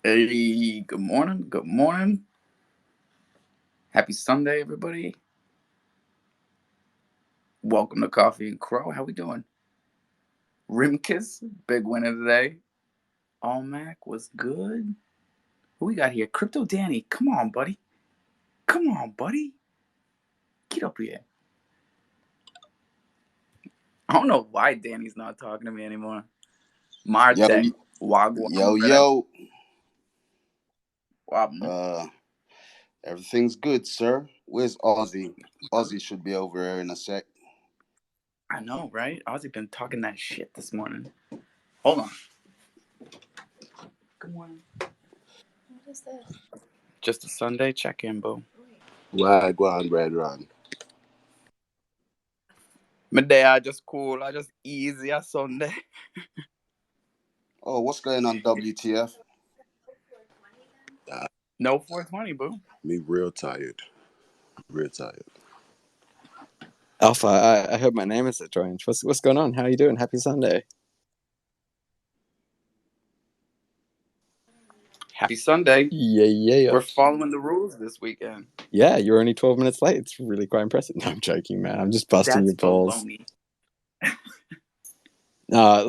Hey, good morning. Good morning. Happy Sunday, everybody. Welcome to Coffee and Cro. How we doing? Rimkiss, big winner today. Almac was good. Who we got here? Crypto Danny. Come on, buddy. Come on, buddy. Get up here. I don't know why Danny's not talking to me anymore. Yo, Martek. Wagwan, brother. yo. Wagwan. Everything's good, sir. Where's Ozzy? Ozzy should be over here in a sec. I know, right? Ozzy been talking that shit this morning. Hold on. Good morning. What is this? Just a Sunday check-in, boo. Wagwan, Red Run. My day, I just cool. I just easy a Sunday. Oh, what's going on, WTF? No 420, boo. Me real tired. Real tired. Alpha, I heard my name is strange. What's going on? How are you doing? Happy Sunday. Happy Sunday. Yeah. We're following the rules this weekend. Yeah, you're only 12 minutes late. It's really quite impressive. No, I'm joking, man. I'm just busting your balls. Baloney. I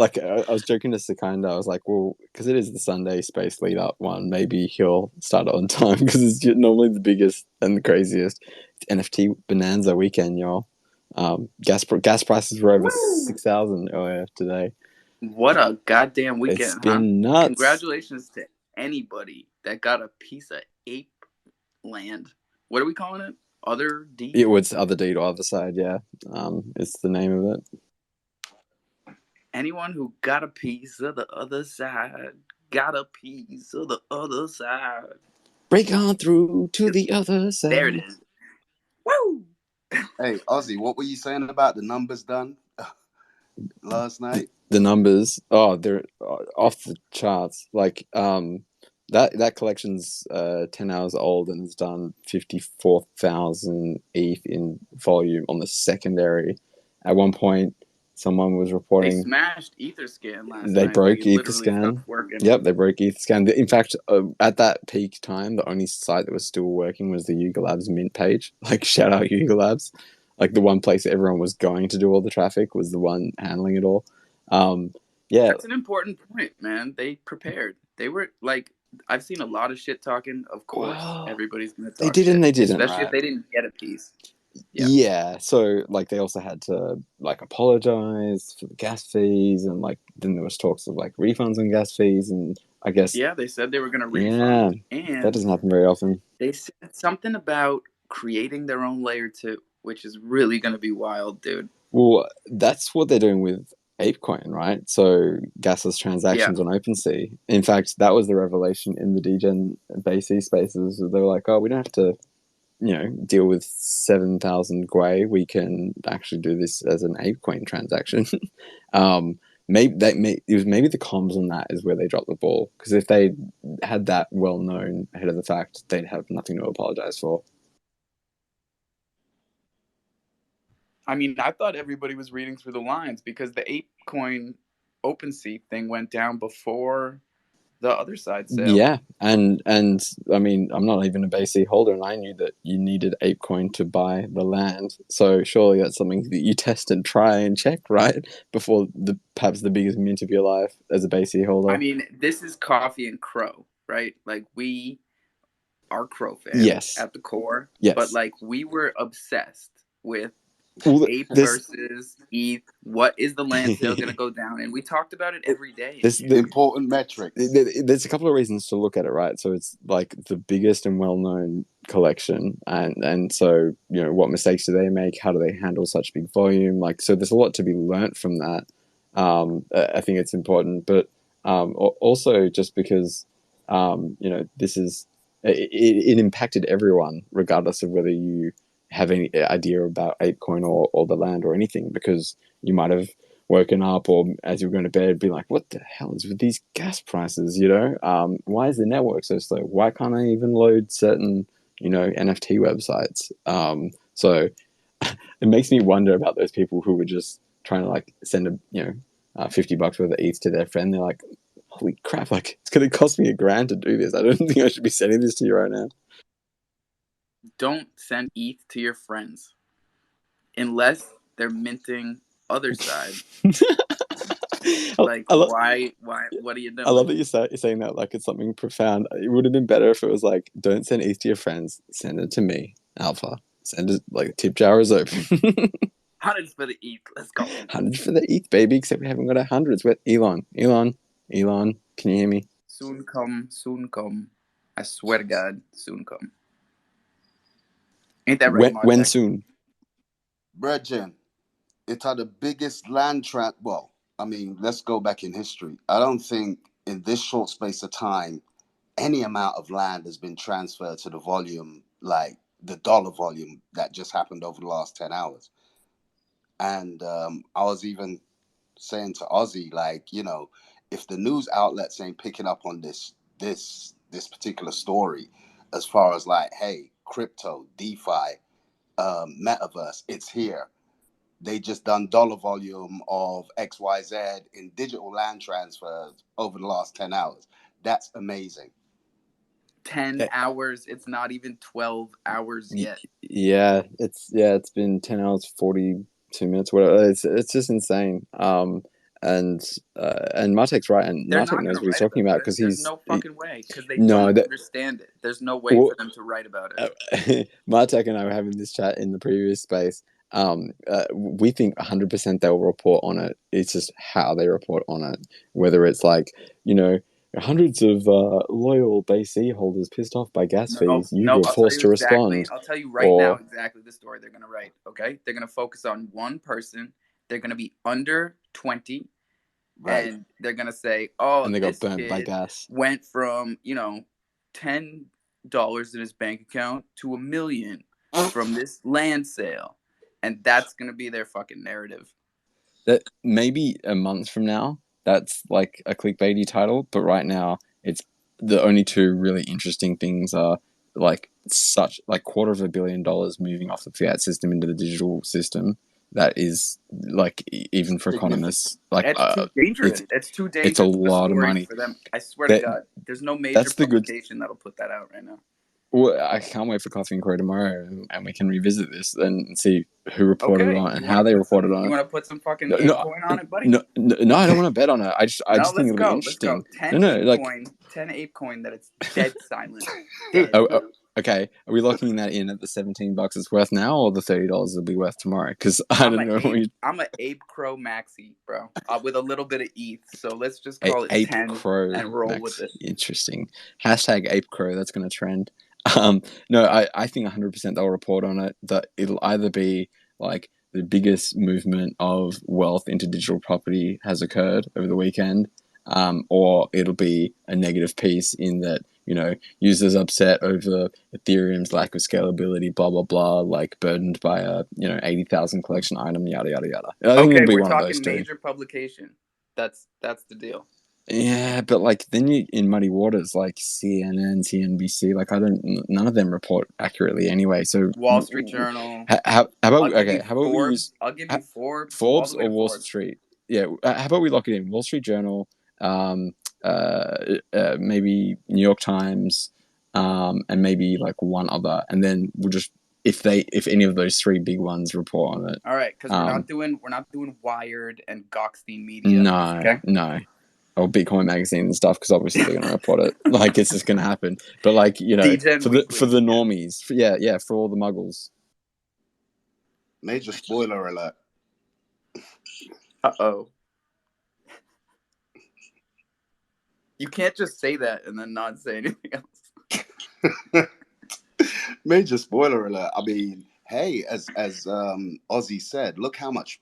was joking to Sekanda. I was like, well, because it is the Sunday space lead up one, maybe he'll start on time because it's normally the biggest and the craziest. It's NFT bonanza weekend, y'all. Gas prices were over 6,000 earlier today. What a goddamn weekend! It's been nuts. Congratulations to anybody that got a piece of ape land. What are we calling it? Other deed? It was other deed or other side, yeah. It's the name of it. Anyone who got a piece of the other side got a piece of the other side. Break on through to the other side. There it is. Woo! Hey, Ozzy, what were you saying about the numbers done last night? The numbers, they're off the charts. Like, that collection's 10 hours old and has done 54,000 ETH in volume on the secondary. At one point, someone was reporting they smashed Etherscan last night. They broke Etherscan. Yep, they broke Etherscan. In fact, at that peak time, the only site that was still working was the Yuga Labs Mint page. Like, shout out Yuga Labs. Like, the one place everyone was going to do all the traffic was the one handling it all. Yeah, that's an important point, man. They prepared. They were like, I've seen a lot of shit talking. Of course, everybody's gonna talk. They did and they didn't, especially right? if they didn't get a piece. Yeah, so like they also had to like apologize for the gas fees, and like then there was talks of like refunds on gas fees, and I guess they said they were going to refund. Yeah, and that doesn't happen very often. They said something about creating their own layer 2, which is really going to be wild, dude. Well, that's what they're doing with ApeCoin, right? So gasless transactions on OpenSea. In fact, that was the revelation in the DGen BC spaces. They were like, oh, we don't have to, deal with 7,000 Gwei. We can actually do this as an ApeCoin transaction. Maybe the comms on that is where they dropped the ball. Because if they had that well known ahead of the fact, they'd have nothing to apologize for. I mean, I thought everybody was reading through the lines because the ApeCoin OpenSea thing went down before the other side sale. Yeah, and I mean, I'm not even a BC holder, and I knew that you needed ApeCoin to buy the land. So surely that's something that you test and try and check, right? Before perhaps the biggest mint of your life as a BC holder. I mean, this is Coffee and Cro, right? Like, we are Cro fans at the core. Yes. But like, we were obsessed with Ape versus ETH. What is the land sale going to go down? And we talked about it every day. The important metric. There's a couple of reasons to look at it, right? So it's like the biggest and well-known collection, and so what mistakes do they make? How do they handle such big volume? Like, so there's a lot to be learnt from that. I think it's important, but also just because this is it impacted everyone, regardless of whether you have any idea about ApeCoin or the land or anything, because you might have woken up or as you were going to bed be like, what the hell is with these gas prices? Why is the network so slow? Why can't I even load certain NFT websites? So it makes me wonder about those people who were just trying to like send $50 worth of ETH to their friend. They're like, holy crap, like, it's going to cost me $1,000 to do this. I don't think I should be sending this to you right now. Don't send ETH to your friends unless they're minting other side. Like, why? What are you doing? I love that you're saying that like it's something profound. It would have been better if it was like, don't send ETH to your friends, send it to me, Alpha. Send it, like, tip jar is open. Hundreds for the ETH. Let's go. Hundreds for the ETH, baby, except we haven't got hundreds. With Elon, can you hear me? Soon come. I swear to God, soon come. Ain't that right, Martech? When soon? Brethren, it's the biggest land well, I mean, let's go back in history. I don't think in this short space of time, any amount of land has been transferred to the volume, like the dollar volume that just happened over the last 10 hours. And I was even saying to Ozzy, like, you know, if the news outlets ain't picking up on this particular story, as far as like, hey, crypto, DeFi, metaverse, it's here. They just done dollar volume of XYZ in digital land transfers over the last 10 hours. That's amazing. 10 hours. It's not even 12 hours yet. Yeah, it's been 10 hours, 42 minutes, whatever. It's just insane. And Martek's right, and Martek knows what he's talking about because there's no fucking way because they don't understand it. There's no way for them to write about it. Martek and I were having this chat in the previous space. We think 100% they'll report on it. It's just how they report on it, whether it's like, you know, hundreds of loyal BC holders pissed off by gas fees. You were forced to respond. I'll tell you right now exactly the story they're going to write, okay? They're going to focus on one person. They're going to be under 20. Right. And they're going to say, oh, and they got burnt by gas. Went from, you know, $10 in his bank account to $1 million from this land sale. And that's going to be their fucking narrative. That maybe a month from now, that's like a clickbaity title, but right now it's the only two really interesting things are like such like $250 million moving off the fiat system into the digital system. That is like, even for economists, like it's too dangerous. It's too dangerous. It's a lot of money for them. I swear to God, there's no major publication that'll put that out right now. Well, I can't wait for Coffee and Cro tomorrow, and we can revisit this and see who reported on it and how they reported on it. You want to put some fucking ApeCoin on it, buddy? No, I don't want to bet on it. I just think it'll be interesting. Let's go. 10 ApeCoin that it's dead silent. Dead. Okay. Are we locking that in at the $17 it's worth now, or the $30 it'll be worth tomorrow? Because I don't know. I'm an ApeCoin maxi, bro, with a little bit of ETH. So let's just call it 10 and roll with it. Interesting. Hashtag ApeCoin. That's going to trend. No, I think 100% they'll report on it. That it'll either be like the biggest movement of wealth into digital property has occurred over the weekend, or it'll be a negative piece in that, you know, users upset over Ethereum's lack of scalability, blah blah blah, like burdened by a 80,000 collection item, yada yada yada. I think it'll be we're one talking of those major publication. That's the deal. Yeah, but like then you in muddy waters like CNN, CNBC, like none of them report accurately anyway. So Wall Street Journal. How about we use I'll give you Forbes or Wall Street? Yeah, how about we lock it in? Wall Street Journal, maybe New York Times, and maybe like one other, and then we'll just if any of those three big ones report on it. All right, because we're not doing Wired and Goxstein Media. No. Or Bitcoin Magazine and stuff, because obviously they're going to report it. Like, it's just going to happen. But like, you know, for the normies, for all the muggles. Major spoiler alert. Uh-oh. You can't just say that and then not say anything else. Major spoiler alert. I mean, hey, as Ozzy said, look how much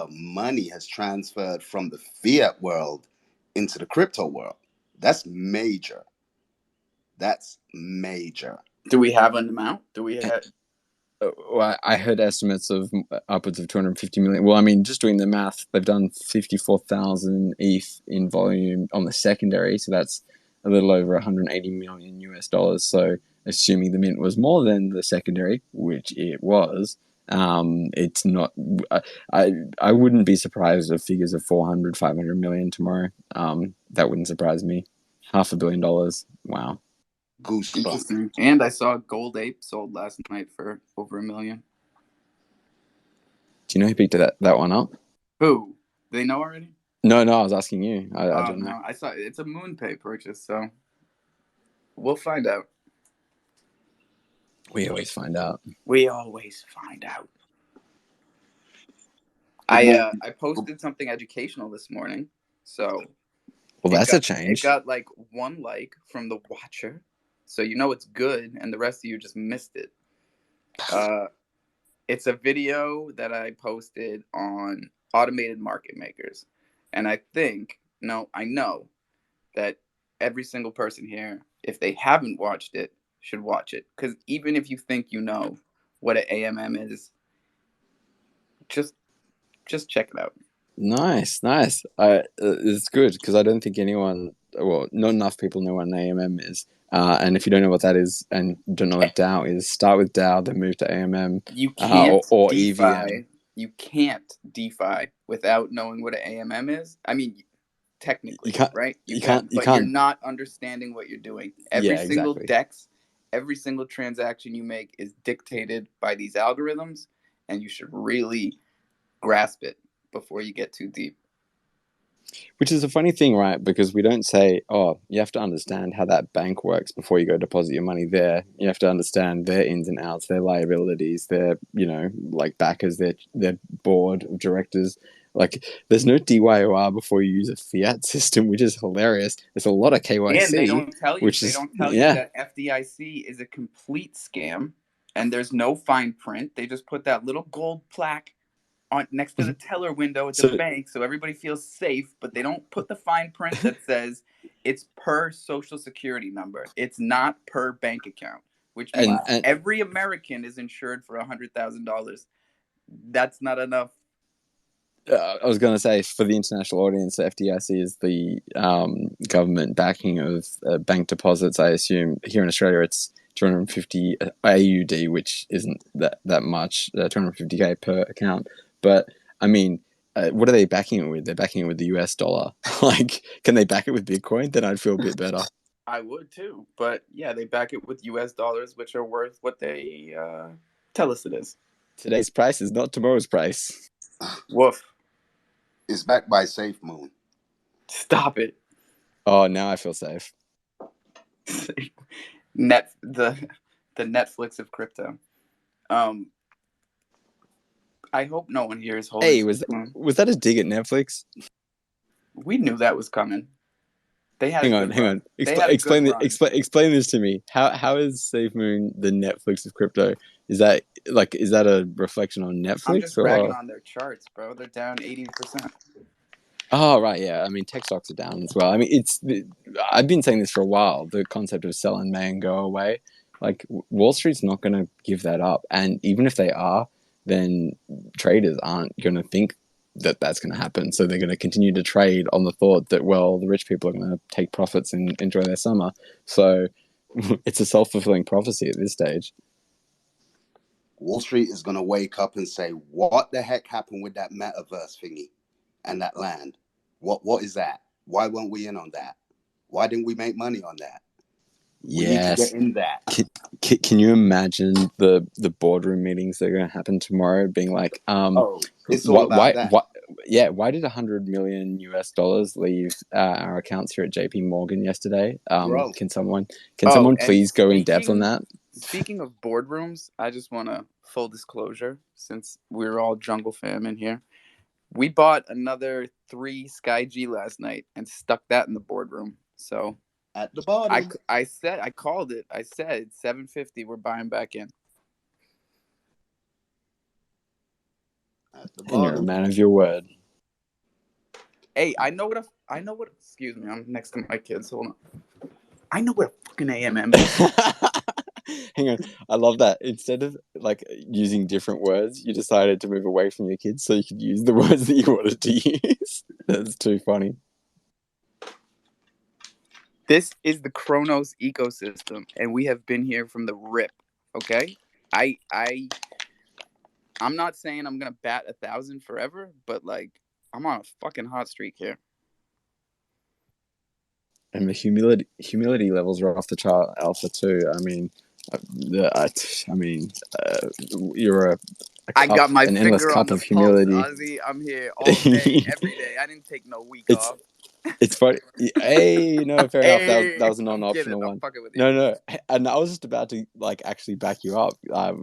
money has transferred from the fiat world into the crypto world. That's major. Do we have an amount? Do we have? Well, I heard estimates of upwards of 250 million. Well, I mean, just doing the math, they've done 54,000 ETH in volume on the secondary, so that's a little over 180 million US dollars. So, assuming the mint was more than the secondary, which it was, It's not. I wouldn't be surprised if figures of 400, 500 million tomorrow. That wouldn't surprise me. $500 million. Wow. Goosebumps. Interesting. And I saw Gold Ape sold last night for over $1 million. Do you know who picked that one up? Who? They know already? No, I was asking you. I don't know. No, I saw it's a MoonPay purchase, so we'll find out. We always find out. We always find out. Good I posted something educational this morning, so Well, that's a change. It got like 1 like from the watcher, so you know it's good, and the rest of you just missed it. It's a video that I posted on automated market makers, and I know that every single person here, if they haven't watched it, should watch it, because even if you think you know what an AMM is, just check it out. Nice. It's good because I don't think anyone, well, not enough people know what an AMM is. And if you don't know what that is and don't know what DAO is, start with DAO, then move to AMM. You can't or DeFi. EVM. You can't DeFi without knowing what an AMM is. I mean, technically, right? You can't. You're not understanding what you're doing. Every single exactly. DEX, every single transaction you make is dictated by these algorithms, and you should really grasp it before you get too deep. Which is a funny thing, right? Because we don't say, oh, you have to understand how that bank works before you go deposit your money there. You have to understand their ins and outs, their liabilities, their, like backers, their board of directors. Like, there's no DYOR before you use a fiat system, which is hilarious. There's a lot of KYC. And they don't tell you, that FDIC is a complete scam, and there's no fine print. They just put that little gold plaque on next to the teller window at the bank, so everybody feels safe, but they don't put the fine print that says it's per social security number. It's not per bank account, which means every American is insured for $100,000. That's not enough. I was going to say, for the international audience, the FDIC is the government backing of bank deposits. I assume here in Australia it's 250 AUD, which isn't that much, 250k per account. But I mean, what are they backing it with? They're backing it with the US dollar. Like, can they back it with Bitcoin? Then I'd feel a bit better. I would too, but yeah, they back it with US dollars, which are worth what they tell us it is. Today's price is not tomorrow's price. Woof. It's backed by SafeMoon. Stop it. Oh, now I feel safe. The Netflix of crypto. I hope no one here is holding. Hey, was that a dig at Netflix? We knew that was coming. They had. Hang on. Explain this to me. How is SafeMoon the Netflix of crypto? Is that a reflection on Netflix? I'm just bragging on their charts, bro. They're down 80%. Oh, right, yeah. I mean, tech stocks are down as well. I mean, I've been saying this for a while. The concept of sell in May and go away. Like, Wall Street's not going to give that up, and even if they are, then traders aren't going to think that that's going to happen. So they're going to continue to trade on the thought that, well, the rich people are going to take profits and enjoy their summer. So it's a self-fulfilling prophecy at this stage. Wall Street is going to wake up and say, what the heck happened with that metaverse thingy and that land? What is that? Why weren't we in on that? Why didn't we make money on that? We need to get in that. Can you imagine the boardroom meetings that are going to happen tomorrow being like, it's all about that. Why did $100 million leave our accounts here at JP Morgan yesterday? Can someone please go in depth on that? Speaking of boardrooms, I just want to full disclosure, since we're all Jungle fam in here. We bought another 3 Sky G last night and stuck that in the boardroom. So at the bottom, I called it. I said $750. We're buying back in. At the bottom. And you're a man of your word. Hey, I know what. Excuse me, I'm next to my kids. Hold on. I know what a fucking AMM is. Hang on, I love that. Instead of like using different words, you decided to move away from your kids so you could use the words that you wanted to use. That's too funny. This is the Kronos ecosystem, and we have been here from the rip. Okay, I'm not saying I'm gonna bat 1,000 forever, but like I'm on a fucking hot streak here. And the humility levels are off the chart, Alpha too. I mean, I mean, you're I got my an endless finger on cup the of pulse, humility. Ozzy. I'm here all day, every day. I didn't take no week it's off. it's funny. Hey, no, fair enough. That Hey, was a I'm kidding. non-optional I'm one. fucking with you. No, and I was just about to like actually back you up.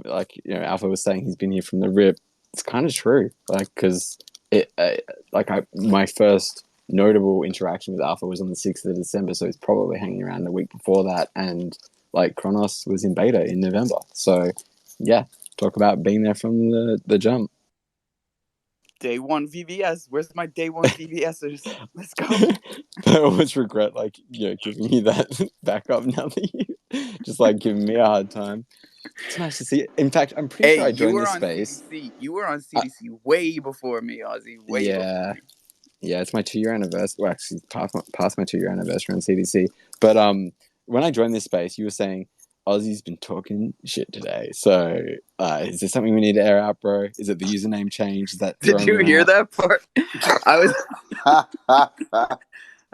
Like Alpha was saying, he's been here from the rip. It's kind of true, like because my first notable interaction with Alpha was on the 6th of December, so it's probably hanging around the week before that, and like Kronos was in beta in November. So yeah, talk about being there from the jump. Day one VVS. Where's my day one VVSers? Let's go. I always regret giving you that backup now that you just like giving me a hard time. It's nice to see. In fact, I'm pretty Hey, sure I you joined were this on space. CDC. You were on I, CDC way before me, Ozzy. Way before yeah, me. yeah, it's my 2 year anniversary. Well, actually, past my 2 year anniversary on CDC. But when I joined this space, you were saying Ozzy's been talking shit today. So is there something we need to air out, bro? Is it the username change? Is that Did throwing you him hear out? that part?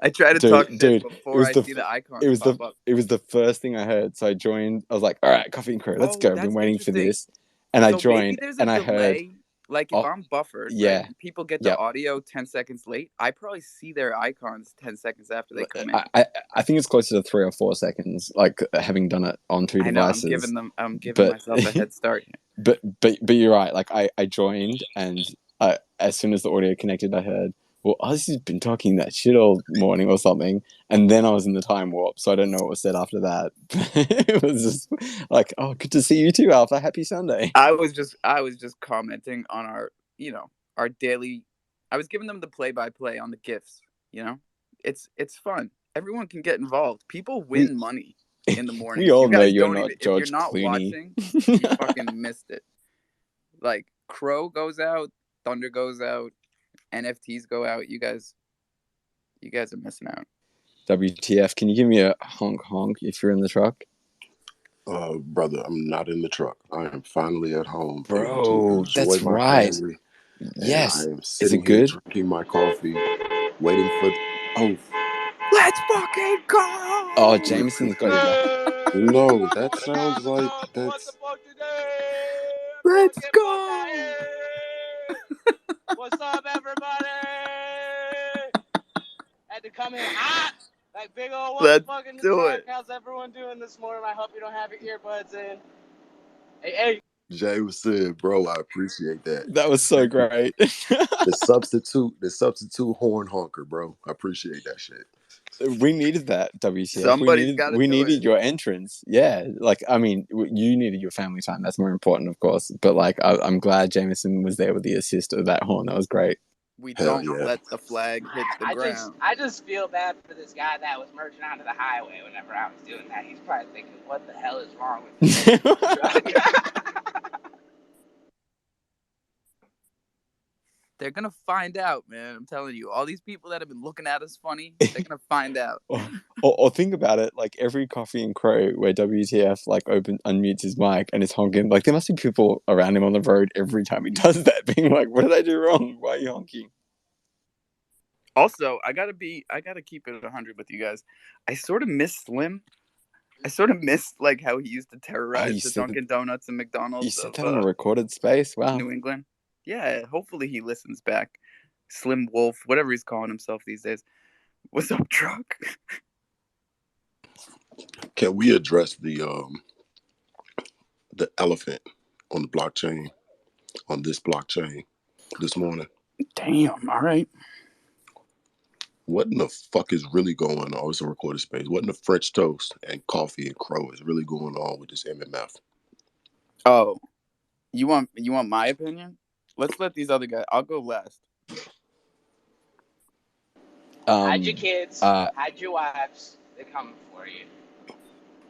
I try to talk shit Dude, before I see the icons pop up. it was the first thing I heard. So I joined. I was like, all right, Coffee and Cro, let's Oh, go. I've been that's waiting for interesting. this, and I So maybe joined, there's a and I heard, delay. Like if oh I'm buffered, right, yeah, and people get the yep. audio 10 seconds late, I probably see their icons 10 seconds after they come in. I think it's closer to 3 or 4 seconds. Like having done it on two I know devices, I'm giving but myself a head start here. but you're right. Like I joined, and as soon as the audio connected, I heard, well, Ozzy's been talking that shit all morning or something, and then I was in the time warp, so I don't know what was said after that. It was just like, oh, good to see you too, Alpha. Happy Sunday. I was just commenting on our, our daily. I was giving them the play by play on the gifts, you know? It's fun. Everyone can get involved. People We win money in the we mornings. all You know guys you're don't not even, if you're George not Clooney. watching, you fucking missed it. Like Crow goes out, Thunder goes out, NFTs go out. You guys are missing out. WTF? Can you give me a honk honk if you're in the truck? Brother, I'm not in the truck. I am finally at home, able to Bro, enjoy that's my right. family, and I Yes. am Is sitting it here good? drinking my coffee, waiting for. Oh, Let's fucking Oh, go! Jameson's got his back. no, that sounds like What the that's. fuck today? Let's Fucking go! Buckeye! What's up, everybody? Had to come in hot, like big old what the Let's fuck in the do truck. it. How's everyone doing this morning? I hope you don't have your earbuds in. Hey. James said, bro, I appreciate that. That was so great. The substitute horn honker, bro. I appreciate that shit. We needed that, WTF. Somebody's got to We do it. needed your entrance. Yeah, like I mean, you needed your family time. That's more important, of course. But like, I'm glad Jameson was there with the assist of that horn. That was great. We Hell don't yeah. let the flag hit the ground. I just feel bad for this guy that was merging onto the highway whenever I was doing that. He's probably thinking, what the hell is wrong with me? They're gonna find out, man. I'm telling you. All these people that have been looking at us funny, they're gonna find out. Or think about it, like every Coffee and Crow where WTF like unmutes his mic and is honking, like there must be people around him on the road every time he does that, being like, "What did I do wrong? Why are you honking?" Also, I gotta keep it 100 with you guys. I sort of miss Slim. I sort of miss like how he used to Oh, terrorize the Dunkin' Donuts and you McDonald's said of that on a recorded space. Wow. New England. Yeah, hopefully he listens back. Slim Wolf, whatever he's calling himself these days. What's up, truck? Can we address the elephant on the blockchain, on this blockchain this morning? Damn. All right. What in the fuck is really going on? Oh, it's a recorded space. What in the French toast and Coffee and Cro is really going on with this MMF? Oh, you want my opinion? Let's let these other guys. I'll go last. Hide your kids, hide your wives. They're coming for you.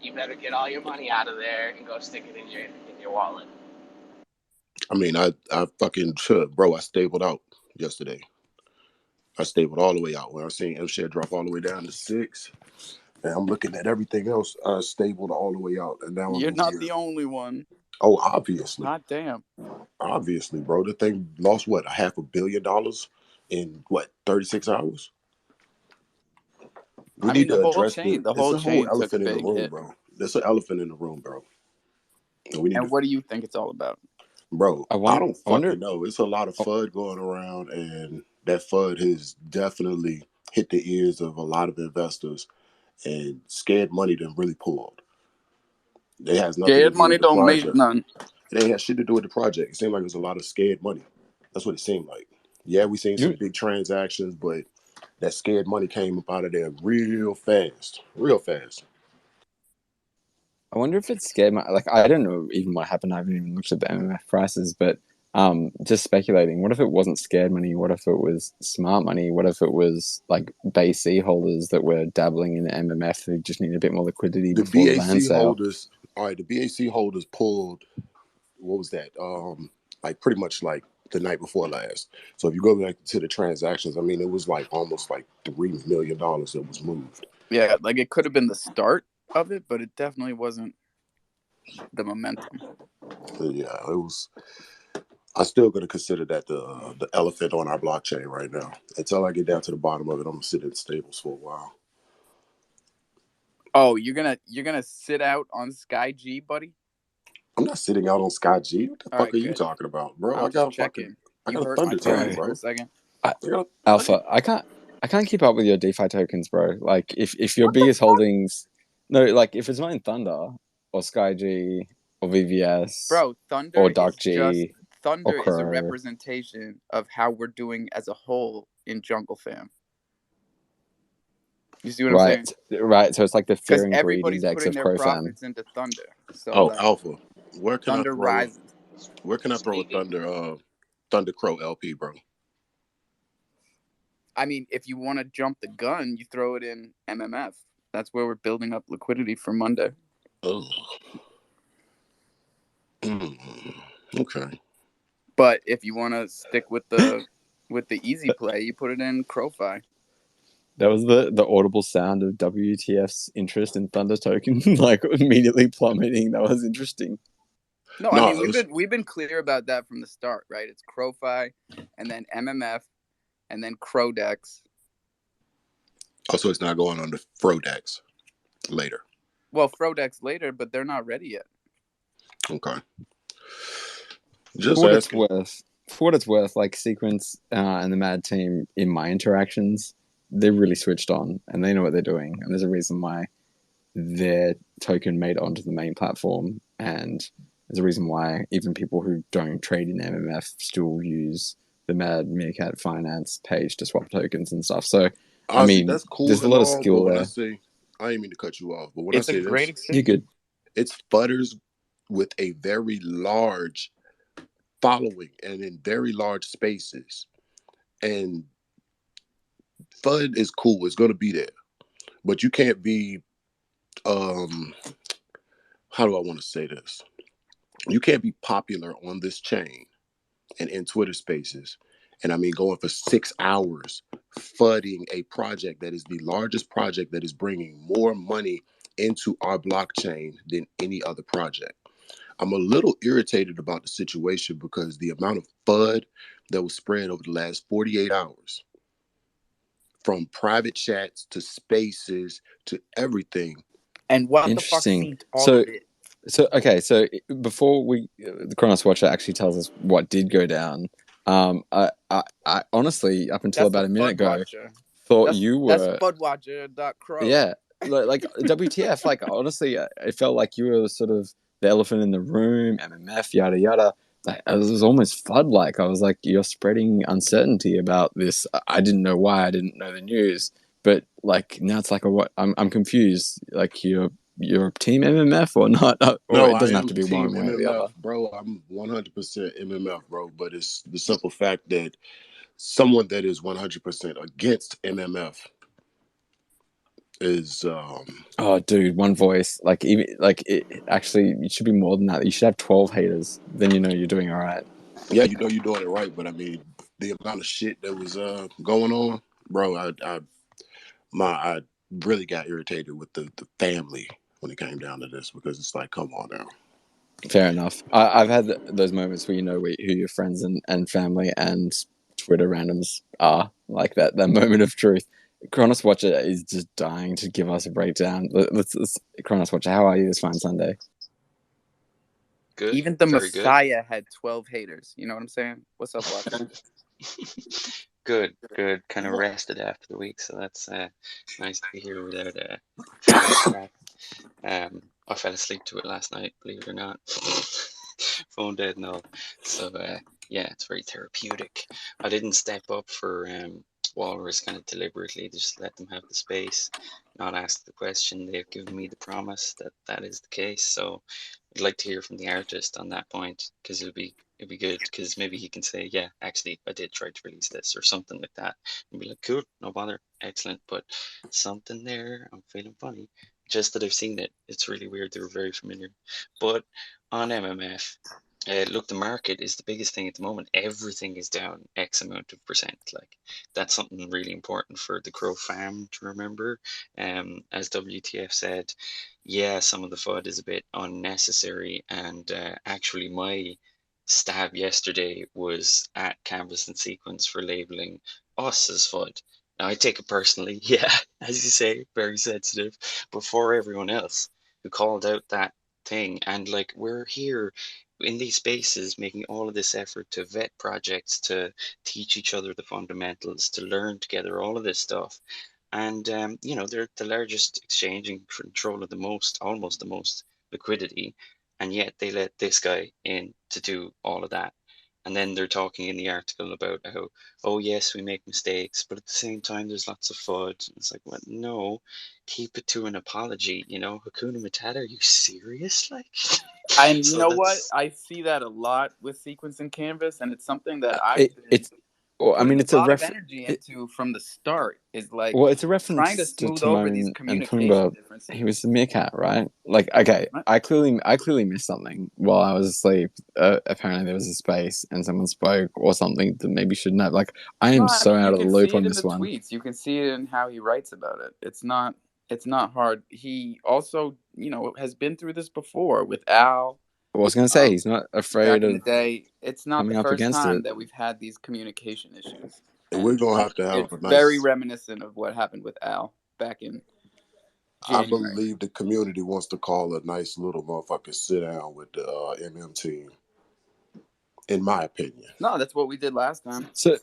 You better get all your money out of there and go stick it in your wallet. I mean, I fucking should, bro. I stabled out yesterday. I stabled all the way out. When I seen M share drop all the way down to 6, and I'm looking at everything else. I stabled all the way out, and now I'm You're over not here. the only one. Oh, obviously. Hot damn. Obviously, bro. The thing lost what, a $500 million in what, 36 hours? We I need mean, the to whole address chain, the it's whole a whole chain took a elephant in the big room, hit. bro. There's an elephant in the room, bro. And we need to, And what do you think it's all about? bro, I I want. don't I wonder. fucking know. It's a lot of FUD going around, and that FUD has definitely hit the ears of a lot of investors, and scared money done really pulled. It has nothing to Scared do money with the don't make project. none. It ain't had shit to do with the project. It seemed like it was a lot of scared money. That's what it seemed like. Yeah, we seen some You. big transactions, but that scared money came up out of there real fast. Real fast. I wonder if it's scared. Like I don't know even what happened. I haven't even looked at the MMF prices, but just speculating. What if it wasn't scared money? What if it was smart money? What if it was like base C holders that were dabbling in the MMF who just need a bit more liquidity The before the land BAC sale? holders, all right, the BAC holders pulled, what was that? Like pretty much like the night before last. So if you go back to the transactions, I mean, it was like almost like $3 million that was moved. Yeah, like it could have been the start of it, but it definitely wasn't the momentum. Yeah, it was. I'm still going to consider that the elephant on our blockchain right now. Until I get down to the bottom of it, I'm gonna sit in stables for a while. Oh, you're gonna sit out on Sky G, buddy? I'm not sitting out on Sky G. What the All fuck right, are you good. talking about, bro? I'm just checking. I You got a hurt my Thunder token, feelings Bro, for bro. a second. I, I got a Alpha. I can't keep up with your DeFi tokens, bro. Like if your What the biggest fuck, holdings, no, like if it's not in Thunder or SkyG or VVS bro? or Thunder Dark is just G or Thunder is a Crow, representation of how we're doing as a whole in Jungle Fam. You see what I'm right? saying? Right. So it's like the Because fear and greed everybody's index putting of their CrowFam. profits into Thunder, so Oh, like Alpha. Where can I Thunder throw a rises. Speaking. Thunder Crow LP, bro? I mean, if you want to jump the gun, you throw it in MMF. That's where we're building up liquidity for Monday. Oh. Okay. But if you want to stick with the easy play, you put it in CroFi. That was the audible sound of WTF's interest in Thunder token, like immediately plummeting. That was interesting. No, I No, mean it was we've been clear about that from the start, right? It's CroFi, and then MMF, and then Crodex. also it's not going on the Frodex later. Well, Frodex later, but they're not ready yet. Okay. For Just what it's asking. worth, like Sequence and the Mad team in my interactions, they're really switched on and they know what they're doing. And there's a reason why their token made it onto the main platform, and there's a reason why even people who don't trade in MMF still use the Mad Meerkat Finance page to swap tokens and stuff. So, I Honestly, mean, that's cool there's a and lot of all, but skill when I there. say, I ain't mean to cut you off, but when I It's a say great this, You're exchange. good. it's fudders with a very large following and in very large spaces. And FUD is cool. It's going to be there. But you can't be, um, how do I want to say this? You can't be popular on this chain and in Twitter spaces. And I mean, going for 6 hours, fudding a project that is the largest project that is bringing more money into our blockchain than any other project. I'm a little irritated about the situation because the amount of FUD that was spread over the last 48 hours, from private chats to spaces to everything. And what the fuck Interesting. synced all of it? Okay, so before the Chronos Watcher actually tells us what did go down. I honestly, up until That's the about a minute FUD ago, watcher. thought That's you that's were, FUDwatcher.crow. yeah, like WTF. Like honestly, it felt like you were sort of the elephant in the room, MMF, yada yada. Like, it was almost FUD like. I was like, you're spreading uncertainty about this. I didn't know why. I didn't know the news, but like now it's like a what? I'm confused. Like you're team MMF or not? Or No, it I doesn't have am to be team one way or the MMF, other. bro. I'm 100% MMF, bro. But it's the simple fact that someone that is 100% against MMF is, Oh, dude, one voice. Like even like actually, it should be more than that. You should have 12 haters. Then you know you're doing all right. yeah, you know you're doing it right. But I mean, the amount of shit that was going on, bro. I really got irritated with the family when it came down to this because it's like, come on now. Fair enough. I've had those moments where you know who your friends and family and Twitter randoms are, like that moment of truth. Kronos Watcher is just dying to give us a breakdown. Let's Kronos Watcher, how are you this fine Sunday? Good. Even the Very good. Messiah had 12 haters. You know what I'm saying? What's up, Watcher? Good. Kind of rested after the week, so that's nice to be here without too much crap. I fell asleep to it last night, believe it or not. Phone dead and all. So yeah, it's very therapeutic. I didn't step up for Walrus kind of deliberately, just let them have the space, not ask the question. They've given me the promise that that is the case. So I'd like to hear from the artist on that point, because it'd be good, because maybe he can say, yeah, actually I did try to release this or something like that, and be like, cool, no bother, excellent, but something there, I'm feeling funny. Just that I've seen it, it's really weird. They were very familiar. But on MMF, look, the market is the biggest thing at the moment. Everything is down X amount of percent. Like, that's something really important for the Crow fam to remember. As WTF said, yeah, some of the FUD is a bit unnecessary. And actually, my stab yesterday was at Canvas and Sequence for labeling us as FUD. Now, I take it personally, yeah, as you say, very sensitive, but for everyone else who called out that thing, and like, we're here in these spaces making all of this effort to vet projects, to teach each other the fundamentals, to learn together, all of this stuff. And they're the largest exchange in control of the most, almost the most liquidity, and yet they let this guy in to do all of that. And then they're talking in the article about how, oh yes, we make mistakes, but at the same time there's lots of FUD. It's like, well, no, keep it to an apology, Hakuna Matata, are you serious? Like, And you so know what? that's I see that a lot with Sequence and Canvas, and it's something that I've been It's well, I mean, putting a it's a lot of ref. energy into from the start. Is like Well, it's a trying to reference to smooth over these Timon and communication Pumbaa. He differences. was the meerkat, right? Like, okay, What? I clearly missed something while I was asleep. Apparently, there was a space and someone spoke or something that maybe shouldn't have. Like, I No, am I so mean out you of the can loop see it on in the this one. tweets. You can see it in how he writes about it. It's not hard. He also, has been through this before with Al. I was going to say Um, he's not afraid back in the of day, it's not the coming up first against time it. that we've had these communication issues, And we're and gonna have to have it's a very nice. reminiscent of what happened with Al back in I January. believe the community wants to call a nice little motherfucker sit down with the MM team. In my opinion, No, that's what we did last time. So,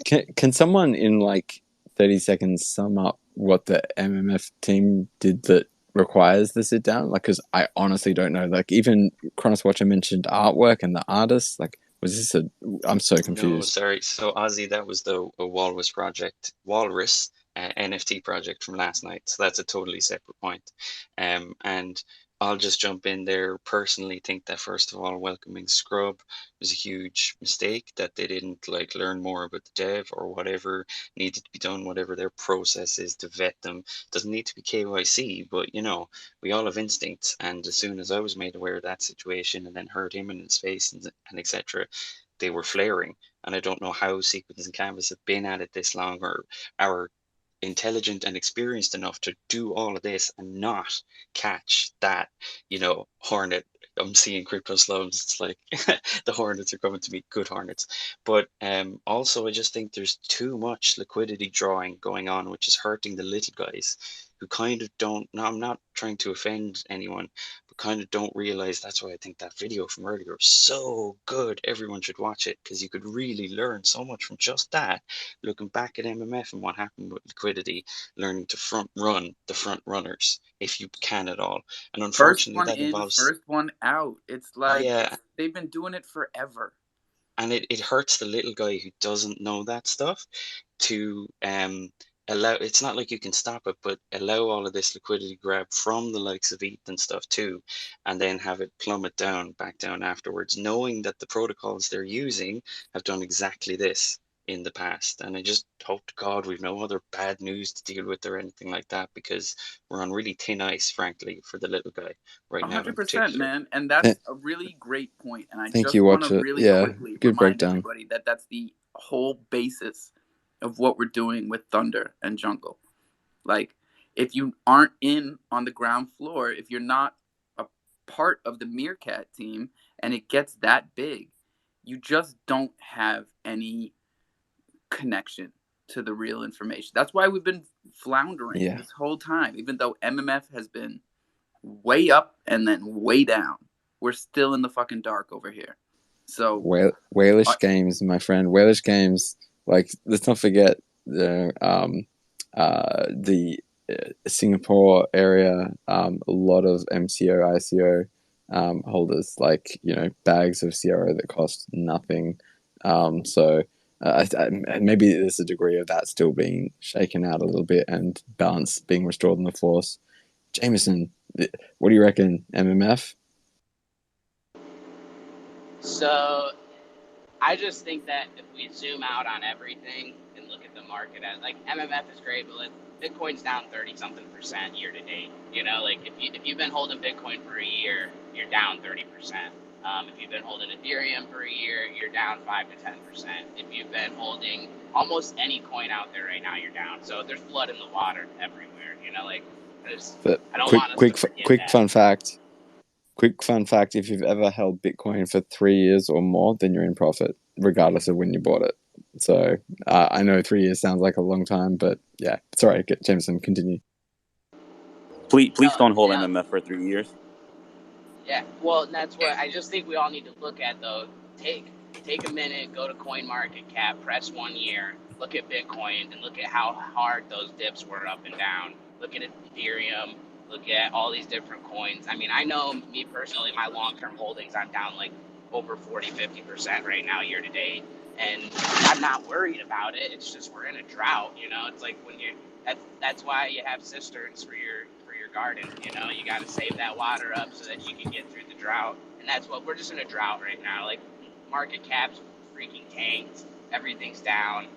can someone in like 30 seconds sum up what the MMF team did that requires the sit down? Like, because I honestly don't know. Like, even Kronos Watcher mentioned artwork and the artists. Like, was this a? I'm so no, confused. sorry. So Ozzy, that was the a Walrus project, Walrus NFT project from last night. So that's a totally separate point. And I'll just jump in there. Personally, think that first of all, welcoming Scrub was a huge mistake. That they didn't like learn more about the dev or whatever needed to be done, whatever their process is to vet them. Doesn't need to be KYC, but we all have instincts. And as soon as I was made aware of that situation and then heard him in his face and etc., they were flaring. And I don't know how Sequence and Canvas have been at it this long, or are intelligent and experienced enough to do all of this and not catch that, hornet. I'm seeing crypto slums. It's like the hornets are coming to me, good hornets. But also, I just think there's too much liquidity drawing going on, which is hurting the little guys who kind of don't. Now, I'm not trying to offend anyone, but kind of don't realize. That's why I think that video from earlier was so good. Everyone should watch it, because you could really learn so much from just that, looking back at MMF and what happened with liquidity, learning to front run the front runners if you can at all. And First unfortunately, one that in, involves, first one out. It's like yeah, they've been doing it forever. and it hurts the little guy who doesn't know that stuff to allow. It's not like you can stop it, but allow all of this liquidity grab from the likes of ETH and stuff too, and then have it plummet down back down afterwards, knowing that the protocols they're using have done exactly this in the past. And I just hope to God we've no other bad news to deal with or anything like that, because we're on really thin ice, frankly, for the little guy right now in 100%, particular. man. And Th- that's a really great point. And I Thank just you, want to Watcher. really Yeah, quickly good remind breakdown. everybody that that's the whole basis of what we're doing with Thunder and Jungle. Like, if you aren't in on the ground floor, if you're not a part of the Meerkat team and it gets that big, you just don't have any connection to the real information. That's why we've been floundering this whole time, even though MMF has been way up and then way down. We're still in the fucking dark over here. So Whalish Games, my friend. Whalish Games. Like, let's not forget the Singapore area. A lot of MCO, ICO holders, like, bags of CRO that cost nothing. So maybe there's a degree of that still being shaken out a little bit and balance being restored in the force. Jameson, what do you reckon, MMF? So I just think that if we zoom out on everything and look at the market as like MMF is great, but Bitcoin's down 30-something% year to date. Like if you've been holding Bitcoin for a year, you're down 30%. If you've been holding Ethereum for a year, you're down 5 to 10%. If you've been holding almost any coin out there right now, you're down. So there's blood in the water everywhere. Like I don't want us to forget quick that. fun fact. Quick fun fact, if you've ever held Bitcoin for 3 years or more, then you're in profit, regardless of when you bought it. So I know 3 years sounds like a long time, but yeah. Sorry, Jameson, continue. Please don't hold MMF for 3 years. Yeah, well, that's what I just think we all need to look at, though. Take a minute, go to CoinMarketCap, press 1 year, look at Bitcoin, and look at how hard those dips were up and down. Look at Ethereum, look at all these different coins. I mean, I know me personally, my long-term holdings, I'm down like over 40-50% right now year to date, and I'm not worried about it. It's just we're in a drought, It's like when that's why you have cisterns for your garden. You got to save that water up so that you can get through the drought, and that's what we're just in a drought right now. Like market caps freaking tanked, everything's down.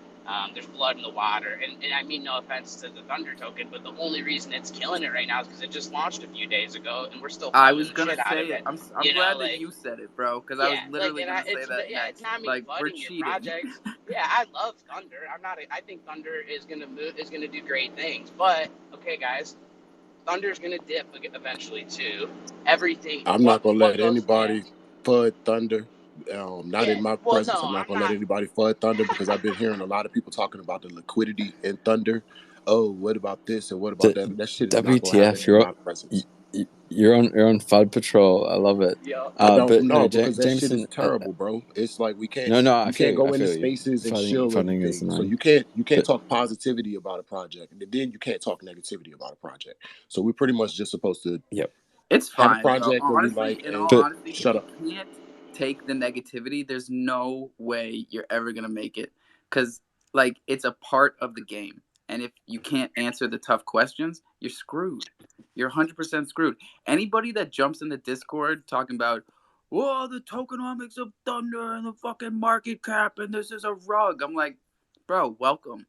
There's blood in the water, and I mean no offense to the Thunder token, but the only reason it's killing it right now is because it just launched a few days ago, and we're still. I was gonna shit out say of it. it. I'm glad that you said it, bro, because I was literally gonna say that next. It's not me like, we're flooding your cheating. projects. Yeah, I love Thunder. I think Thunder is gonna do great things, but okay, guys. Thunder's gonna dip eventually too. Everything. I'm not gonna let anybody FUD Thunder. Not in my presence. I'm not gonna let anybody FUD Thunder because I've been hearing a lot of people talking about the liquidity in Thunder. Oh, what about this and what about that? That shit is not gonna happen in my presence. You're on FUD patrol. I love it. Yeah. I don't know because that shit is terrible, bro. It's like we can't. No, you can't go into spaces and shill everything. So you can't talk positivity about a project, and then you can't talk negativity about a project. So we're pretty much just supposed to. Yep. It's have fine. a project that we like. In all honesty, shut if up. you can't take the negativity, there's no way you're ever gonna make it. Because like it's a part of the game, and if you can't answer the tough questions, you're screwed. You're 100% screwed. Anybody that jumps in the Discord talking about, "Whoa, the tokenomics of Thunder and the fucking market cap, and this is a rug," I'm like, bro, welcome.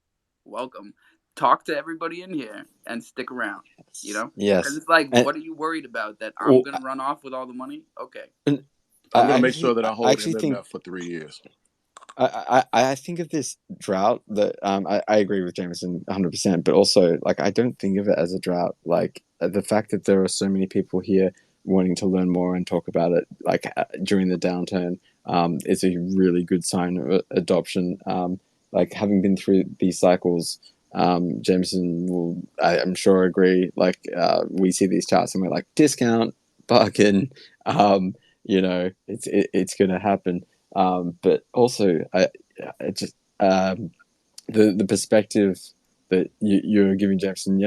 Talk to everybody in here and stick around. Yes. Because it's like, what are you worried about? That I'm gonna run off with all the money? Okay. I'm gonna make sure that I hold MMF for 3 years. I think of this drought that I agree with Jameson 100%, but also like I don't think of it as a drought. Like the fact that there are so many people here wanting to learn more and talk about it, like during the downturn, is a really good sign of adoption. Like having been through these cycles, Jameson will, I'm sure, agree. Like we see these charts and we're like discount, bargain. It's going to happen. But also, the perspective that you're giving, Jameson,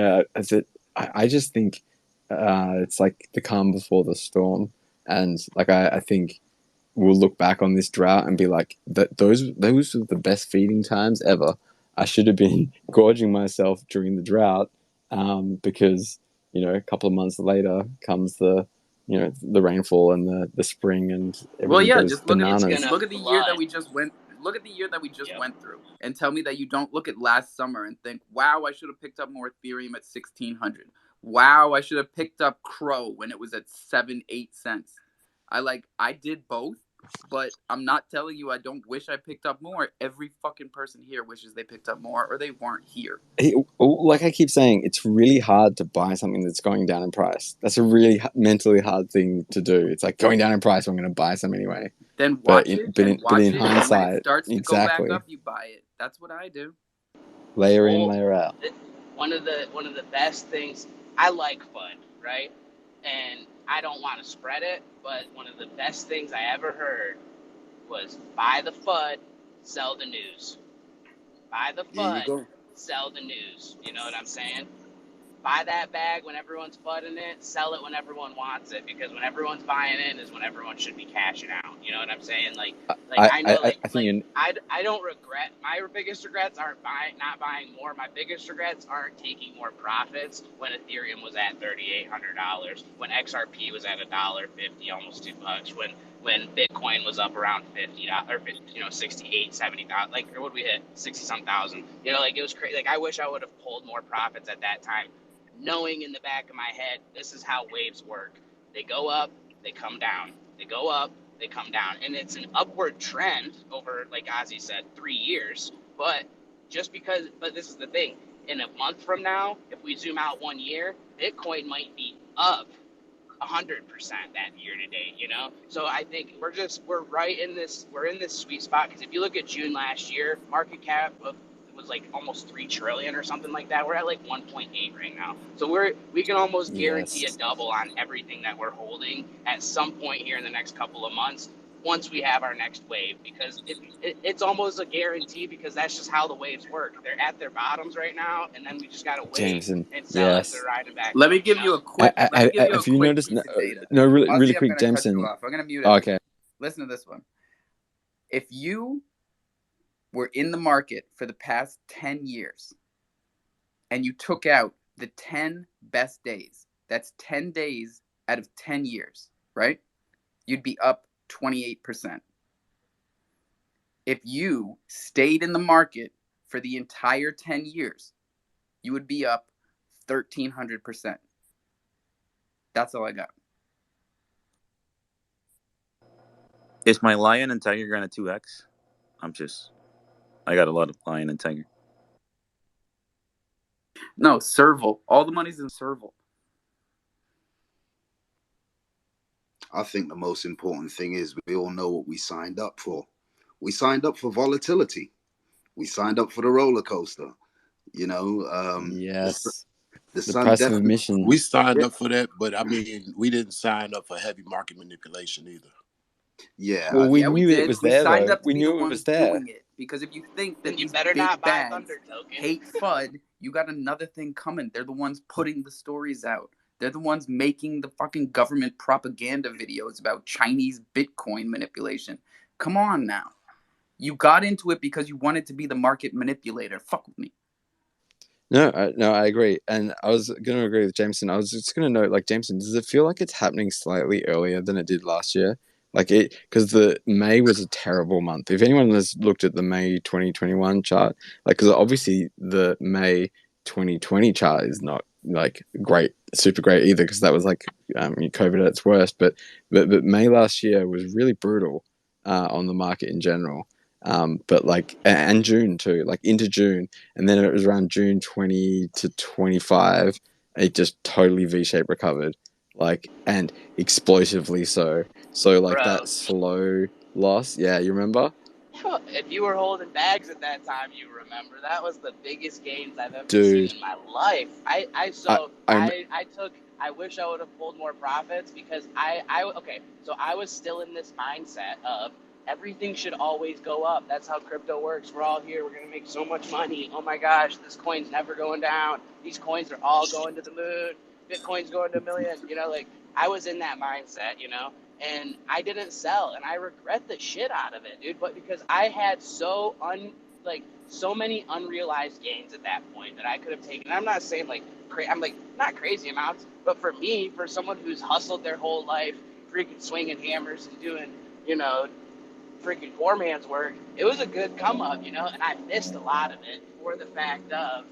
I just think it's like the calm before the storm, and like I think we'll look back on this drought and be like, that those were the best feeding times ever. I should have been gorging myself during the drought, because a couple of months later comes the rainfall and the spring and everything goes just bananas. Look at the year that we just went. Look at the year that we just went through, and tell me that you don't look at last summer and think, "Wow, I should have picked up more Ethereum at 1,600. Wow, I should have picked up Cro when it was at 7-8 cents." I did both, But I'm not telling you I don't wish I picked up more. Every fucking person here wishes they picked up more or they weren't here. Like I keep saying, it's really hard to buy something that's going down in price. That's a really mentally hard thing to do. It's like going down in price, I'm going to buy some anyway. Then But watch in, it but and in, but watch in it. And when it hindsight, starts to go back exactly. up, you buy it. That's what I do. Layer in, layer out. One of the best things, I like FUD, right? And I don't want to spread it, but one of the best things I ever heard was buy the FUD, sell the news. Buy the Here you FUD, go. sell the news. You know what I'm saying? Buy that bag when everyone's flooding it, sell it when everyone wants it, because when everyone's buying it is when everyone should be cashing out. You know what I'm saying? Like I know, I think I don't regret. My biggest regrets aren't not buying more. My biggest regrets aren't taking more profits when Ethereum was at $3,800, when XRP was at $1.50, almost $2, when Bitcoin was up around $50, or 68, $70, like, or what we hit 60 some thousand. You know, like, it was crazy. Like, I wish I would have pulled more profits at that time, knowing in the back of my head, this is how waves work. They go up, they come down. They go up, they come down. And it's an upward trend over, like Ozzy said, 3 years. But but this is the thing. In a month from now, if we zoom out 1 year, Bitcoin might be up 100% that year to date, you know? So I think we're in this sweet spot, because if you look at June last year, market cap was like almost 3 trillion or something like that. We're at like 1.8 right now. So we can almost guarantee a double on everything that we're holding at some point here in the next couple of months, once we have our next wave, because it's almost a guarantee, because that's just how the waves work. They're at their bottoms right now, and then we just got to wait Jameson, and sell as they're yes. riding back. Let me give you a quick. Let me give you a If you quick notice, piece of data. really, Ozzy, really I'm quick, gonna cut you Jameson. off. I'm gonna mute Oh, it. okay. Listen to this one. If you were in the market for the past 10 years and you took out the 10 best days, that's 10 days out of 10 years, right? You'd be up 28%. If you stayed in the market for the entire 10 years, you would be up 1,300%. That's all I got. Is my lion and tiger gonna 2x? I got a lot of lion and tiger. No, Serval. All the money's in Serval. I think the most important thing is we all know what we signed up for. We signed up for volatility. We signed up for the roller coaster. You know, Yes. the The sun price of definitely. admission. We signed up for that, but I mean, we didn't sign up for heavy market manipulation either. Yeah. Well, we Yeah, we knew it did. was We there, signed though. up to We be the knew it ones was there. doing it. Because if you think that And you these better big not buy bags Thunder Token. hate FUD, you got another thing coming. They're the ones putting the stories out. They're the ones making the fucking government propaganda videos about Chinese Bitcoin manipulation. Come on now. You got into it because you wanted to be the market manipulator. Fuck with me. No, I agree, and I was going to agree with Jameson. I was just going to note, like, Jameson, does it feel like it's happening slightly earlier than it did last year? Like because the May was a terrible month. If anyone has looked at the May 2021 chart, like, because obviously the May 2020 chart is not like great, super great either, because that was like COVID at its worst. But May last year was really brutal on the market in general. But like, and June too, like into June, and then it was around June 20 to 25, it just totally V-shaped recovered, like, and explosively so. So like Bro, that slow loss, yeah, you remember? if you were holding bags at that time, you remember that was the biggest gains I've ever seen Dude, in my life. I wish I would have pulled more profits, because so I was still in this mindset of everything should always go up. That's how crypto works. We're all here. We're going to make so much money. Oh my gosh, this coin's never going down. These coins are all going to the moon. Bitcoin's going to a million. You know, like, I was in that mindset, you know, and I didn't sell, and I regret the shit out of it, dude. But because I had so many unrealized gains at that point that I could have taken. I'm not saying like I'm like not crazy amounts, but for me, for someone who's hustled their whole life, freaking swinging hammers and doing, you know, freaking poor man's work, it was a good come up, you know. And I missed a lot of it for the fact of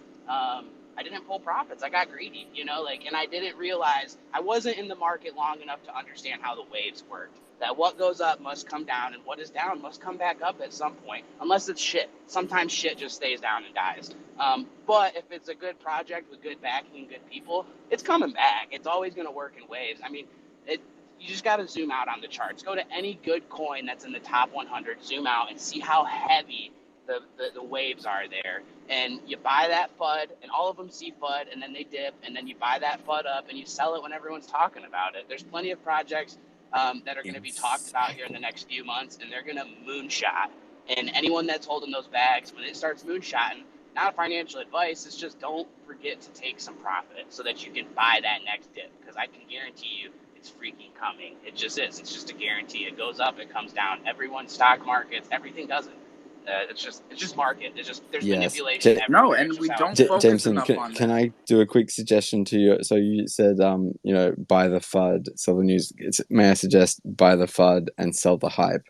I didn't pull profits. I got greedy, and I didn't realize I wasn't in the market long enough to understand how the waves worked. That what goes up must come down, and what is down must come back up at some point, unless it's shit. Sometimes shit just stays down and dies. But if it's a good project with good backing and good people, it's coming back. It's always going to work in waves. I mean, it. You just got to zoom out on the charts. Go to any good coin that's in the top 100, zoom out, and see how heavy the waves are there. And you buy that FUD, and all of them see FUD, and then they dip, and then you buy that FUD up, and you sell it when everyone's talking about it. There's plenty of projects that are going to be talked about here in the next few months, and they're going to moonshot. And anyone that's holding those bags, when it starts moonshotting, not financial advice, it's just don't forget to take some profit so that you can buy that next dip, because I can guarantee you it's freaking coming. It just is. It's just a guarantee. It goes up, it comes down. Everyone's stock markets, everything does it. It's just market. It's just there's Yes. manipulation No, everywhere. It's and just we how it don't goes. focus Jameson, enough on can that. I do a quick suggestion to you? So you said, buy the FUD, sell the news. May I suggest buy the FUD and sell the hype?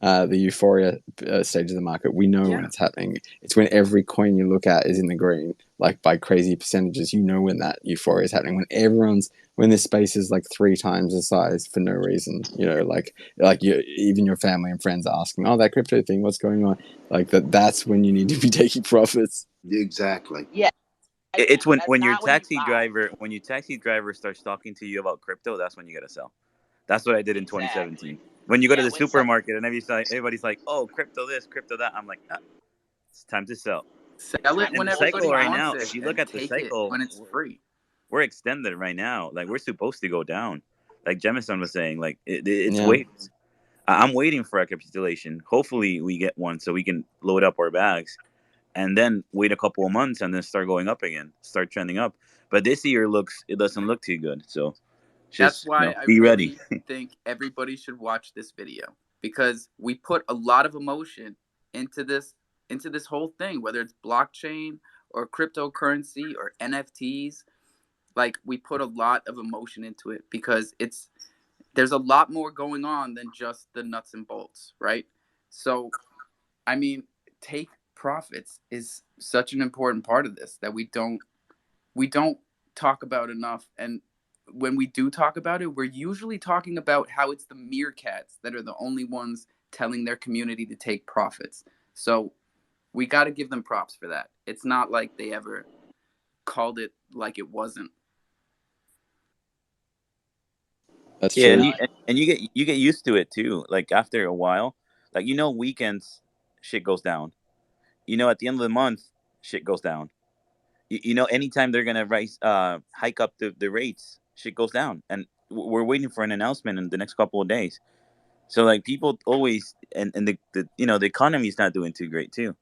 The euphoria stage of the market. We know when Yeah, it's happening. It's when every coin you look at is in the green, like by crazy percentages. You know when that euphoria is happening. When this space is like 3 times the size for no reason. Even your family and friends are asking, "Oh, that crypto thing, what's going on?" Like that. That's when you need to be taking profits. Exactly. Yeah, It's that's when your not when you taxi buy. driver starts talking to you about crypto. That's when you gotta sell. That's what I did in Exactly. 2017. When you go to Yeah, the when some. supermarket and everybody's like, "Oh, crypto this, crypto that," I'm like, "It's time to sell." It's sell it time to when And the pull some cycle everybody right wants now, profits. if it, you look and at the take it cycle, when it's free. we're extended right now. Like we're supposed to go down. Like Jemison was saying, like it's Yeah. waves. I'm waiting for a capitulation. Hopefully, we get one so we can load up our bags, and then wait a couple of months and then start going up again, start trending up. But this year it doesn't look too good. So That's just why I be ready. really think everybody should watch this video, because we put a lot of emotion into this whole thing, whether it's blockchain or cryptocurrency or NFTs. Like, we put a lot of emotion into it because there's a lot more going on than just the nuts and bolts, right? So, I mean, take profits is such an important part of this that we don't talk about enough. And when we do talk about it, we're usually talking about how it's the meerkats that are the only ones telling their community to take profits. So we got to give them props for that. It's not like they ever called it like it wasn't. That's Yeah, and true. No, you get used to it too. Like after a while, like weekends, shit goes down. At the end of the month, shit goes down. Anytime they're gonna hike up the rates, shit goes down, and we're waiting for an announcement in the next couple of days. So like people always, and the economy is not doing too great too.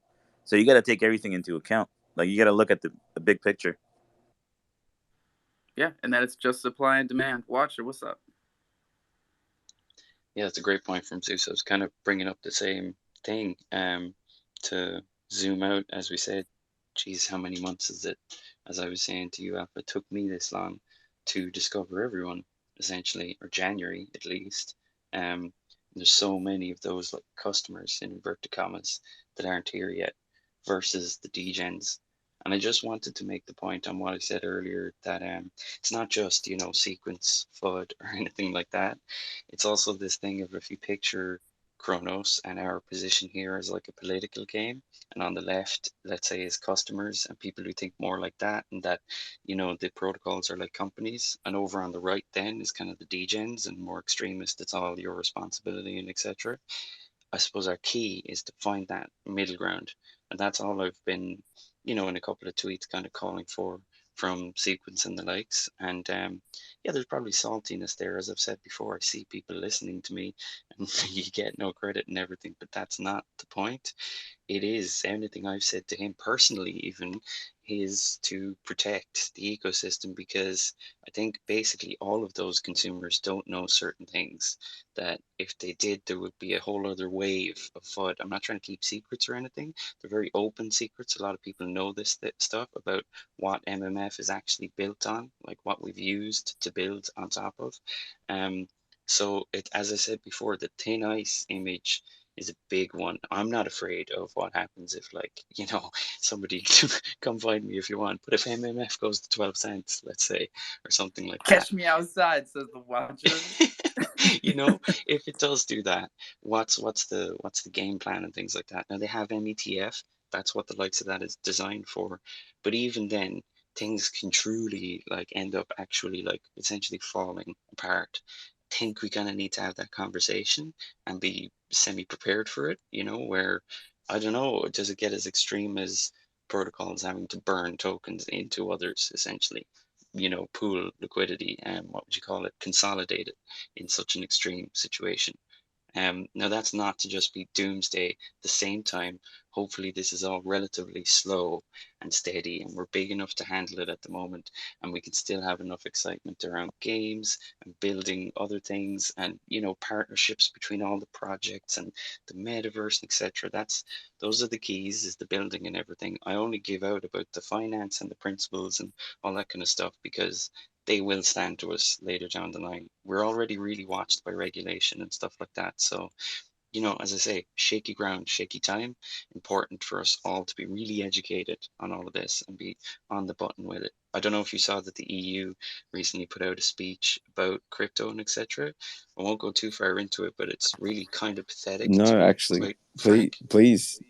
So you got to take everything into account. Like you got to look at the big picture. Yeah, and that it's just supply and demand. Watcher, what's up? Yeah, that's a great point from Zeus. I was kind of bringing up the same thing. To zoom out, as we said, geez, how many months is it? As I was saying to you, Alpha, it took me this long to discover everyone, essentially, or January at least. There's so many of those like customers in inverted commas that aren't here yet, versus the degens. And I just wanted to make the point on what I said earlier that it's not just sequence FUD or anything like that. It's also this thing of if you picture Kronos and our position here as like a political game, and on the left, let's say, is customers and people who think more like that, and that the protocols are like companies, and over on the right then is kind of the degens and more extremist. It's all your responsibility and etc. I suppose our key is to find that middle ground. And that's all I've been, in a couple of tweets kind of calling for from Sequence and the likes. And yeah, there's probably saltiness there. As I've said before, I see people listening to me and you get no credit and everything, but that's not the point. It is anything I've said to him personally, even is to protect the ecosystem, because I think basically all of those consumers don't know certain things that if they did, there would be a whole other wave of FUD. I'm not trying to keep secrets or anything. They're very open secrets. A lot of people know this stuff about what MMF is actually built on, like what we've used to build on top of. Um, so it, as I said before, the thin ice image is a big one. I'm not afraid of what happens if, like, somebody come find me if you want. But if MMF goes to 12 cents, let's say, or something like that, Catch me outside, says the Watchers. if it does do that, what's the game plan and things like that? Now they have METF. That's what the likes of that is designed for. But even then, things can truly like end up actually like essentially falling apart. Think we kind of need to have that conversation and be semi-prepared for it, where I don't know, does it get as extreme as protocols having to burn tokens into others, essentially, pool liquidity, and what would you call it, consolidate it in such an extreme situation. Now, that's not to just be doomsday. At the same time, hopefully, this is all relatively slow and steady, and we're big enough to handle it at the moment, and we can still have enough excitement around games and building other things, and partnerships between all the projects and the metaverse, etc. Those are the keys, is the building and everything. I only give out about the finance and the principles and all that kind of stuff because they will stand to us later down the line. We're already really watched by regulation and stuff like that. So, as I say, shaky ground, shaky time. Important for us all to be really educated on all of this and be on the button with it. I don't know if you saw that the EU recently put out a speech about crypto and etc. I won't go too far into it, but it's really kind of pathetic, to No, be actually, quite frank.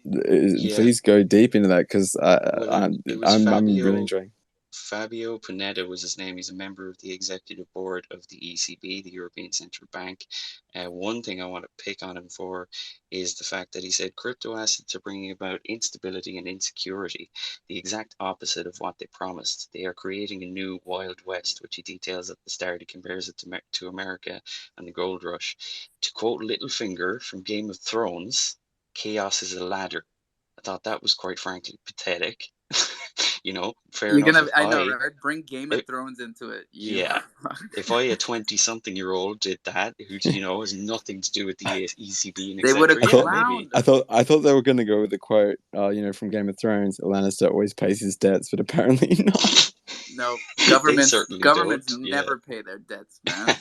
Yeah, please go deep into that because well, it was I'm really enjoying. Fabio Panetta was his name. He's a member of the executive board of the ECB, the European Central Bank. One thing I want to pick on him for is the fact that he said crypto assets are bringing about instability and insecurity, the exact opposite of what they promised. They are creating a new Wild West, which he details at the start. He compares it to America and the gold rush. To quote Littlefinger from Game of Thrones, chaos is a ladder. I thought that was quite frankly pathetic. Fair You're enough gonna, if I know, right? Bring Game of if, Thrones into it. You. yeah, if I, a 20-something-year-old, did that, who, has nothing to do with the ECB and They would etc., have I yeah, thought maybe. clowned him. I thought they were going to go with the quote, from Game of Thrones. Lannister always pays his debts, but apparently not. No, They governments certainly governments don't, yeah. never pay their debts, man.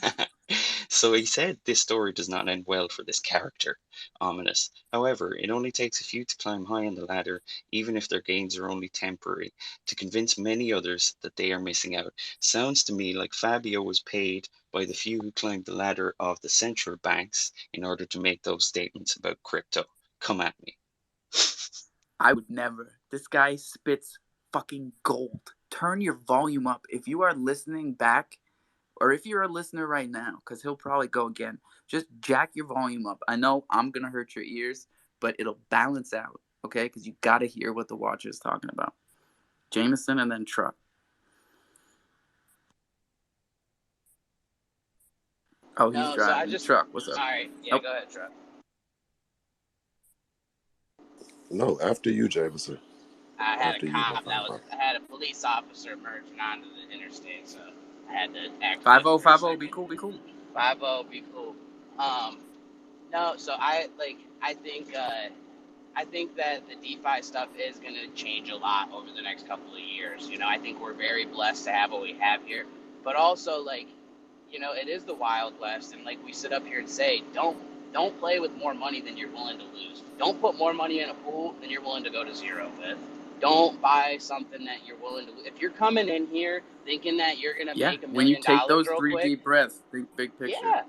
So he said this story does not end well for this character. Ominous. However, it only takes a few to climb high on the ladder, even if their gains are only temporary, to convince many others that they are missing out. Sounds to me like Fabio was paid by the few who climbed the ladder of the central banks in order to make those statements about crypto. Come at me. I would never. This guy spits fucking gold. Turn your volume up. If you are listening back, or if you're a listener right now, because he'll probably go again, just jack your volume up. I know I'm going to hurt your ears, but it'll balance out, okay? Because you got to hear what the watcher is talking about. Jameson and then Truck. Oh, he's No, so I driving. just. Truck, what's up? All right, yeah, go ahead, Truck. No, after you, Jameson. I had After a you, my cop fine that was. brother. I had a police officer merging onto the interstate, so I had to act. 5050, be cool, be cool. 50, be cool. No, so I think that the DeFi stuff is going to change a lot over the next couple of years. I think we're very blessed to have what we have here, but also it is the Wild West, and like we sit up here and say, don't play with more money than you're willing to lose. Don't put more money in a pool than you're willing to go to zero with. Don't buy something that you're willing to. If you're coming in here thinking that you're gonna make $1 When you million take those real 3 quick, deep breaths, think big picture. yeah,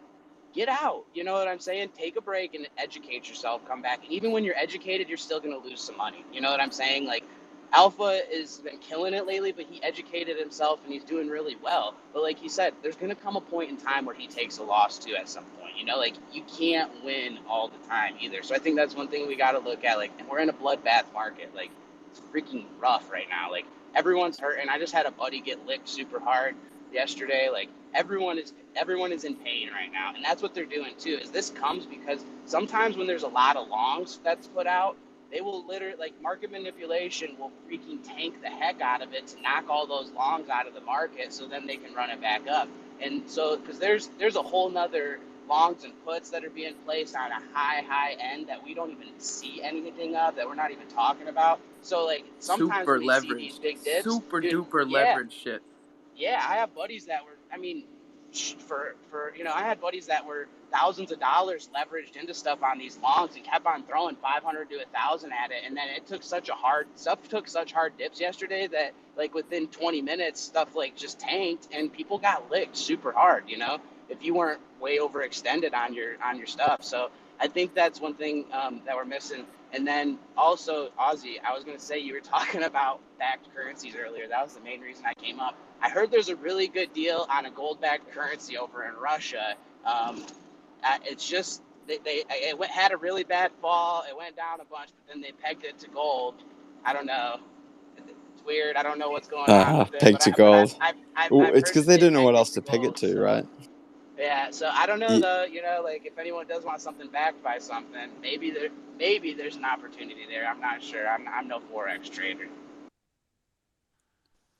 get out. You know what I'm saying? Take a break and educate yourself. Come back. And even when you're educated, you're still going to lose some money. You know what I'm saying? Like, Alpha has been killing it lately, but he educated himself and he's doing really well. But like he said, there's going to come a point in time where he takes a loss too at some point. Like you can't win all the time either. So I think that's one thing we got to look at. Like, and we're in a bloodbath market. Like, it's freaking rough right now. Like, everyone's hurt. And I just had a buddy get licked super hard yesterday. Like, everyone is in pain right now, and that's what they're doing too. Is this comes because sometimes when there's a lot of longs that's put out, they will literally, like, market manipulation will freaking tank the heck out of it to knock all those longs out of the market, so then they can run it back up. And so because there's a whole nother longs and puts that are being placed on a high end that we don't even see anything of, that we're not even talking about. So like sometimes Super when you see leverage. these big dips, Super dude, duper yeah, leverage shit. yeah, I have buddies that were, I mean, for I had buddies that were thousands of dollars leveraged into stuff on these longs and kept on throwing 500 to 1,000 at it, and then it took such hard dips yesterday that like within 20 minutes stuff like just tanked and people got licked super hard, if you weren't way overextended on your stuff. So I think that's one thing that we're missing. And then also, Ozzy, I was going to say, you were talking about backed currencies earlier. That was the main reason I came up. I heard there's a really good deal on a gold-backed currency over in Russia. It's just had a really bad fall. It went down a bunch, but then they pegged it to gold. I don't know. It's weird. I don't know what's going on with it, Peg to gold. Well, I've it's heard because that they they don't know what pegged it else to to peg it gold. to, So right? yeah, so I don't know Yeah. though. Like if anyone does want something backed by something, maybe there's an opportunity there. I'm not sure. I'm no forex trader.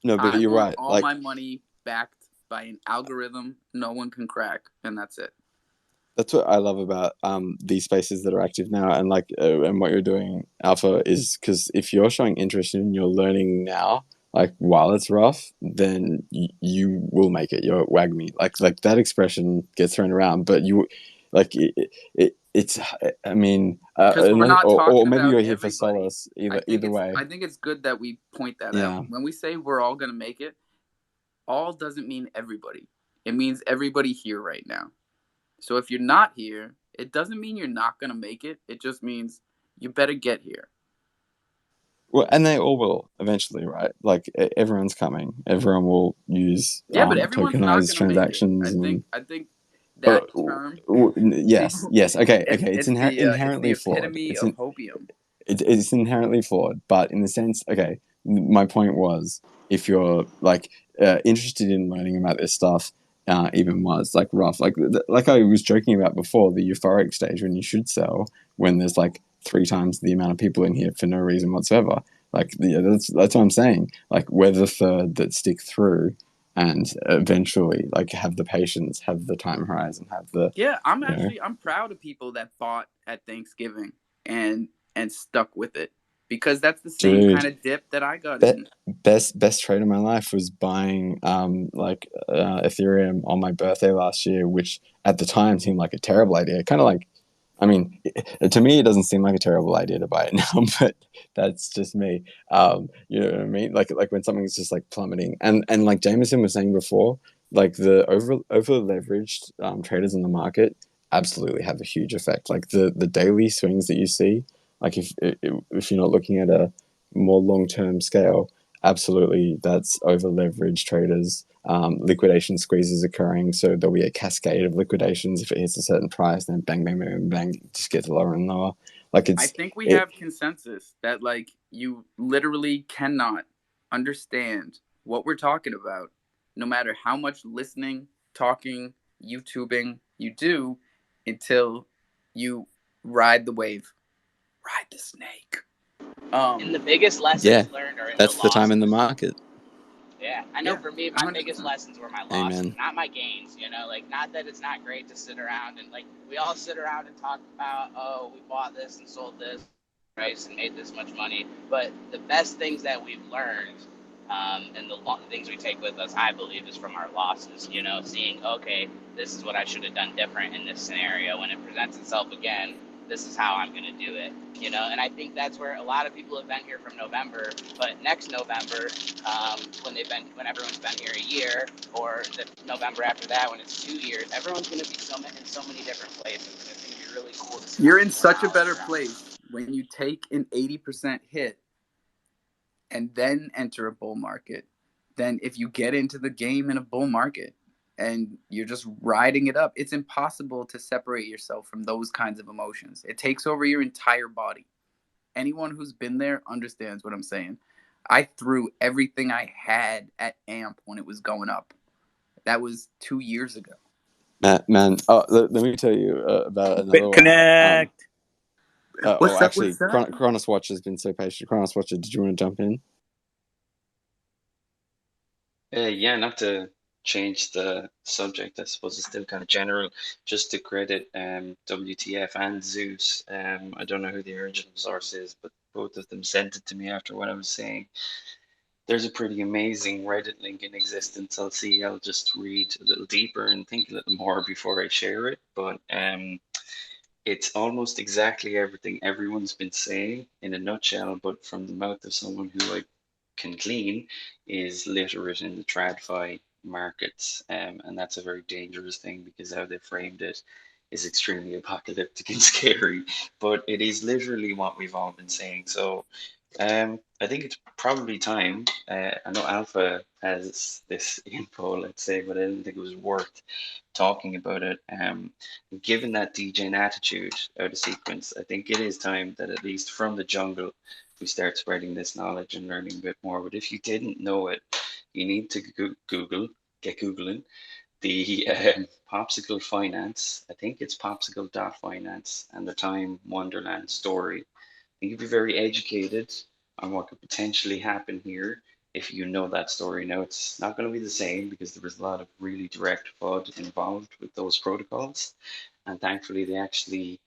No, but I you're want right. all Like my money backed by an algorithm no one can crack, and that's it. that's what I love about these spaces that are active now, and and what you're doing, Alpha, is because if you're showing interest and you're learning now, like while it's rough, then you will make it. You're wagme. Like that expression gets thrown around, but like it's. I mean, Because we're not or talking maybe about you're here for everybody. solace. Either way, I think it's good that we point that out. yeah. When we say we're all gonna make it, all doesn't mean everybody. It means everybody here right now. So if you're not here, it doesn't mean you're not gonna make it. It just means you better get here. Well, and they all will eventually, right? Like everyone's coming. Everyone will use Yeah, but everyone's not tokenized gonna make it. transactions and I think that term. yes, yes. Okay, okay. It's It's the inherently flawed. epitome It's of hopium. it's inherently flawed, but in the sense, okay. My point was, if you're like interested in learning about this stuff, even while it's like rough, like I was joking about before, the euphoric stage when you should sell, when there's like 3 times the amount of people in here for no reason whatsoever. Like yeah, that's what I'm saying. Like we're the third that stick through and eventually like have the patience, have the time horizon, have the Yeah, I'm proud of people that bought at Thanksgiving and stuck with it, because that's the same dude. kind of dip that I got Be- in. best trade of my life was buying Ethereum on my birthday last year, which at the time seemed like a terrible idea. Kind of like, I mean, to me it doesn't seem like a terrible idea to buy it now, but that's just me. You know what I mean? Like when something's just like plummeting, and like Jameson was saying before, like the over leveraged traders in the market absolutely have a huge effect. Like the daily swings that you see, like if you're not looking at a more long-term scale, absolutely that's over leveraged traders. Liquidation squeezes occurring, so there'll be a cascade of liquidations. If it hits a certain price, then bang, bang, bang, bang, it just gets lower and lower. Like I it's think we it. have consensus that like you literally cannot understand what we're talking about, no matter how much listening, talking, YouTubing you do, until you ride the wave, ride the snake. And the biggest Yeah, lessons learned are in the that's the time in the losses. market. Yeah, I know Yeah, for me, my biggest 100%. lessons were my losses, Amen. not my gains. Like not that it's not great to sit around and like we all sit around and talk about, oh, we bought this and sold this price and made this much money. But the best things that we've learned, and the things we take with us, I believe, is from our losses. Seeing, okay, this is what I should have done different in this scenario. When it presents itself again, this is how I'm going to do it. And I think that's where a lot of people have been here from November, but next November, when everyone's been here a year, or the November after that when it's 2 years, everyone's going to be in so many different places, and it's going to be really cool to see how You're in people such a bounce better around. place when you take an 80% hit and then enter a bull market than if you get into the game in a bull market and you're just riding it up. It's impossible to separate yourself from those kinds of emotions. It takes over your entire body. Anyone who's been there understands what I'm saying. I threw everything I had at AMP when it was going up. That was 2 years ago. Man. Oh, let me tell you about another one. BitConnect. Oh, What's up? actually, What's up? Chronos Watch has been so patient. Chronos Watcher, did you want to jump in? Yeah, not to change the subject, I suppose it's still kind of general. Just to credit WTF and Zeus. I don't know who the original source is, but both of them sent it to me after what I was saying. there's a pretty amazing Reddit link in existence. I'll just read a little deeper and think a little more before I share it. But it's almost exactly everything everyone's been saying in a nutshell, but from the mouth of someone who I can glean is literate in the TradFi markets. And that's a very dangerous thing because how they framed it is extremely apocalyptic and scary. But it is literally what we've all been saying. So I think it's probably time. I know Alpha has this info, let's say, but I didn't think it was worth talking about it. Given that DJing attitude out of sequence, I think it is time that at least from the jungle we start spreading this knowledge and learning a bit more. But if you didn't know it, you need to Google, get Googling the Popsicle Finance. I think it's Popsicle.finance and the Time Wonderland story. You can be very educated on what could potentially happen here if you know that story. Now, it's not going to be the same because there was a lot of really direct FUD involved with those protocols. And thankfully, they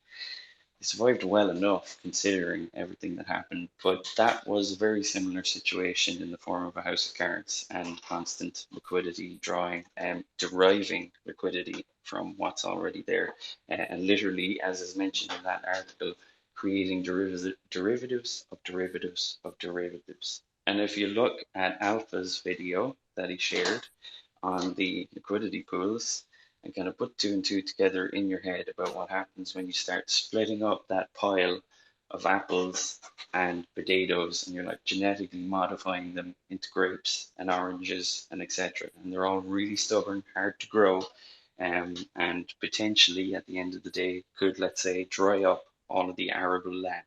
survived well enough considering everything that happened. But that was a very similar situation in the form of a house of cards and constant liquidity drawing and deriving liquidity from what's already there. And literally, as is mentioned in that article, creating derivatives of derivatives of derivatives. And if you look at Alpha's video that he shared on the liquidity pools, and kind of put two and two together in your head about what happens when you start splitting up that pile of apples and potatoes and you're like genetically modifying them into grapes and oranges and etc. And they're all really stubborn, hard to grow, and potentially at the end of the day could, let's say, dry up all of the arable land.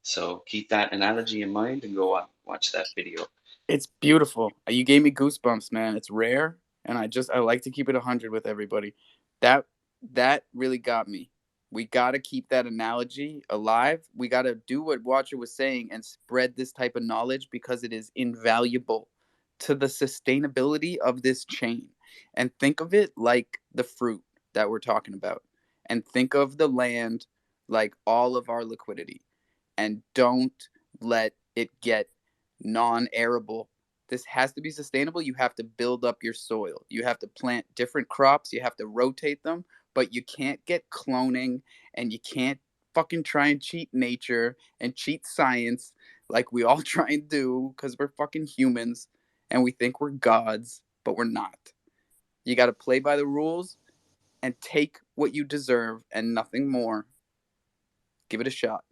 So keep that analogy in mind and go on, watch that video. It's beautiful. You gave me goosebumps, man. It's rare, and I like to keep it 100 with everybody. That really got me. We got to keep that analogy alive. We got to do what Watcher was saying and spread this type of knowledge because it is invaluable to the sustainability of this chain. And think of it like the fruit that we're talking about. And think of the land like all of our liquidity. And don't let it get non-arable. This has to be sustainable. You have to build up your soil. You have to plant different crops. You have to rotate them, but you can't get cloning and you can't fucking try and cheat nature and cheat science like we all try and do because we're fucking humans and we think we're gods, but we're not. You got to play by the rules and take what you deserve and nothing more. Give it a shot.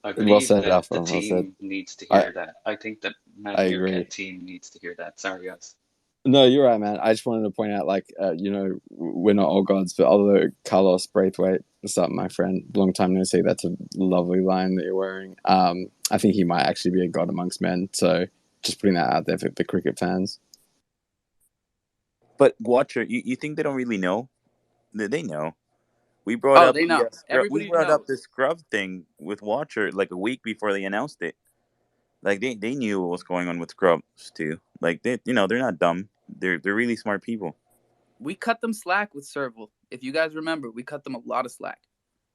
I Well believe said, that Alpha. the Well said. team needs to I hear that. I think that I Matthew agree. Kent team needs to hear that. Sorry, guys. No, you're right, man. I just wanted to point out, we're not all gods, but although Carlos Braithwaite, what's up, my friend? Long time no see. That's a lovely line that you're wearing. I think he might actually be a god amongst men. So just putting that out there for the cricket fans. But Watcher, you think they don't really know? They know. We brought up They know. we Everybody brought up the knows. scrub thing with Watcher like a week before they announced it. Like they knew what was going on with scrubs too. Like they're not dumb. They're really smart people. We cut them slack with Serval. If you guys remember, we cut them a lot of slack.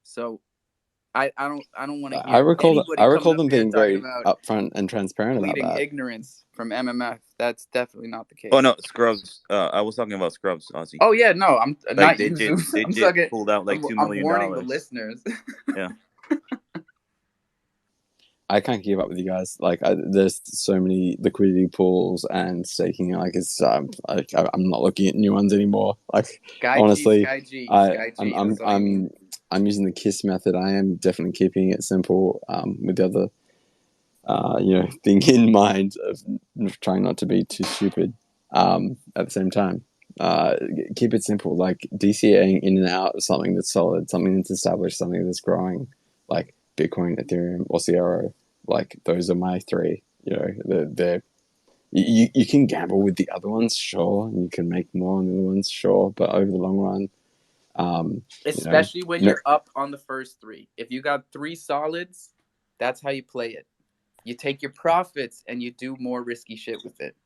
So I don't want to I hear recall anybody coming up them here being talking very about upfront and transparent about pleading that. ignorance from MMF. That's definitely not the case. Oh no, scrubs. I was talking about scrubs, Ozzy. Oh yeah, no, I'm Like not you, Zeus. they I'm just talking. pulled out like $2 I'm million. warning the listeners. Yeah. I can't keep up with you guys. Like, there's so many liquidity pools and staking. Like, I'm not looking at new ones anymore. Like, honestly, I'm using the KISS method. I am definitely keeping it simple. With the other, thing in mind of trying not to be too stupid. At the same time, keep it simple. Like DCAing in and out of something that's solid, something that's established, something that's growing. Like Bitcoin, Ethereum, or CRO. Like those are my three. You can gamble with the other ones, sure, and you can make more on the other ones, sure, but over the long run, especially when you're up on the first three. If you got three solids, that's how you play it. You take your profits and you do more risky shit with it.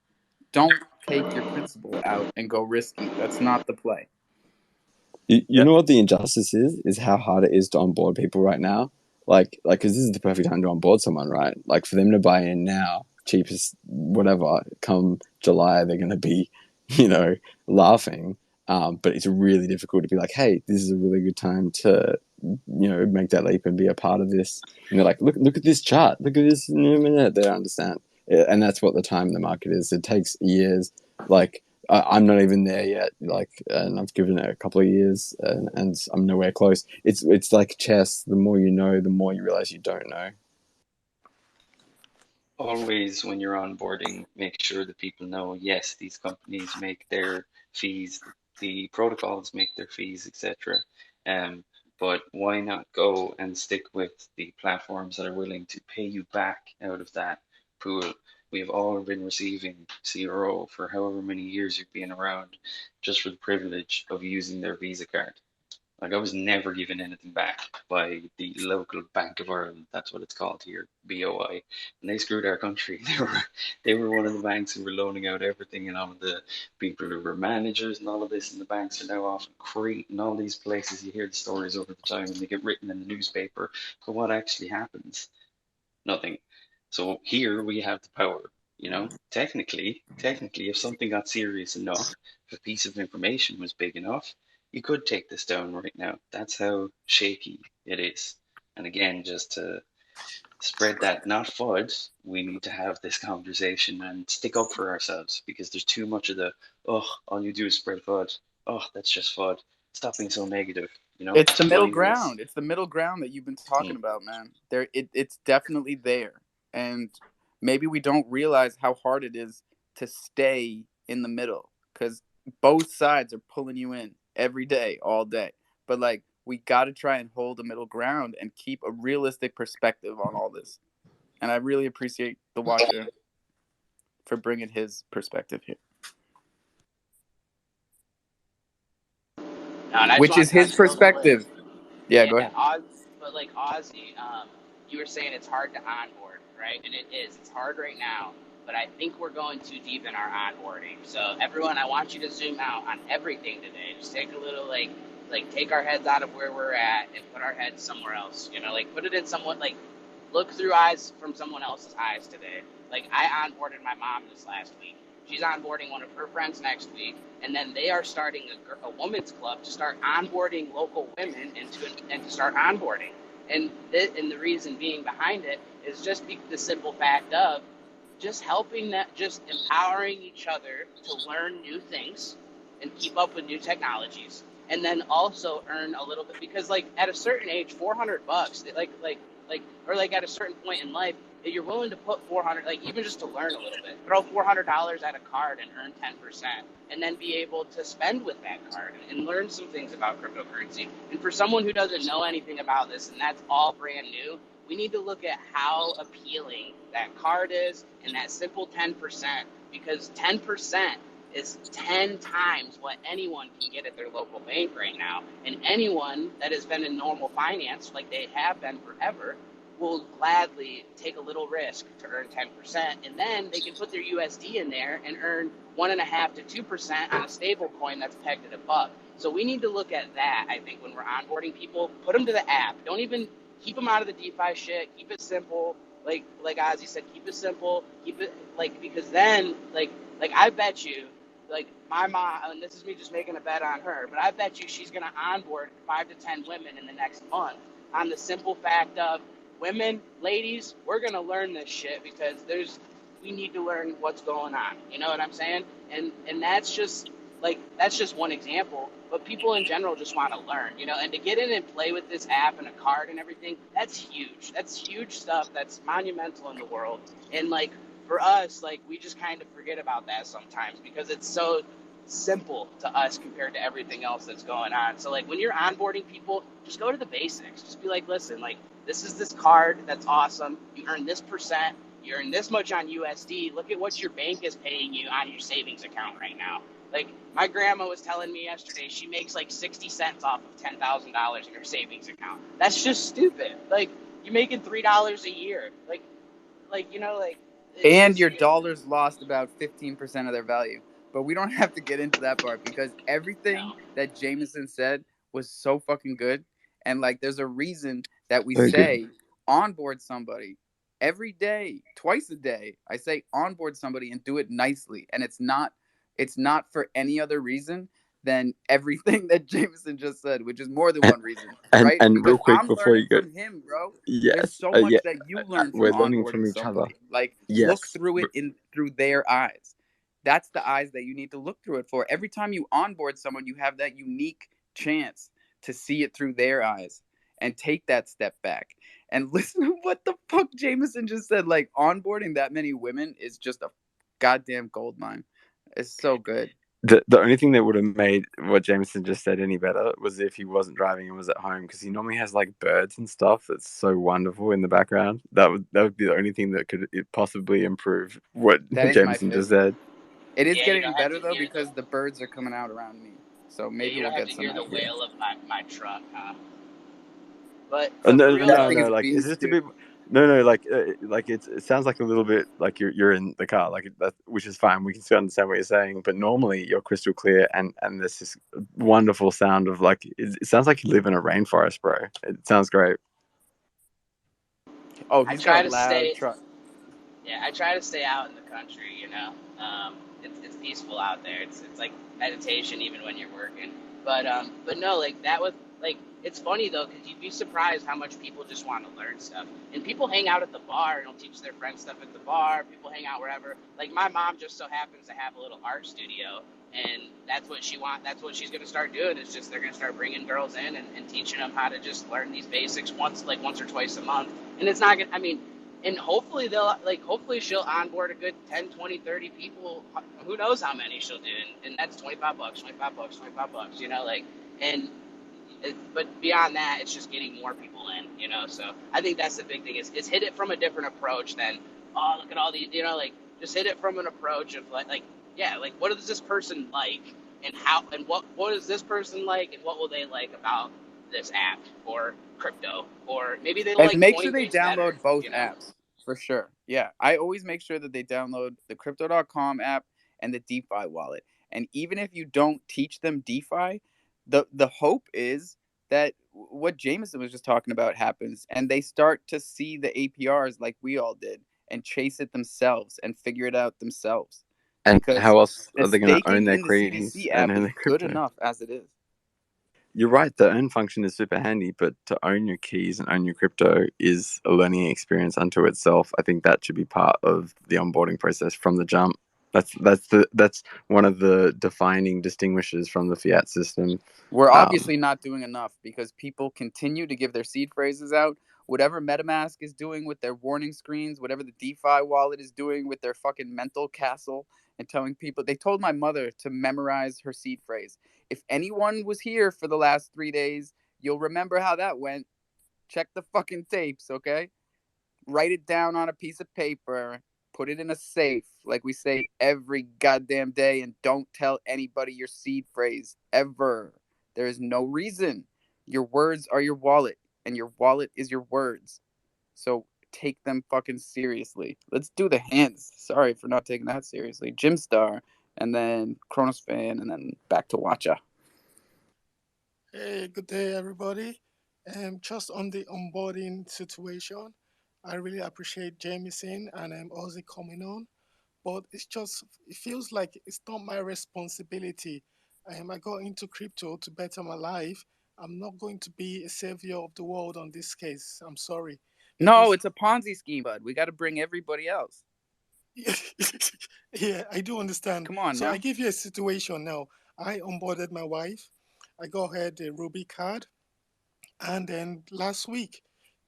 Don't take your principal out and go risky. That's not the play. You know what the injustice is how hard it is to onboard people right now. Like, because this is the perfect time to onboard someone, right? Like, for them to buy in now, cheapest whatever. Come July, they're going to be, laughing. But it's really difficult to be like, hey, this is a really good time to, make that leap and be a part of this. And they're like, look at this chart. Look at this. They don't understand. And that's what the time in the market is. It takes years. Like, I'm not even there yet. Like, and I've given it a couple of years, and I'm nowhere close. It's like chess. The more you know, the more you realize you don't know. Always, when you're onboarding, make sure that people know, yes, these companies make their fees, the protocols make their fees, etc. Um, but why not go and stick with the platforms that are willing to pay you back out of that pool? We have all been receiving CRO for however many years you've been around, just for the privilege of using their Visa card. Like, I was never given anything back by the local Bank of Ireland. That's what it's called here, BOI. And they screwed our country. They were one of the banks who were loaning out everything, and all of the people who were managers and all of this, and the banks are now off in Crete and all these places. You hear the stories over the time, and they get written in the newspaper. But what actually happens? Nothing. So here we have the power. Technically, if something got serious enough, if a piece of information was big enough, you could take this down right now. That's how shaky it is. And again, just to spread that, not FUD, we need to have this conversation and stick up for ourselves, because there's too much of the, oh, all you do is spread FUD. Oh, that's just FUD. Stop being so negative. It's It's the middle blindness. ground. It's the middle ground that you've been talking Mm. about, man. It's definitely there, and maybe we don't realize how hard it is to stay in the middle because both sides are pulling you in every day, all day. But like, we got to try and hold a middle ground and keep a realistic perspective on all this. And I really appreciate the Watcher for bringing his perspective here, No, and I just which want is to his touch real quick. perspective. Yeah, go Yeah, ahead. But like Ozzy, you were saying it's hard to onboard, right? And it is. It's hard right now, but I think we're going too deep in our onboarding. So everyone, I want you to zoom out on everything today. Just take a little like take our heads out of where we're at and put our heads somewhere else. Like put it in someone like look through eyes from someone else's eyes today. Like I onboarded my mom this last week. She's onboarding one of her friends next week, and then they are starting a women's club to start onboarding local women and to start onboarding. And the reason being behind it is just the simple fact of just helping that, just empowering each other to learn new things and keep up with new technologies, and then also earn a little bit because like at a certain age, $400, or like at a certain point in life, you're willing to put 400, like even just to learn a little bit, throw $400 at a card and earn 10%, and then be able to spend with that card and learn some things about cryptocurrency. And for someone who doesn't know anything about this, and that's all brand new, we need to look at how appealing that card is and that simple 10%, because 10% is 10 times what anyone can get at their local bank right now. And anyone that has been in normal finance, like they have been forever, will gladly take a little risk to earn 10%. And then they can put their USD in there and earn 1.5 to 2% on a stable coin that's pegged at a buck. So we need to look at that, I think, when we're onboarding people. Put them to the app. Don't even keep them out of the DeFi shit. Keep it simple. Like Ozzy said, keep it simple. Keep it because then I bet you my mom, and this is me just making a bet on her, but I bet you she's gonna onboard 5 to 10 women in the next month on the simple fact of women, ladies, we're gonna learn this shit because we need to learn what's going on. You know what I'm saying? And that's just one example. But people in general just want to learn, and to get in and play with this app and a card and everything, that's huge. That's huge stuff. That's monumental in the world. And for us, we just kind of forget about that sometimes because it's so simple to us compared to everything else that's going on. So when you're onboarding people, just go to the basics. Just be like, listen, this is this card that's awesome. You earn this percent. You earn this much on USD. Look at what your bank is paying you on your savings account right now. My grandma was telling me yesterday, she makes 60 cents off of $10,000 in her savings account. That's just stupid. You're making $3 a year. It's And just, your dollars lost about 15% of their value. But we don't have to get into that part because everything no. that Jameson said was so fucking good. And there's a reason that we Very good. say onboard somebody every day, twice a day, I say onboard somebody and do it nicely. And it's not for any other reason than everything that Jameson just said, which is more than one reason, right? And Because real quick I'm before learning you go, from him, bro. There's yes, so yeah, much that you learn from we're learning from onboarding each other. somebody. Like, look Yes, through it through their eyes. That's the eyes that you need to look through it for. Every time you onboard someone, you have that unique chance to see it through their eyes and take that step back and listen to what the fuck Jameson just said. Like, onboarding that many women is just a goddamn gold mine. It's so good. the only thing that would have made what Jameson just said any better was if he wasn't driving and was at home, because he normally has like birds and stuff that's so wonderful in the background. That would be the only thing that could possibly improve what That is my Jameson just favorite. said. It is Yeah, you getting don't have better to though hear the because the birds are coming out around me. So yeah, maybe you we'll don't have get to some hear the out here. wail of my truck, huh? But No, for no, real That no, though, thing no. is Like, it's being just a stupid. bit. No, no. Like it sounds like a little bit like you're in the car, like that, which is fine. We can still understand what you're saying, but normally you're crystal clear, and there's this wonderful sound of like it sounds like you live in a rainforest, bro. It sounds great. Oh, I he's got try a to loud stay. truck. Yeah, I try to stay out in the country. It's peaceful out there. It's like meditation even when you're working. But no, like that was like it's funny though because you'd be surprised how much people just want to learn stuff. And people hang out at the bar and they'll teach their friends stuff at the bar. People hang out wherever. Like my mom just so happens to have a little art studio, and that's what she want. That's what she's gonna start doing. Is just they're gonna start bringing girls in and teaching them how to just learn these basics once or twice a month. And it's not gonna. I mean, and hopefully hopefully she'll onboard a good 10, 20, 30 people. Who knows how many she'll do, and that's $25, $25, and but beyond that, it's just getting more people in. So I think that's the big thing is hit it from a different approach than, oh, look at all these, just hit it from an approach of yeah, like what is this person like, and how, and what is this person like, and what will they like about this app or crypto, or maybe they And like make sure they Coinbase better, download both apps for sure. Yeah, I always make sure that they download the crypto.com app and the DeFi wallet. And even if you don't teach them DeFi, the hope is that what Jameson was just talking about happens and they start to see the APRs like we all did and chase it themselves and figure it out themselves. And Because how else the are they going to own staking their in the creams CDC and app own is their good crypto? enough as it is. You're right. The earn function is super handy, but to own your keys and own your crypto is a learning experience unto itself. I think that should be part of the onboarding process from the jump. That's one of the defining distinguishers from the fiat system. We're Um, obviously not doing enough because people continue to give their seed phrases out. Whatever MetaMask is doing with their warning screens, whatever the DeFi wallet is doing with their fucking mental castle, and telling people, they told my mother to memorize her seed phrase. If anyone was here for the last 3 days, you'll remember how that went. Check the fucking tapes, okay? Write it down on a piece of paper, put it in a safe, like we say every goddamn day, and don't tell anybody your seed phrase ever. There is no reason. Your words are your wallet, and your wallet is your words. So take them fucking seriously. Let's do the hands. Sorry for not taking that seriously. Jim Star, and then Kronos Fan, and then back to Watcha. Hey, good day, everybody. Just on the onboarding situation, I really appreciate Jameson and Ozzy coming on, but it feels like it's not my responsibility. I got into crypto to better my life. I'm not going to be a savior of the world on this case. I'm sorry. No, Because, it's a Ponzi scheme, bud. We got to bring everybody else. yeah, I do understand. Come on So I now. give you a situation now. I onboarded my wife. I got her the Ruby card. And then last week,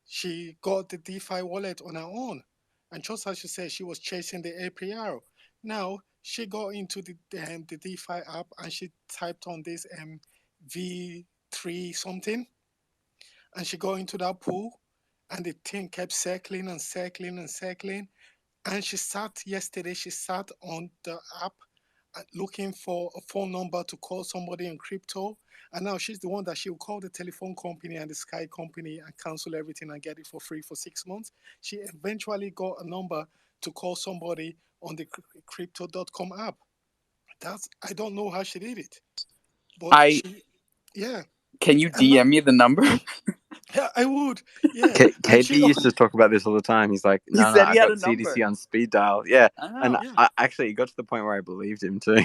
she got the DeFi wallet on her own. And just as she said, she was chasing the APR. Now, she got into the DeFi app and she typed on this V3 something. And she got into that pool. And the thing kept circling and circling and circling. And she sat on the app looking for a phone number to call somebody in crypto. And now she's the one that she'll call the telephone company and the Sky company and cancel everything and get it for free for 6 months. She eventually got a number to call somebody on the crypto.com app. I don't know how she did it, but I yeah. Can you And now, DM me the number? Yeah, I would. Yeah, and KD used to talk about this all the time. He's like, He no, said I he had got a number. CDC on speed dial. Yeah, I and know. yeah, actually, it got to the point where I believed him too.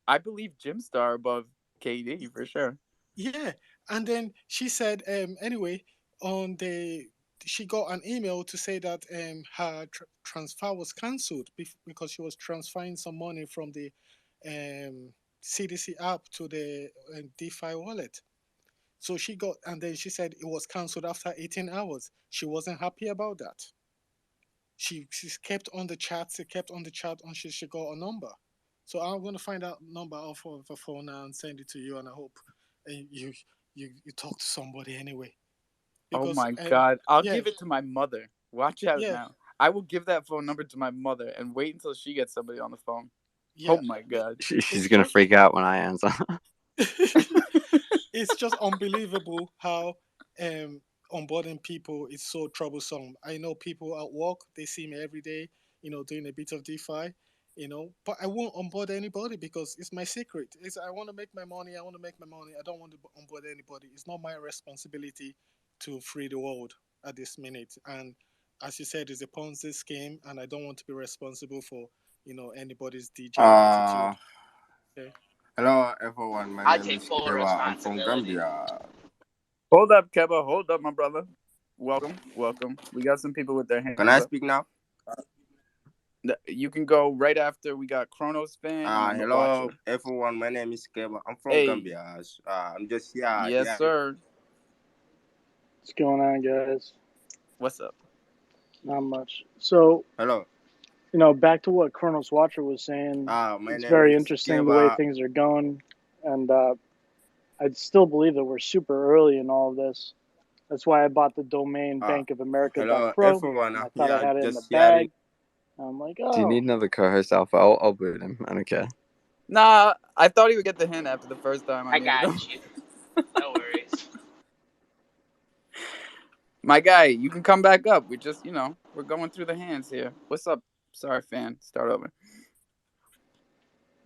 I believe Jim Star above KD for sure. yeah. And then she said, anyway, on the she got an email to say that her transfer was cancelled because she was transferring some money from the CDC app to the DeFi wallet. So she got, and then she said it was cancelled after 18 hours. She wasn't happy about that. She kept on the chat. She kept on the chat, and she got a number. So I'm gonna find out number off of the phone now and send it to you. And I hope you talk to somebody anyway, Oh because my God. I'll yeah, give it to my mother. Watch out yeah, now. I will give that phone number to my mother and wait until she gets somebody on the phone. Oh yeah. my It, God. She's it's gonna just freak out when I answer. it's just unbelievable how um onboarding people is so troublesome. I know people at work, they see me every day, doing a bit of DeFi, but I won't onboard anybody because it's my secret. It's I want to make my money, I want to make my money. I don't want to onboard anybody. It's not my responsibility to free the world at this minute. And as you said, it's a Ponzi scheme, and I don't want to be responsible for, anybody's DJ Uh, attitude. Okay. Hello everyone. My I name take is full Keva. I'm from responsibility. Gambia. Hold up, Keba. Hold up, my brother. Welcome. Welcome. We got some people with their Can hands I up. speak now? You can go right after we got Chronos fan and the Hello Watcher. everyone. My name is Keva. I'm from Hey. Gambia. I'm just Yes, here. sir. What's going on, guys? What's up? Not much. So, Hello. back to what Kronos Watcher was saying, My it's name very is interesting the way Keva. things are going. And I still believe that we're super early in all of this. That's why I bought the domain Hello bankofamerica.pro, everyone. and I I'm thought I here had it in the just hearing. bag. I'm like, Do you oh, need another co-host, Alpha? I'll boot him. I don't care. Nah, I thought he would get the hint after the first time I I muted him. got you. No worries. My guy, you can come back up. We just, we're going through the hands here. What's up? Sorry, fan. Start over.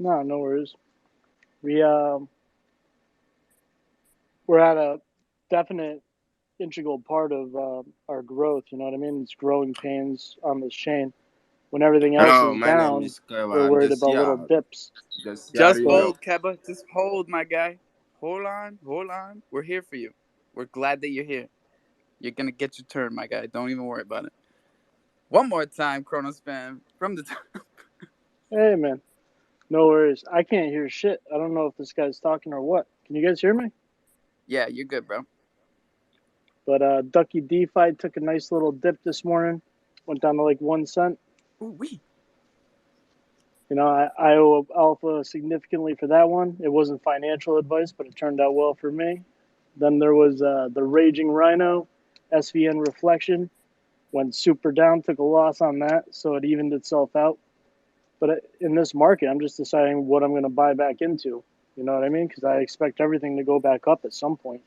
no worries. We, we're at a definite integral part of our growth. You know what I mean? It's growing pains on this chain. When everything else Hello. is My name down, is Keva. we're I'm worried just about little here. dips. Just Just hearing So you. hold, Keba. Just hold, my guy. Hold on. Hold on. We're here for you. We're glad that you're here. You're going to get your turn, my guy. Don't even worry about it. One more time, Chronos fan. From the top. hey, man. No worries. I can't hear shit. I don't know if this guy's talking or what. Can you guys hear me? Yeah, you're good, bro. But Ducky DeFi took a nice little dip this morning. Went down to like 1 cent. Ooh, wee. I owe Alpha significantly for that one. It wasn't financial advice, but it turned out well for me. Then there was the Raging Rhino, SVN Reflection. Went super down, took a loss on that, so it evened itself out. But in this market, I'm just deciding what I'm going to buy back into. You know what I mean? Because I expect everything to go back up at some point.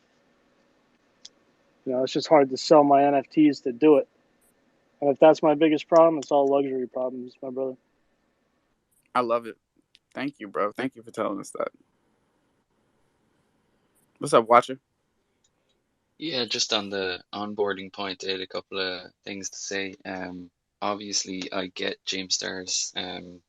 It's just hard to sell my NFTs to do it. And if that's my biggest problem, it's all luxury problems, my brother. I love it. Thank you, bro. Thank you for telling us that. What's up, Watcher? Yeah, just on the onboarding point, I had a couple of things to say. Obviously, I get James Starr's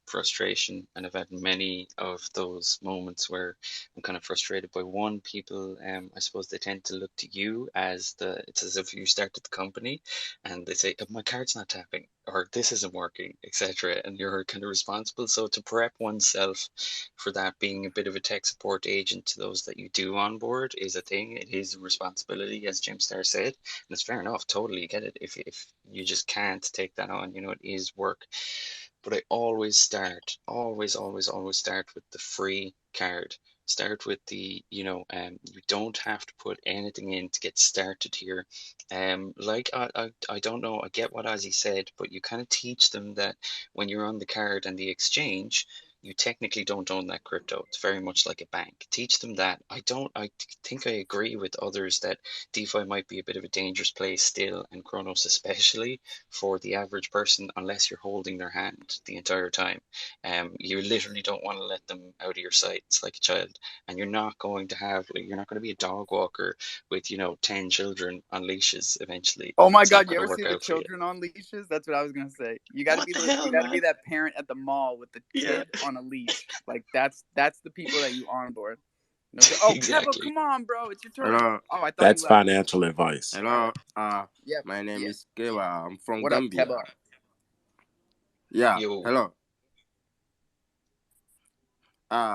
frustration, and I've had many of those moments where I'm kind of frustrated by one, people. I suppose they tend to look to you as it's as if you started the company, and they say, "Oh, my card's not tapping," or "This isn't working," etc., and you're kind of responsible. So to prep oneself for that, being a bit of a tech support agent to those that you do onboard is a thing. It is a responsibility, as Jim Starr said, and it's fair enough. Totally get it. If you just can't take that on, it is work. But I always always start with the free card. Start with you don't have to put anything in to get started here. Like I don't know, I get what Ozzy said, but you kind of teach them that when you're on the card and the exchange, you technically don't own that crypto. It's very much like a bank. Teach them that. I think I agree with others that DeFi might be a bit of a dangerous place still, and Kronos especially for the average person, unless you're holding their hand the entire time. You literally don't want to let them out of your sight. It's like a child, and you're not going to be a dog walker with 10 children on leashes eventually. Oh my It's not God, you going to ever work see the out for you. children on leashes? That's what I was gonna say. What the You hell, gotta be man? that parent at the mall with the Yeah. kid on a leash. Like that's the people that you onboard. Oh, Keba, Exactly. come on, bro, it's your turn. Hello, Oh, I thought you That's left. financial advice. All right. hello. Yeah, My name yeah. is Keva. I'm from What up, Gambia. Keba? Yeah. Yo, Hello.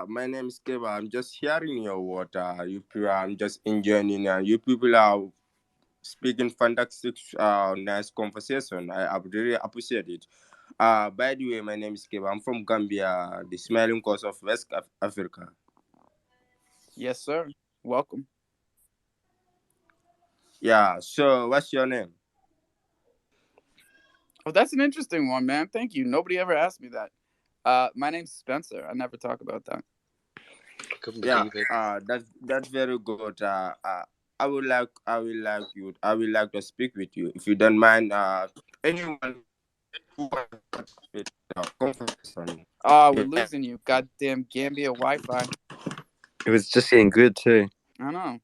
My name is Keva. I'm just hearing your word. You people, I'm just enjoying. You people are speaking fantastic, nice conversation. I really appreciate it. By the way, my name is Keva. I'm from Gambia, the smiling coast of West Africa. Yes, sir. Welcome. Yeah. So, what's your name? Oh, that's an interesting one, man. Thank you. Nobody ever asked me that. My name's Spencer. I never talk about that. couldn't Yeah. believe it. That's very good. I will like to speak with you if you don't mind. Anyone who wants to participate in our conversation. Oh, we're losing you. Goddamn Gambia Wi-Fi. It was just getting good too. I know.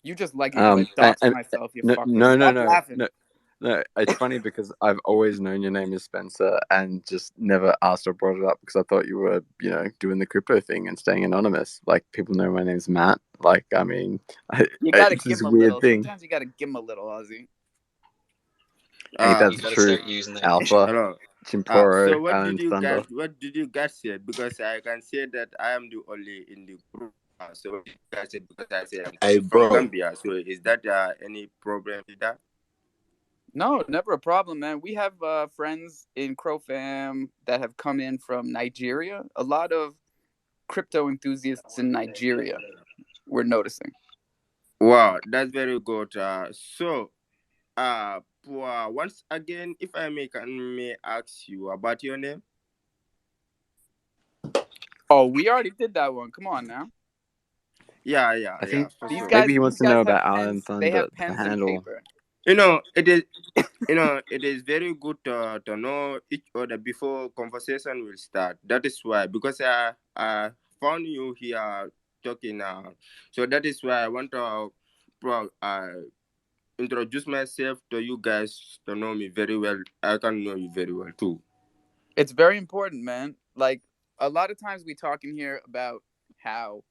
You just like it because I doxed myself, you no, fucker. no, no, Stop no, laughing. no, no. It's funny because I've always known your name is Spencer and just never asked or brought it up because I thought you were, doing the crypto thing and staying anonymous. Like people know my name's Matt. Like, I mean, You gotta it's give this him a weird little. thing. Sometimes you gotta give him a little, Ozzy. Hey, You that's got to true. start using that. Alpha, Hello. Chimporo, So what did and you Thunder. guys say? Because I can say that I am the only in the group. So what did you guys say? Because I say I'm Hey, coming from bro. Gambia. So is that any problem with that? No, never a problem, man. We have friends in Cro Fam that have come in from Nigeria. A lot of crypto enthusiasts in Nigeria, we're noticing. Wow, that's very good. Once again, if I may ask you about your name. Oh, we already did that one. Come on now. I think For These sure. maybe guys, he wants these to know guys have about Alan pens. They Thunder, have the pens and handle. paper. You know, it is. It is very good to know each other before conversation will start. That is why, because I found you here talking. So that is why I want to introduce myself to you guys to know me very well. I can know you very well too. It's very important, man. Like a lot of times we talk in here about how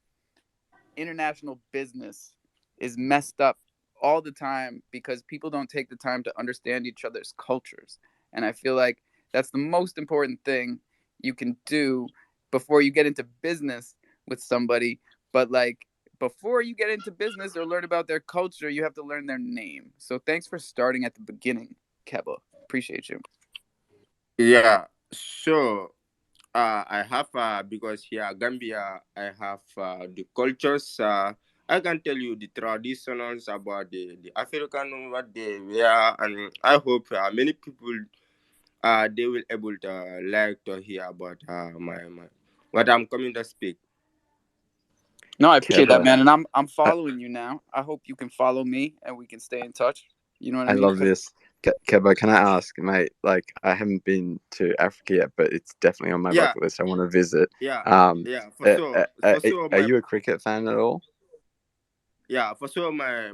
international business is messed up all the time because people don't take the time to understand each other's cultures. And I feel like that's the most important thing you can do before you get into business with somebody. But like before you get into business or learn about their culture, you have to learn their name. So thanks for starting at the beginning, Keba. Appreciate you. Yeah. So I have because here Gambia, I have the cultures. I can tell you the traditionals about the African what they wear, and I hope many people they will able to like to hear about my what I'm coming to speak. No, I appreciate that, Keba. man. And I'm following you now. I hope you can follow me and we can stay in touch. You know what I I mean? love this. Keba, can I ask, mate? Like, I haven't been to Africa yet, but it's definitely on my Yeah, bucket list. I want to visit. yeah, Um, yeah, for sure. are you a cricket fan at all? Yeah, for sure, my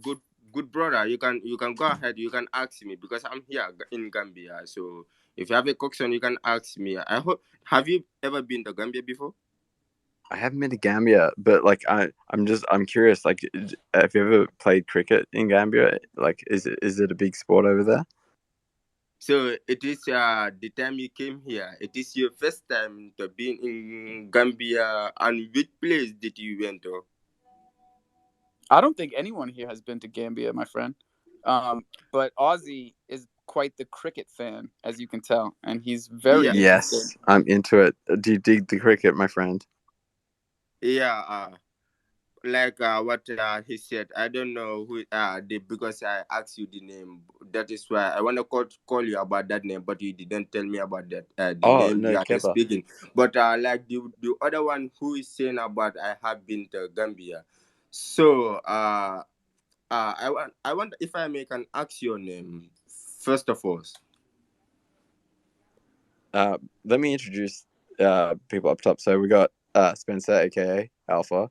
good brother. You can go ahead. You can ask me because I'm here in Gambia. So if you have a question, you can ask me. I hope. Have you ever been to Gambia before? I haven't been to Gambia, but like, I'm curious. Like, have you ever played cricket in Gambia? Like, is it a big sport over there? So it is the time you came here. It is your first time to be in Gambia. And which place did you went to? I don't think anyone here has been to Gambia, my friend. But Ozzy is quite the cricket fan, as you can tell, and he's very Yeah, interested. Yes, I'm into it. Do you dig the cricket, my friend? yeah. like what he said. I don't know who because I asked you the name. That is why I want to call you about that name, but you didn't tell me about that the Oh name no, you are Keba. speaking. But like the other one who is saying about I have been to Gambia. So I want if I may can ask your name first of all. Let me introduce people up top. So we got Spencer, aka Alpha,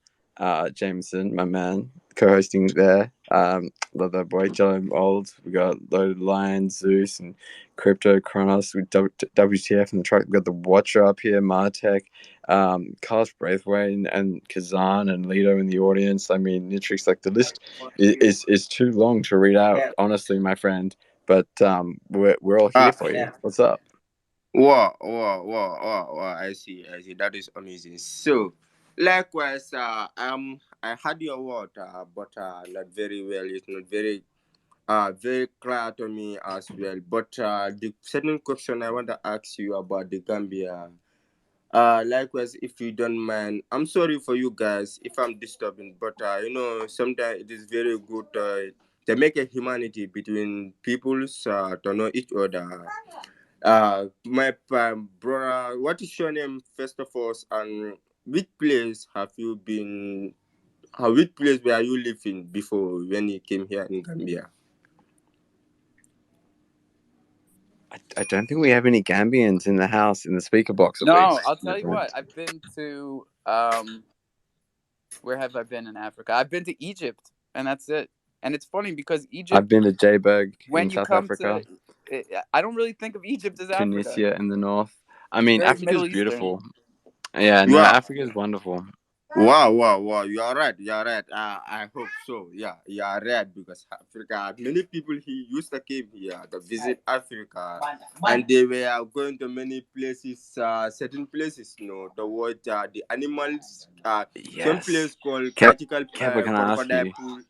Jameson, my man, co-hosting there. The boy Jello Old. We got Loaded Lion, Zeus, and Crypto Kronos with WTF in the truck. We got the Watcher up here, Martech, Carlos Braithwaite, and Kazan and Lito in the audience. I mean, Nitrix, like the list is too long to read out, honestly, my friend. But we're all here for you. What's up? Wow, wow, wow, wow, wow. I see. That is amazing. So, likewise, I had your word, but not very well. It's not very clear to me as well. But the second question I want to ask you about the Gambia. Likewise, if you don't mind, I'm sorry for you guys if I'm disturbing, but sometimes it is very good to make a humanity between peoples to know each other. My brother, what is your name first of all, and which place have you been? Which place were you living before when you came here in Gambia? I don't think we have any Gambians in the house in the speaker box, at No, least. I'll tell you what. I've been to where have I been in Africa? I've been to Egypt, and that's it. And it's funny because I've Egypt, been to Joburg in when you South come to, Africa, I don't really think of Egypt as Africa. Tunisia in the north. I It's mean, very Africa's Middle Eastern. beautiful. Yeah, no, Wow. Africa is wonderful. Wow, wow, wow. You are right. You are right. I hope so. Yeah, you are right because Africa, many people he used to came here to visit Africa and they were going to many places, certain places, to watch the animals. Some Yes. place called magical Keba, can I ask crocodile you? pool.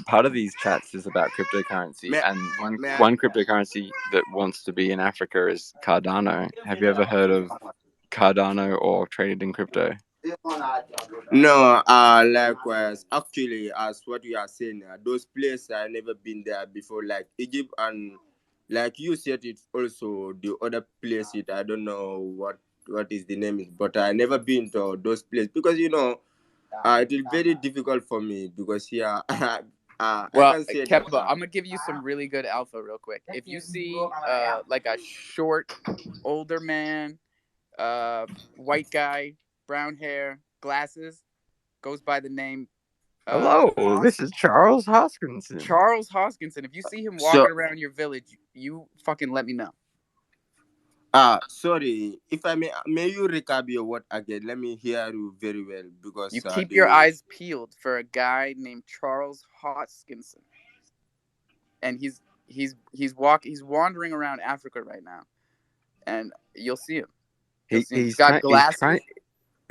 Part of these chats is about cryptocurrency, May, and one may one cryptocurrency that wants to be in Africa is Cardano. Have you ever heard of Cardano or traded in crypto? No, likewise. Actually, as what you are saying, those places I never been there before, like Egypt and like you said, it's also the other place. I don't know what is the name is, but I never been to those places because it is very difficult for me because here, I Well, can say that. Keba, I'm gonna give you some really good alpha real quick. If you see like a short, older man, white guy, brown hair, glasses, goes by the name Hello, this is Charles Hoskinson. Charles Hoskinson. If you see him So, walking around your village, you fucking let me know. sorry, if I may you recap your word again? Let me hear you very well You because keep your the eyes peeled for a guy named Charles Hoskinson, and he's wandering around Africa right now, and you'll see him. You'll see him. He's got He's glasses. trying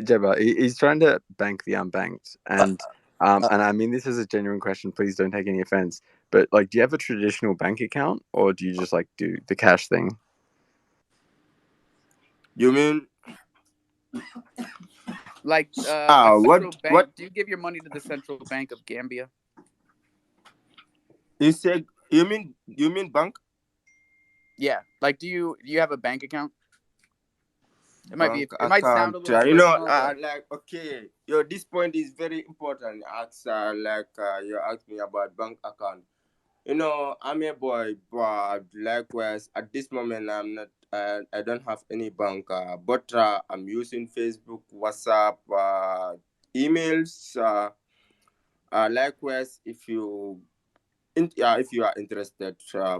Jeba, he's trying to bank the unbanked, and I mean this is a genuine question. Please don't take any offense. But like, do you have a traditional bank account, or do you just like do the cash thing? you mean Like a central what bank. Do you give your money to the central bank of Gambia? you said? You mean bank? Yeah. Like, do you have a bank account? Bank It might sound a account. little personal, but Like okay, this point is very important. You asked me about bank account. I'm a boy, but likewise at this moment I'm not. I don't have any bank, but I'm using Facebook, WhatsApp, emails. Likewise, if you are interested,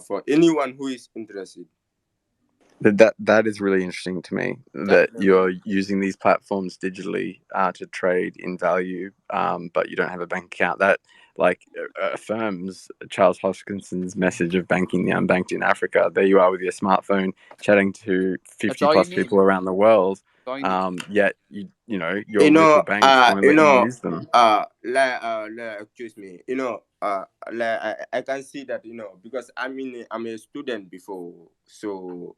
for anyone who is interested. That is really interesting to me that definitely. you're using these platforms digitally to trade in value, but you don't have a bank account. That like affirms Charles Hoskinson's message of banking the unbanked in Africa. There you are with your smartphone, chatting to That's 50 all you plus need. people around the world. That's all you need. Yet your local banks won't let you use them. Excuse me. I can see that because I'm a student before, so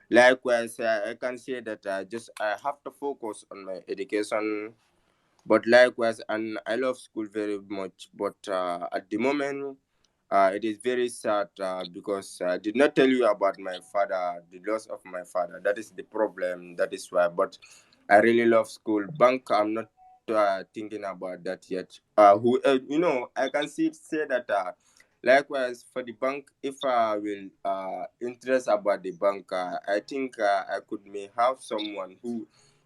likewise I can say that just I have to focus on my education But likewise, and I love school very much. But at the moment, it is very sad because I did not tell you about my father, the loss of my father. That is the problem. That is why. But I really love school. Bank, I'm not thinking about that yet. I can say that. Likewise, for the bank, if I will interest about the bank, I think I could may have someone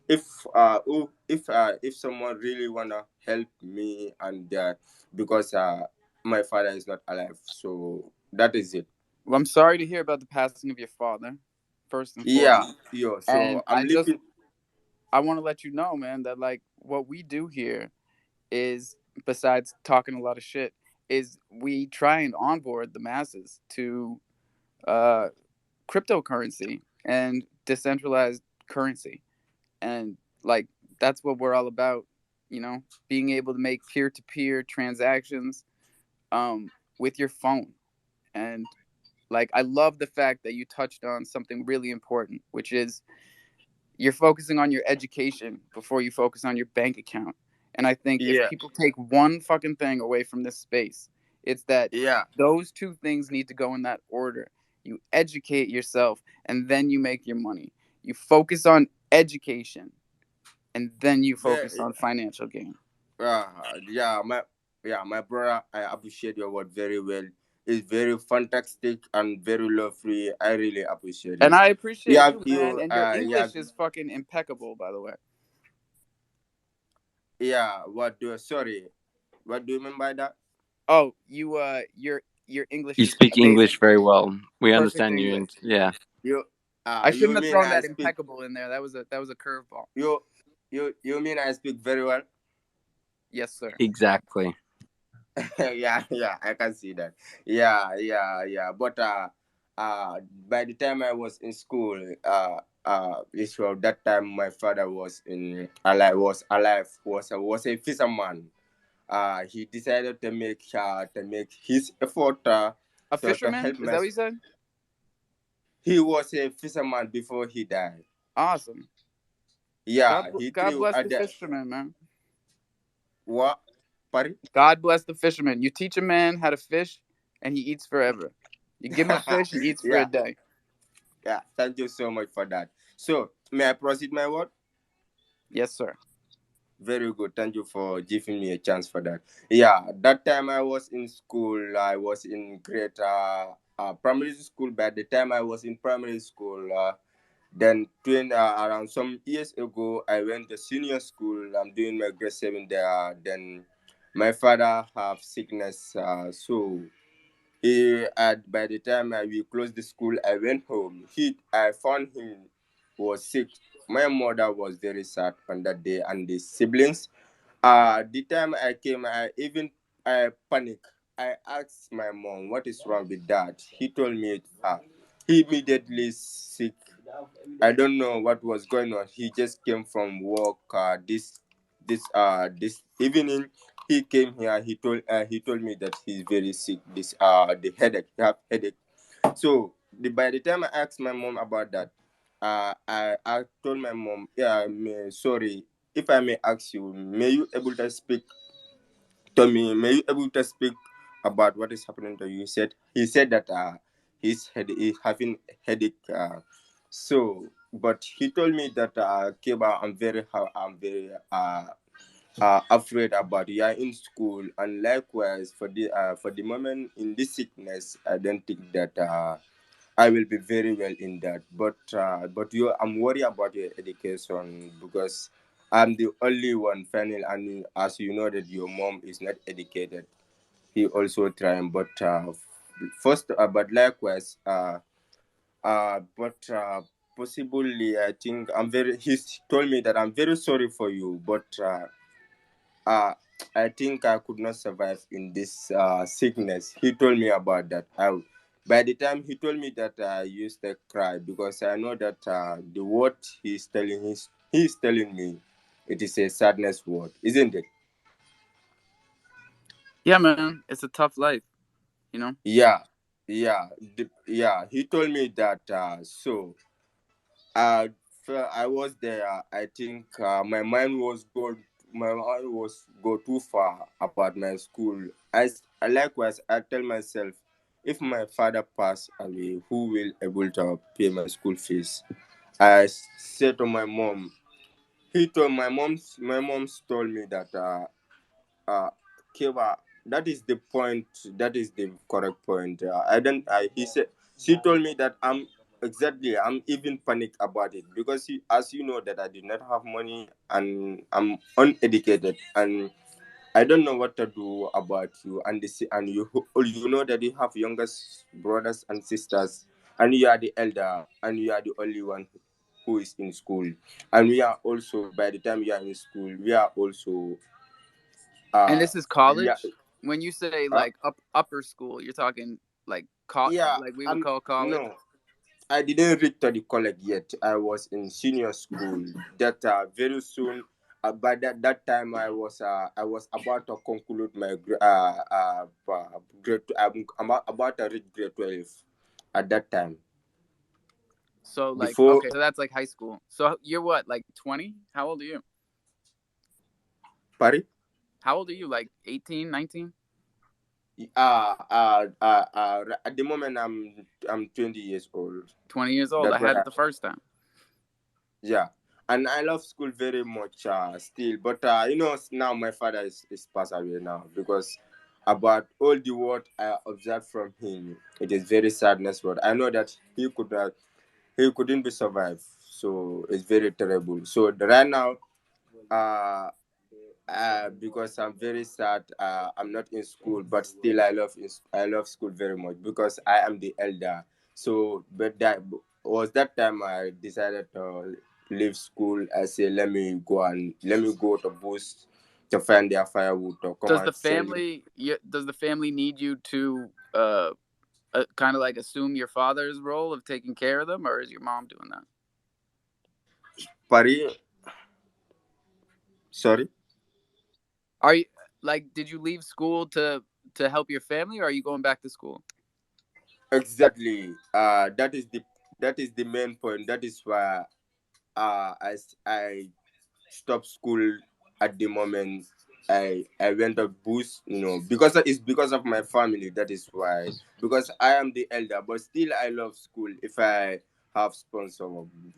if someone really wanna help me and because my father is not alive, so that is it. Well, I'm sorry to hear about the passing of your father, first and Yeah, foremost. yo. So And I'm living. I want to let you know, man, that like what we do here is, besides talking a lot of shit, is we try and onboard the masses to uh, cryptocurrency and decentralized currency, and like that's what we're all about. You know, being able to make peer-to-peer transactions with your phone. And like I love the fact that you touched on something really important, which is you're focusing on your education before you focus on your bank account. And I think if Yeah, people take one fucking thing away from this space, it's that yeah, those two things need to go in that order. You educate yourself and then you make your money. You focus on education and then you focus very, on financial gain. yeah, my brother. I appreciate your word very well. It's very fantastic and very lovely. I really appreciate And it. I appreciate Yeah, you, man. And your yeah, English is fucking impeccable, by the way. yeah. Sorry, what do you mean by that? Oh, your English You is speak amazing. English very well. We Perfect understand you, English. and yeah, You I you shouldn't have mean thrown I that speak impeccable in there. That was a curveball. you you mean I speak very well? Yes, sir. exactly. Yeah, yeah, I can see that. Yeah, yeah, yeah. But by the time I was in school, it's from that time my father was alive, was a fisherman. He decided to make his effort A to fisherman? help Is my. that what you said? He was a fisherman before he died. Awesome. Yeah, he God threw bless at the the fisherman, man. what? Pardon? God bless the fisherman. You teach a man how to fish, and he eats forever. You give him a fish, he eats for a Yeah, day. yeah. Thank you so much for that. So, may I proceed my word? Yes, sir. Very good. Thank you for giving me a chance for that. Yeah, that time I was in school. I was in grade primary school. By the time I was in primary school, around some years ago, I went to senior school. I'm doing my grade 7 there. Then my father have sickness. So by the time we closed the school, I went home. I found him was sick. My mother was very sad on that day, and the siblings. The time I came, I panicked. I asked my mom, "What is wrong with dad?" He told me, he immediately sick. I don't know what was going on. He just came from work. This evening, he came here. He told me that he's very sick. The headache. He have headache. So by the time I asked my mom about that, I told my mom, yeah, sorry, if I may ask you, may you able to speak to me? May you able to speak about what is happening to you? He said that he's having headache. But he told me that Kiba, I'm very afraid about you are in school, and likewise for the moment in this sickness, I don't think that I will be very well in that. But I'm worried about your education because I'm the only one final, and as you know that your mom is not educated. He also trying, but but likewise, but possibly I think He's told me that I'm very sorry for you, but uh, I think I could not survive in this sickness. He told me about that. By the time he told me that, I used to cry because I know that the word he's telling me, it is a sadness word, isn't it? Yeah, man. It's a tough life, you know? Yeah, yeah, yeah. He told me that. Uh, I was there. I think my mind was going. my mind was go too far about my school. Likewise I tell myself, if my father pass away, who will able to pay my school fees? Said to my mom. My mom's told me that Kiva, that is the point. That is the correct point. I don't. He said she told me that I'm even panic about it because as you know that I did not have money and I'm uneducated and I don't know what to do about you and you know that you have youngest brothers and sisters and you are the elder and you are the only one who is in school and we are also by the time you are in school we are also And uh this is yeah. college. When you say uh, like upper school, you're talking like yeah, like we would I'm call college. no, I didn't reach to the college yet. I was in senior school. That very soon, by that time, I was about to conclude my grade. I'm about to reach grade 12 at that time. So like Before okay, so that's like high school. So you're what, like 20? How old are you? Paris, How old are you? Like 18, 19? at the moment I'm 20 years old. 20 years old. I That's what had it the first time. yeah, and I love school very much still, but now my father is passed away now because about all the what I observed from him, it is very sadness. But I know that he couldn't be survived, so it's very terrible. So right now, uh, because I'm very sad. I'm not in school, but still I love school very much because I am the elder. So, but that was that time I decided to leave school. I say let me go to boost to find their firewood to come Does and the sell. family does the family need you to kind of like assume your father's role of taking care of them, or is your mom doing that? Paris, sorry. Are you like did you leave school to help your family, or are you going back to school? Exactly. That is the main point. That is why I stop school at the moment. I went to boost, because it's because of my family. That is why, because I am the elder, but still I love school. If I have sponsor,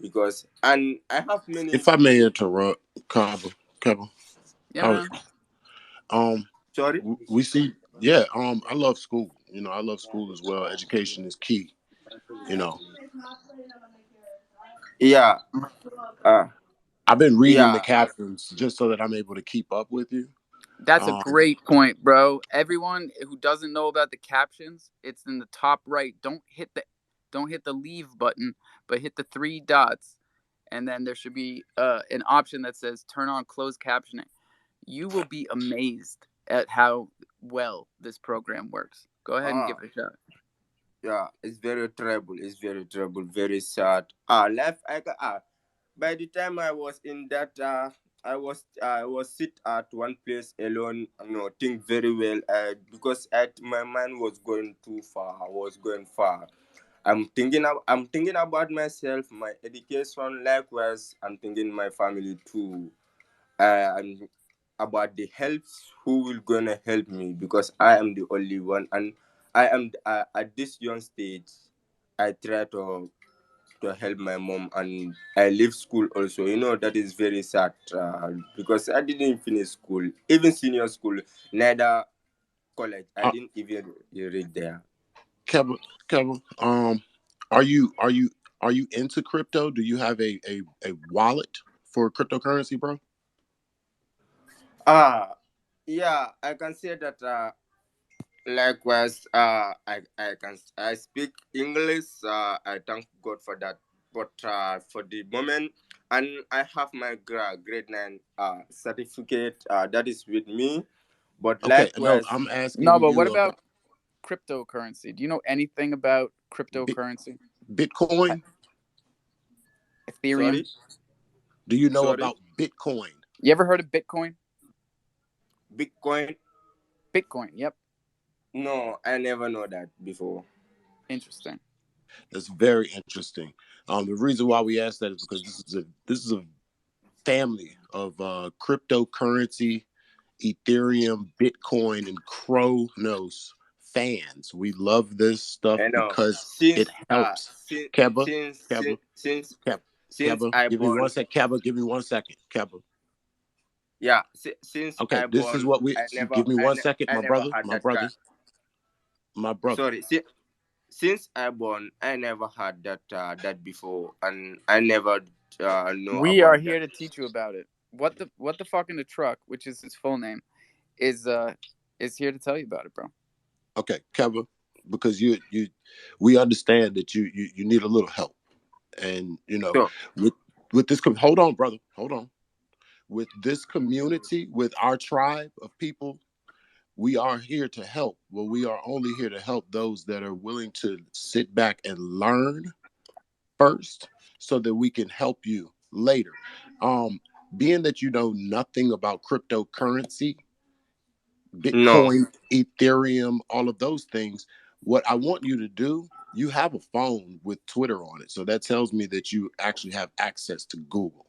because and I have many. If I may interrupt, Kevin, Yeah, I, man. um, Sorry. we see, yeah, I love school. I love school as well. Education is key. You know, Yeah. Uh, I've been reading the yeah. captions just so that I'm able to keep up with you. That's a Um, great point, bro. Everyone who doesn't know about the captions, it's in the top right. Don't hit the leave button, but hit the three dots, and then there should be an option that says turn on closed captioning. You will be amazed at how well this program works. Go ahead and Uh, give it a shot. yeah. It's very terrible. It's very terrible. Very sad. Life. By the time I was in that, I was sit at one place alone. Think very well. Because my mind was going too far. I was going far. I'm thinking about myself, my education. Likewise, I'm thinking my family too. And about the help who will gonna help me because I am the only one, and I am at this young stage. I try to help my mom and I leave school also. That is very sad because I didn't finish school, even senior school, neither college. I uh, didn't even read there. Kevin, Kevin, are you into crypto? Do you have a wallet for cryptocurrency, bro? Ah, yeah, I can say that. Likewise, I speak English. I thank God for that. But for the moment, and I have my grade 9 certificate that is with me. But Okay, no, likewise, I'm asking No, but what you about about cryptocurrency? Do you know anything about Bit, cryptocurrency? Bitcoin. Ethereum? sorry, Do you know sorry, about Bitcoin? You ever heard of Bitcoin? Bitcoin. Bitcoin, yep. No, I never know that before. Interesting. That's very interesting. The reason why we ask that is because this is a family of cryptocurrency, Ethereum, Bitcoin, and Chronos fans. We love this stuff You know, because it since helps. Keba, since Keba, Keba, since Keba, I give me one born, sec. Keba, give me 1 second. Keba. yeah, since Okay, I this is born, what we. Give me 1 second, I my never brother, had my that brother, guy. my brother. Sorry, since I born, I never had that before, and I never know We are about that. here to teach you about it. What the fuck in the truck, which is his full name, is here to tell you about it, bro. Okay, Keba, because we understand that you need a little help, and So, with this. Hold on, brother. Hold on. With this community, with our tribe of people, we are here to help. Well, we are only here to help those that are willing to sit back and learn first so that we can help you later. Being that you know nothing about cryptocurrency, no. Bitcoin, Ethereum, all of those things, what I want you to do, you have a phone with Twitter on it. So that tells me that you actually have access to Google.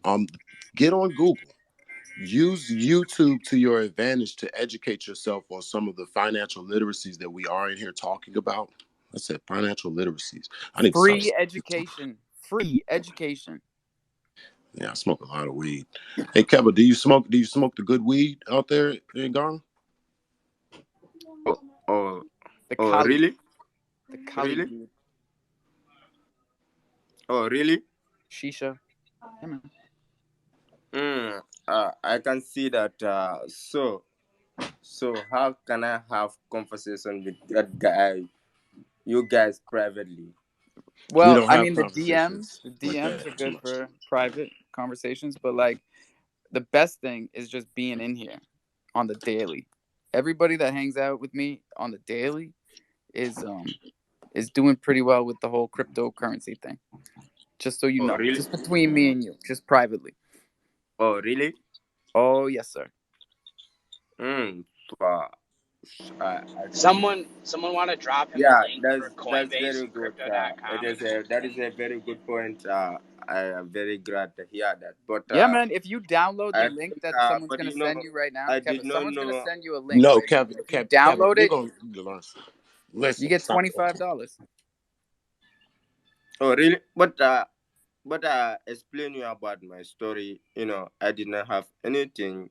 Um, get on Google. Use YouTube to your advantage to educate yourself on some of the financial literacies that we are in here talking about. I said financial literacies. I need to stop. Free education. Free education. Yeah, I smoke a lot of weed. Hey, Keba, do you smoke? Do you smoke the good weed out there in Ghana? Oh, oh, The oh, Kali. really? The Kali Really? weed. Oh, really? Shisha. Yeah, man. Mm, I can see that. So how can I have conversation with that guy? You guys privately. We Well, don't I have mean the DMs. conversations The like DMs that are too good much. for private conversations, but like the best thing is just being in here on the daily. Everybody that hangs out with me on the daily is doing pretty well with the whole cryptocurrency thing. Just so you Oh, know, really? just between me and you, just privately. Oh, really? Oh yes, sir. Mm. Uh, I can. Someone want to drop him the Yeah, link for that's Coinbase very and good. Crypto.com, That is and a very good point. I am very glad to hear that. But Yeah, man. If you download the I link think, that someone's but gonna you know, send you right now, I did Kevin, not someone's gonna know. send you a link No, right now, Kevin, and if you Kevin, download you're it, gonna learn. you Listen, get stop $25. talking. Oh, really? But explain you about my story. You know, I did not have anything.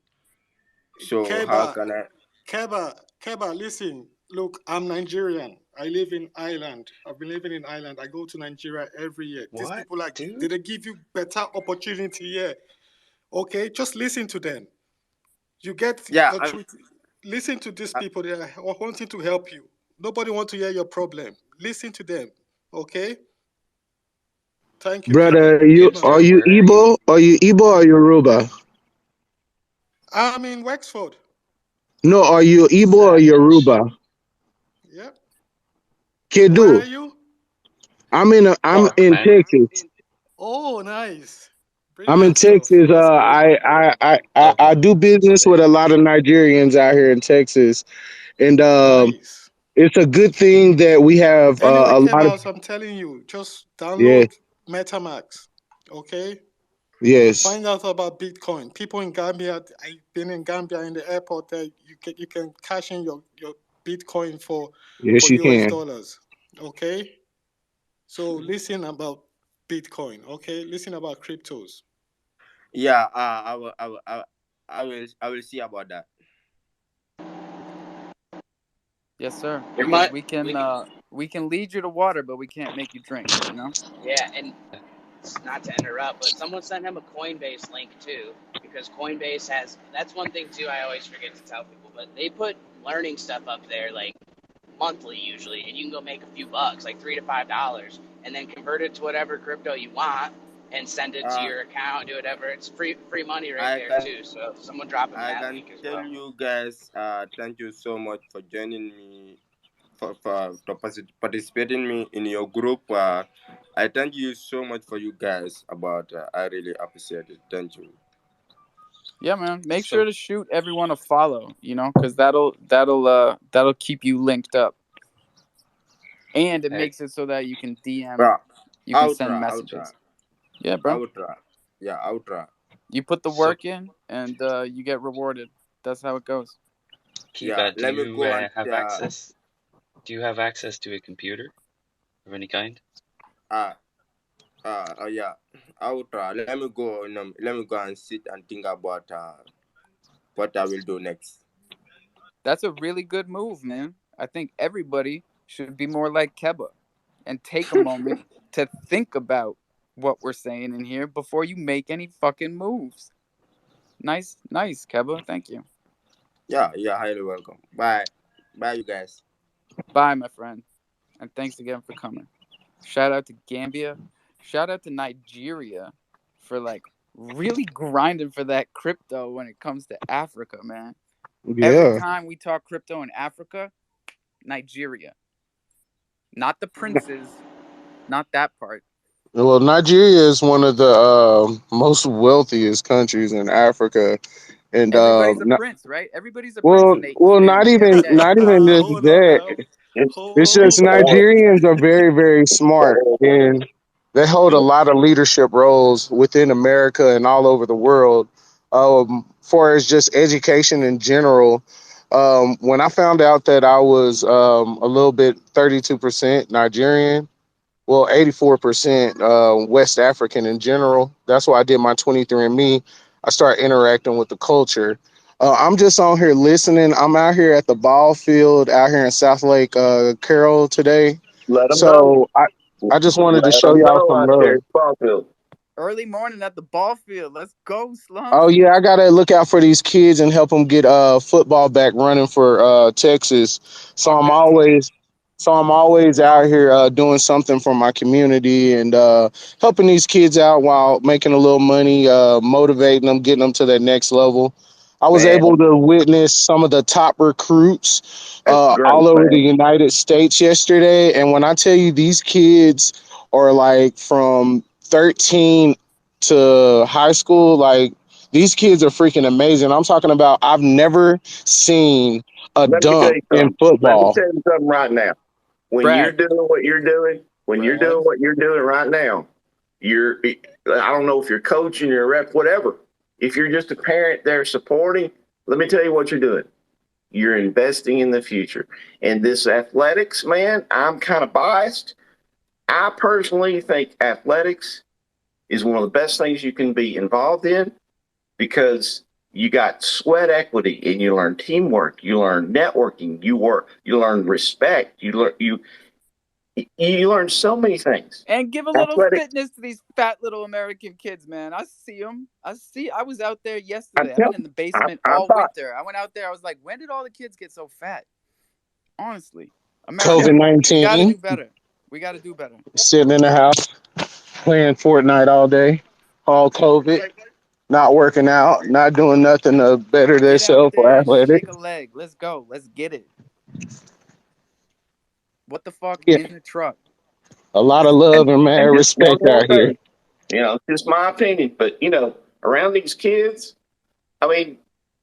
So how Keba, can I? Keba, listen. Look, I'm Nigerian. I live in Ireland. I've been living in Ireland. I go to Nigeria every year. These What, people like dude? they give you better opportunity here. Okay, just listen to them. You get Yeah, the truth. Listen to these people. They are wanting to help you. Nobody want to hear your problem. Listen to them. Okay. Thank you, Keba. Brother, Good night. are Sure, you where are you? Igbo? Are you Igbo or Yoruba? I'm in Wexford. No, are you Igbo or uh, Yoruba? Yep. Where are Kedu. you? I'm Cork, in man. Texas. Oh, nice. I'm in Brilliant stuff. Texas. That's good. I Okay, do business with okay. a lot of Nigerians out here in Texas, and Nice. it's a good thing that we have Anyway, a lot of Kebas, I'm telling you, just yeah, download MetaMax. Okay? yes, Find out about Bitcoin. People in Gambia, I've been in Gambia in the airport there. You can cash in your Bitcoin for yes, you US can. dollars. Okay? So listen about Bitcoin. Okay? Listen about cryptos. yeah. I will see about that. Yes, sir. we Because might we we we can lead you to water, but we can't make you drink. You know. yeah, and not to interrupt, but someone sent him a Coinbase link too, because Coinbase has that's one thing too. I always forget to tell people, but they put learning stuff up there like monthly usually, and you can go make a few bucks, like $3 to $5, and then convert it to whatever crypto you want and send it to Uh, your account, do whatever. It's free money right I there can too. So someone drop him I that can link as tell well. you guys. Thank you so much for joining me for participating me in your group. I thank you so much for you guys. About I really appreciate it. Thank you. Yeah, man. Make sure So, to shoot everyone a follow. You know, because that'll keep you linked up, and it heck, makes it so that you can DM, Yeah, you can I'll send try. I'll try. messages. Yeah, I bro. will try. Yeah, Ultra. You put the So, work in, and you get rewarded. That's how it goes. Yeah, Kiva, do let me you go and have access? Do you have access to a computer of any kind? uh yeah, Ultra. Let me go. Let me go and sit and think about what I will do next. That's a really good move, man. I think everybody should be more like Keba and take a moment to think about what we're saying in here before you make any fucking moves. Nice, nice, Keba. Thank you. Yeah, yeah, highly welcome. Bye, bye, you guys. Bye, my friend. And thanks again for coming. Shout out to Gambia. Shout out to Nigeria for like really grinding for that crypto when it comes to Africa, man. Every Yeah. time we talk crypto in Africa, Nigeria. Not the princes, not that part. Well, Nigeria is one of the most wealthiest countries in Africa, and Everybody's a prince, right? Everybody's a prince, well, and they eat not every even day. just Hold on that. now. It's It's Hold just on now. Nigerians are very, very smart, and they hold a lot of leadership roles within America and all over the world. For as just education in general, when I found out that I was a little bit 32% Nigerian, well, 84% West African in general. That's why I did my 23andMe. I started interacting with the culture. I'm just on here listening. I'm out here at the ball field out here in South Lake Carroll today. let them know. So I just wanted to Let show them y'all know some out there love. in Springfield. Early morning at the ball field. Let's go, Oh Slums. yeah, I gotta look out for these kids and help them get football back running for Texas. So Fuck I'm that talk. always out here doing something for my community and helping these kids out while making a little money, motivating them, getting them to that next level. I was Man, able to witness some of the top recruits that's great, all over the man. United States yesterday, and when I tell you these kids are like from 13 to high school, like these kids are freaking amazing. I'm talking about I've never seen a Let me tell dunk you in something. Let me football. tell you something right now. Brad. When you're Brad. doing what you're doing right now, you're, I don't know if you're coaching, you're a rep, whatever. If you're just a parent there supporting, let me tell you what you're doing. You're investing in the future. And this athletics, man, I'm kind of biased. I personally think athletics is one of the best things you can be involved in because you got sweat equity and you learn teamwork, you learn networking, you learn respect, you learn so many things. And give a little Athletics, fitness to these fat little American kids, man. I see them. I was out there I'm yesterday. I've been telling in the you, I'm, basement I'm all not, winter. I went out there. I was like, when did all the kids get so fat? Honestly, yeah, America, COVID we got to 19, do better. We got to do better. sitting in the house playing Fortnite all day, all COVID, not working out, not doing nothing to better Get out themselves or there and shake a athletics. leg. Let's go. Let's get it. What the fuck Yeah, in the truck? a lot of Let's love and and mad and just one respect more out here. thing, it's just my opinion, but around these kids, I mean,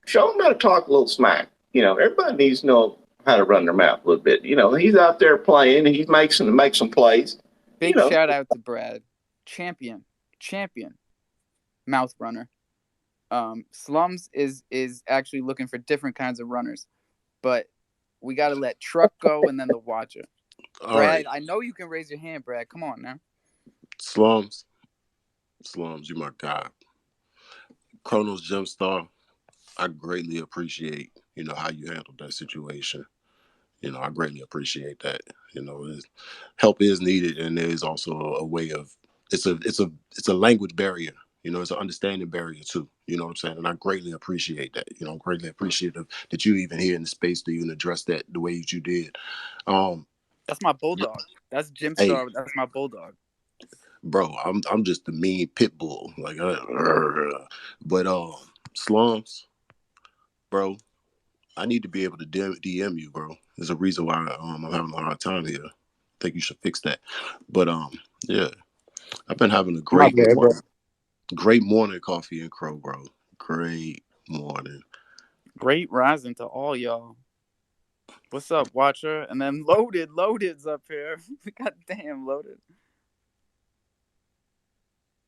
show them how to talk a little smack. Everybody needs to know how to run their mouth a little bit. He's out there playing, and he makes some plays. You big know, shout out to Brad, champion, champion, mouth runner. Slums is actually looking for different kinds of runners, but we got to let Truck go and then the Watcher. All right, Brad, I know you can raise your hand, Brad. Come on now. slums, slums. You my guy, Chronos Gemstar. I greatly appreciate how you handled that situation. I greatly appreciate that. Help is needed, and there is also a way of it's a language barrier. It's an understanding barrier too. You know what I'm saying? And I greatly appreciate that. I'm greatly appreciative that you even here in the space to even address that the way that you did. Um, That's my bulldog. That's Jim hey, Star. That's my bulldog. bro, I'm just the mean pit bull, like, but slums, bro. I need to be able to DM you, bro. There's a reason why I'm having a hard time here. I think you should fix that. But yeah, I've been having a My great bad, bro. morning. Great morning, Coffee and Crow, bro. Great morning. Great rising to all y'all. What's up, Watcher? And then Loaded's up here. God damn, Loaded.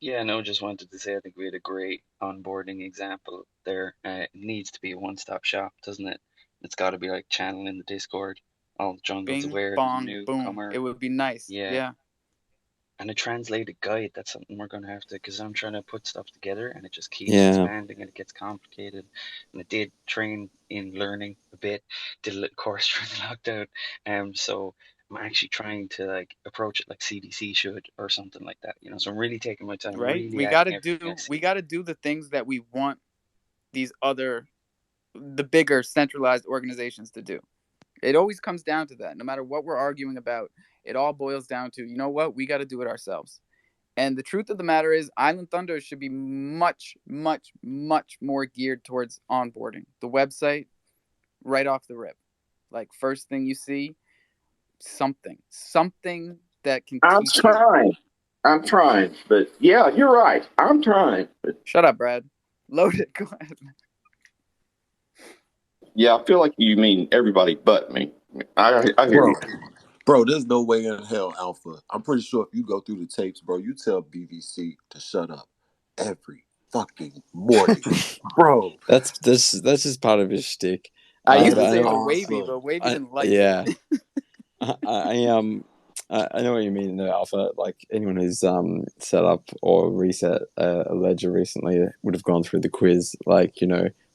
Yeah, no, just wanted to say I think we had a great onboarding example there. It needs to be a one-stop shop, doesn't it? It's got to be like channel in the Discord. All the jungle's Bing, aware there's a bong, boom. newcomer. It would be nice. Yeah, Yeah. and a translated guide. That's something we're going to have to, because I'm trying to put stuff together and it just keeps Yeah. expanding and it gets complicated. And I did train in learning a bit, did a little course during the lockdown. So I'm actually trying to like approach it like CDC should or something like that. You know, so I'm really taking my time, Right. really adding everything I We see. got to do the things that we want these the bigger centralized organizations to do. It always comes down to that. No matter what we're arguing about, it all boils down to, you know what? We got to do it ourselves. And the truth of the matter is, Island Thunder should be much, much, much more geared towards onboarding. The website, right off the rip. Like, first thing you see, something that can I'm teach you. trying. I'm trying. But yeah, you're right. I'm trying. But Shut up, Brad. Load it. Go ahead. yeah, I feel like you mean everybody but me. I hear Bro, you. bro, there's no way in hell, Alpha. I'm pretty sure if you go through the tapes, bro, you tell BBC to shut up every fucking morning, bro. That's just part of his shtick. I used That to is But I say it know, to Wavy, awesome. but Wavy didn't like it. yeah, I, I know what you mean, though, Alpha. Like anyone who's set up or reset a ledger recently would have gone through the quiz. Like,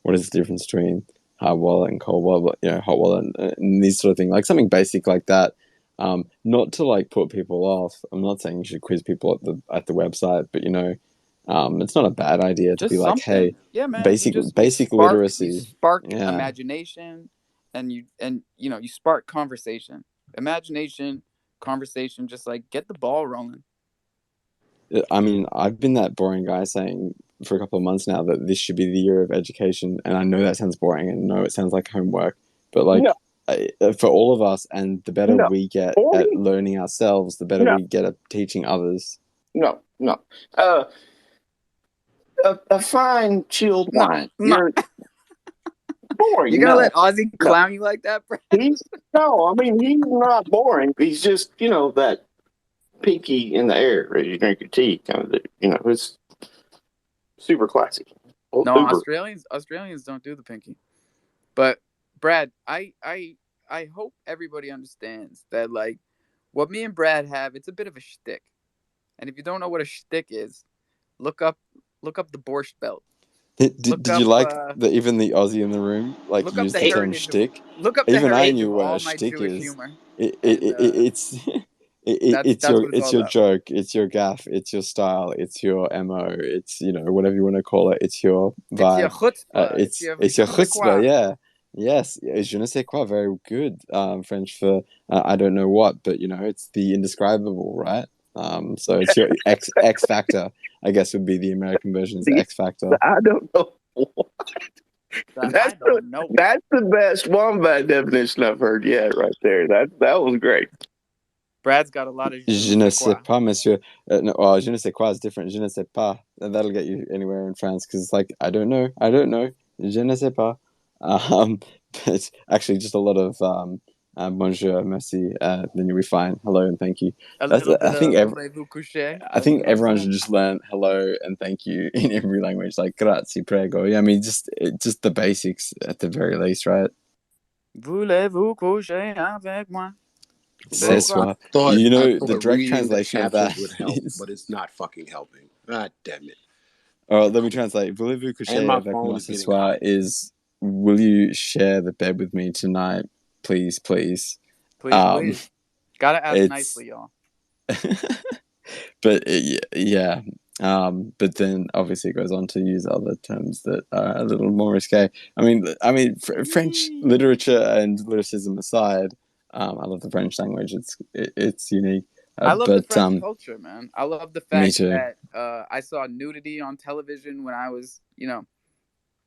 what is the difference between hard wallet and cold wallet? Hot wallet and these sort of thing. Like something basic like that. Not to like put people off. I'm not saying you should quiz people at the website, but it's not a bad idea to be Just like, something. hey, Yeah, man. basic You literacy. spark Yeah, imagination, and you spark conversation. Imagination, conversation, just like get the ball rolling. I mean, I've been that boring guy saying for a couple of months now that this should be the year of education, and I know that sounds boring, and no, it sounds like homework, but No, like for all of us, and the better no. we get at 40? learning ourselves, the better No, we get at teaching others. no, no. Uh, a fine chilled No, wine. no. You're You boring. gonna let No, Ozzy no. clown you like that, bro? He's no. I mean, he's not boring. He's just that pinky in the air, ready to drink your tea kind of. It's super classy. No, Uber. Australians don't do the pinky. But Brad, I hope everybody understands that like what me and Brad have, it's a bit of a shtick. And if you don't know what a shtick is, look up the Borscht Belt. Look Did you up like that even the Aussie in the room like look up used the the Hey, term heritage of shtick? look up the Even I heritage knew of what a all my shtick Jewish is. humor. And It's it's that's your what it's all about. joke, it's your gaff, it's your style, it's your mo, it's whatever you want to call it, it's your It's your vibe. chutzpah. It's your It's your je ne sais chutzpah, quoi. yeah. Yes, je ne sais quoi, very good French for I don't know what, but it's the indescribable, right? So it's your X factor, I guess would be the American version is X factor. I don't know. I don't know. That's the best wombat definition I've heard yet, right there. That was great. Brad's got a lot of je ne Je ne sais sais quoi. pas, monsieur. No, well, je ne sais quoi is different. Je ne sais pas. And that'll get you anywhere in France because it's like, I don't know. I don't know. Je ne sais pas. But actually, just a lot of bonjour, merci. Then you'll be fine. Hello and thank you. A little bit I think of voulez-vous coucher? I think everyone should just learn hello and thank you in every language, like grazie, prego. Yeah, I mean, just the basics at the very least, right? Voulez-vous coucher avec moi? C'est Bro, Bonsoir. soit. I The thought direct reading the translation of that captions would help, is. but it's not fucking helping. God damn it. Let me translate. Voulez-vous And coucher my avec phone moi is ce getting soir hot. is will you share the bed with me tonight? Please, please. Please, please. Gotta ask It's nicely, y'all. but yeah. But then obviously it goes on to use other terms that are a little more risque. I mean, French literature and lyricism aside, I love the French language. It's unique. I love the But French culture, man. I love the me fact too. that I saw nudity on television when I was,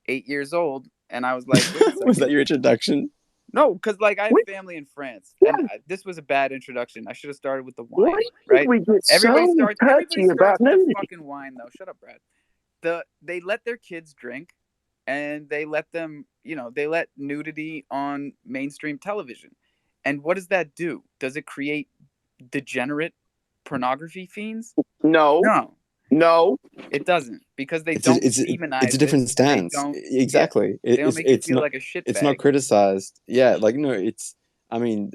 8 years old, and I was like, wait a second. Was that your introduction? No, because like I have family in France, and this was a bad introduction. I should have started with the wine, right? We get Everybody so starts touchy about with the nudity. fucking wine, though. Shut up, Brad. They let their kids drink, and they let them, they let nudity on mainstream television. And what does that do? Does it create degenerate pornography fiends? No, No. No, It doesn't, because they It's don't it's demonize a it. different They stance. don't. Yeah, Exactly. they don't make you feel like a It's not shitbag. criticized. Yeah, like no, it's. I mean,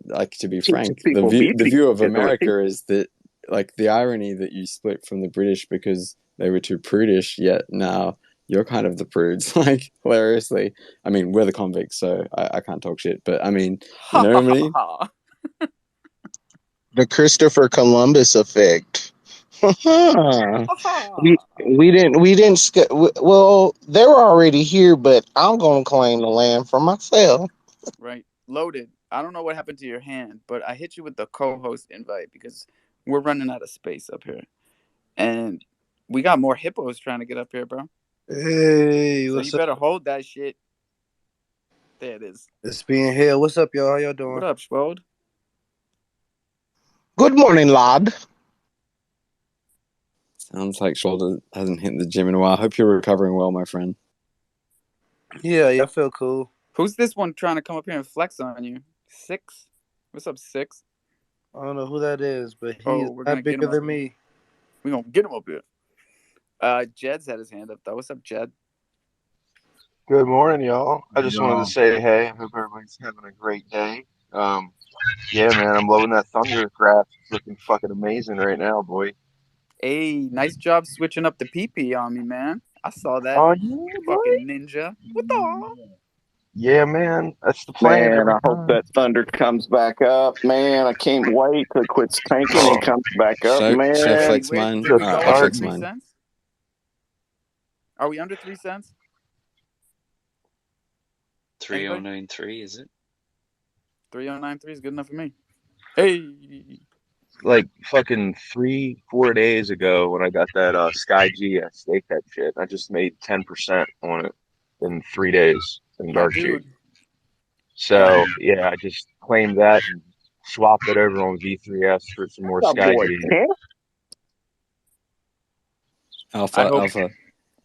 like to be teach frank, people beauty the view of is what it America is that like the irony that you split from the British because they were too prudish. Yet now you're kind of the prudes. Like hilariously, I mean, we're the convicts, so I can't talk shit. But I mean, you Ha know ha what I ha mean? ha. The Christopher Columbus effect. Ha ha. Well, they were already here, but I'm gonna claim the land for myself. Right, loaded. I don't know what happened to your hand, but I hit you with the co-host invite because we're running out of space up here, and we got more hippos trying to get up here, bro. Hey, So you what's up? better hold that shit. There it is. It's being here. What's up, y'all? How y'all What doing? up, Schwold? Good morning, lad. Sounds like Shoulder hasn't hit the gym in a while. I hope you're recovering well, my friend. Yeah, I feel cool. Who's this one trying to come up here and flex on you? Six? What's up, Six? I don't know who that is, but he's Oh, we're gonna not get bigger him up than here. me. We're gonna get him up here. Jed's had his hand up though. What's up, Jed? Good morning, y'all. I just wanted to say hey. I hope everybody's having a great day. Um, yeah, man, I'm loving that thunder graph. It's looking fucking amazing right now, boy. Hey, nice job switching up the PP on me, man. I saw that. Oh yeah, Fucking boy. ninja. What the? Yeah, man, that's the plan Man, every I hope time. that thunder comes back up. Man, I can't wait till it quits tanking and comes back up. Should I Man, Hey, flex where mine? did we Just Alright, go I'll under flex starting. 3 cents? mine. Are we under 3 cents? 3093, is it? 3093 is good enough for me. Hey. Like fucking 3, 4 days ago when I got that Sky G, I staked that shit. I just made 10% on it in 3 days in My Dark G. dude. So yeah, I just claimed that and swapped it over on V3S for some more my Sky boy, G. Ken. I hope. Alpha.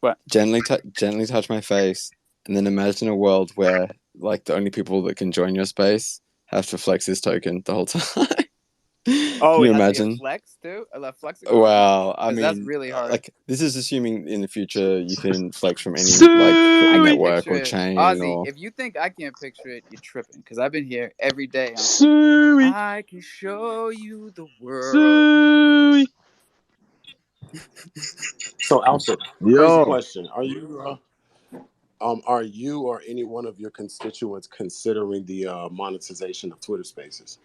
What? Gently touch my face, and then imagine a world where like the only people that can join your space have to flex this token the whole time. Oh, Can you it has to get imagine? flexed too? A flexicon? Well, I Because that's mean, really hard. like this is assuming in the future you can flex from any like I can network picture or it. chain Ozzy, or if you think I can't picture it, you're tripping. Because I've been here every day on Suey, I can show you the world. Suey. So, Alpha, crazy Yo, question: are you or any one of your constituents considering the monetization of Twitter Spaces?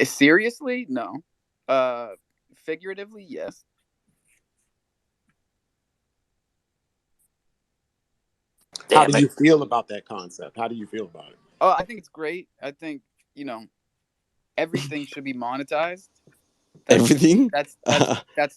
Seriously? No. Figuratively, yes. How do Damn it. you feel about that concept? How do you feel about it? Oh, I think it's great. I think, you know, everything should be monetized. That's everything. that's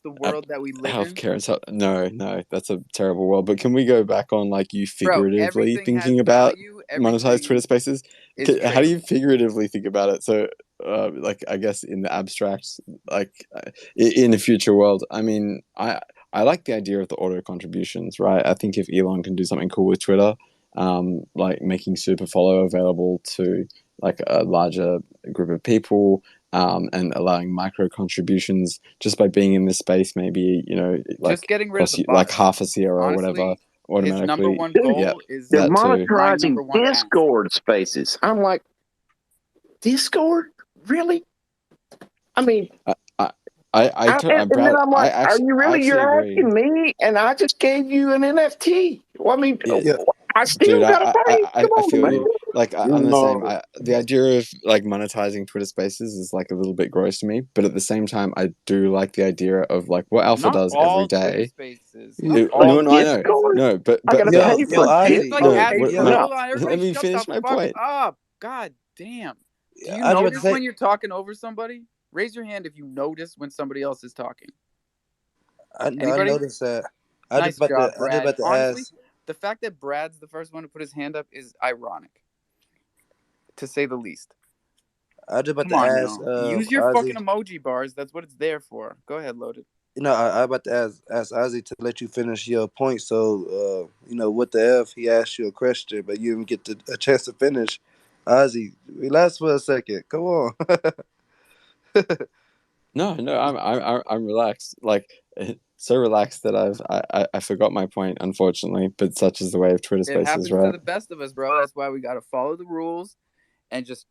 the world that we live in. Healthcare and so no, that's a terrible world. But can we go back on like you Bro, figuratively everything has thinking about value. monetized Twitter Everything Spaces? is How do you tradable. figuratively think about it? So, like I guess in the abstract, like in a future world, I mean, I like the idea of the auto contributions, right? I think if Elon can do something cool with Twitter, like making super follow available to like a larger group of people, and allowing micro contributions just by being in this space, maybe Just like getting rid of cost the you like bots. half a Sierra or whatever Honestly, his number automatically. one Dude, Yeah, goal they're is that too. my monetizing number one ask. Discord spaces. I'm like, Discord? Really? I mean, and then Brad, I'm like, are you I really? actually You're agree. asking me, and I just gave you an NFT. Well, I mean, Yeah, yeah, I dude, still gotta pay. Come I on, feel man. you. Like I'm the same. No, The idea of like monetizing Twitter Spaces is like a little bit gross to me, but at the same time, I do like the idea of like what Alpha Not does every all Twitter day. spaces. Not Like all No, I Twitter know. Discord, spaces. No, I gotta but yo, pay yo, for It's shit. Ozzy, like I don't yo, pay asking. for yo. my Hold nothing. on, let everybody, me shut the finish my fuck point. up. God damn. Do you I was about to notice say, when you're talking over somebody? Raise your hand if you notice when somebody else is talking. I Anybody? noticed that. Nice job, I just Brad. about to Honestly, ask. the fact that Brad's the first one to put his hand up is ironic, to say the least. I just about Come to on ask, now. Use your fucking Ozzy. emoji bars. That's what it's there for. Go ahead, Loaded. I about to ask Ozzy to let you finish your point. So, what the f? He asked you a question, but you didn't get a chance to finish. Ozzy, relax for a second. Come on. No, I'm relaxed. Like so relaxed that I forgot my point, unfortunately. But such is the way of Twitter It Spaces, happens to right? the best of us, bro. That's why we got to follow the rules and just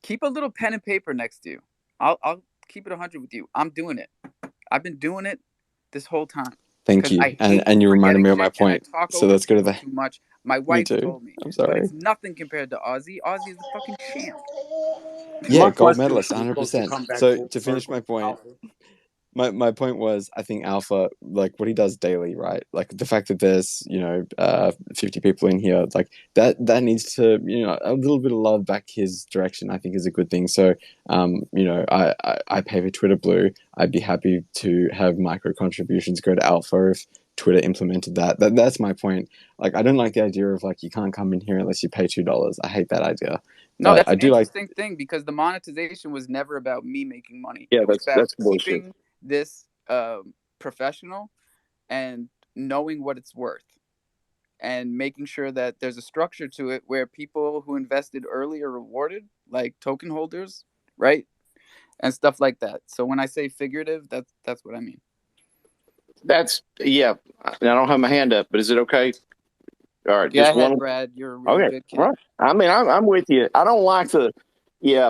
keep a little pen and paper next to you. I'll keep it 100 with you. I'm doing it. I've been doing it this whole time Thank because you, I hate and you reminded forgetting me of my shit and I point. talk So over let's go to people the. too much. My Me wife too. told me, I'm but sorry. it's nothing compared to Ozzy. Ozzy is the fucking champ. Yeah, My gold question medalist, is supposed to 100%. come back So full to finish circle, my point, Alpha. my point was I think Alpha, like what he does daily, right? Like the fact that there's 50 people in here, like that needs to, a little bit of love back his direction, I think is a good thing. So I pay for Twitter Blue. I'd be happy to have micro contributions go to Alpha if Twitter implemented that's my point. Like I don't like the idea of like you can't come in here unless you pay $2. I hate that idea. No, But that's I an do like. interesting thing because the monetization was never about me making money. Yeah, It was about that's bullshit. keeping this professional and knowing what it's worth and making sure that there's a structure to it where people who invested early are rewarded, like token holders, right? And stuff like that. So when I say figurative, that's what I mean. That's yeah. I don't have my hand up, but is it okay? All right, Go just ahead, one. Brad. You're a real Okay, good kid. right. I mean, I'm with you. I don't like the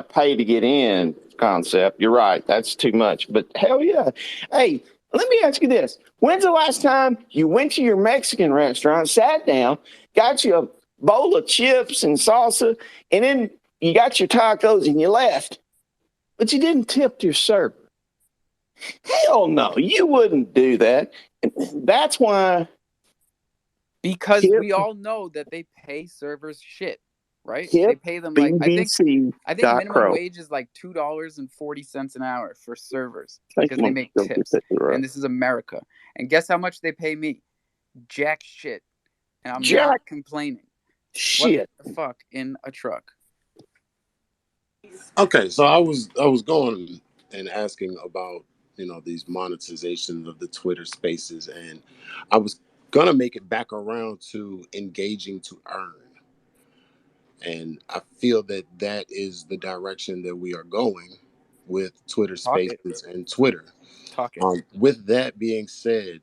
pay to get in concept. You're right. That's too much. But hell yeah. Hey, let me ask you this: when's the last time you went to your Mexican restaurant, sat down, got you a bowl of chips and salsa, and then you got your tacos and you left, but you didn't tip your server? Hell no, you wouldn't do that. That's why Because tip we all know that they pay servers shit, right? tip They pay them like BBC I think dot minimum crow. wage is like $2.40 an hour for servers I think because I'm they gonna make go get tips. that right. And this is America. And guess how much they pay me? Jack shit. And I'm Jack not complaining. What shit. the fuck in a truck? Okay, so I was going and asking about these monetizations of the Twitter Spaces, and I was gonna make it back around to engaging to earn, and I feel that that is the direction that we are going with Twitter Talk it. Spaces and Twitter. Talk it. With that being said,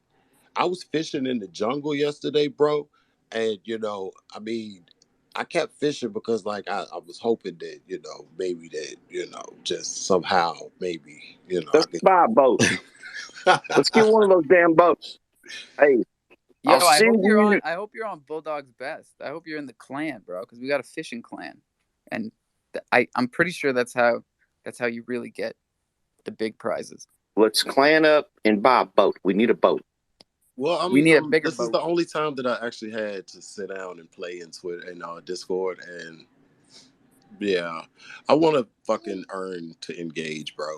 I was fishing in the jungle yesterday, bro, and I mean, I kept fishing because like I was hoping that maybe that just somehow maybe I Let's buy a boat. could. Let's get one of those damn boats. Hey, Yo, I'll send you. I hope you're on Bulldog's best. I hope you're in the clan, bro, because we got a fishing clan. And I'm pretty sure that's how you really get the big prizes. Let's clan up and buy a boat. We need a boat. Well, We need a bigger this is boat. the only time that I actually had to sit down and play in Twitter and Discord, and yeah, I want to fucking earn to engage, bro.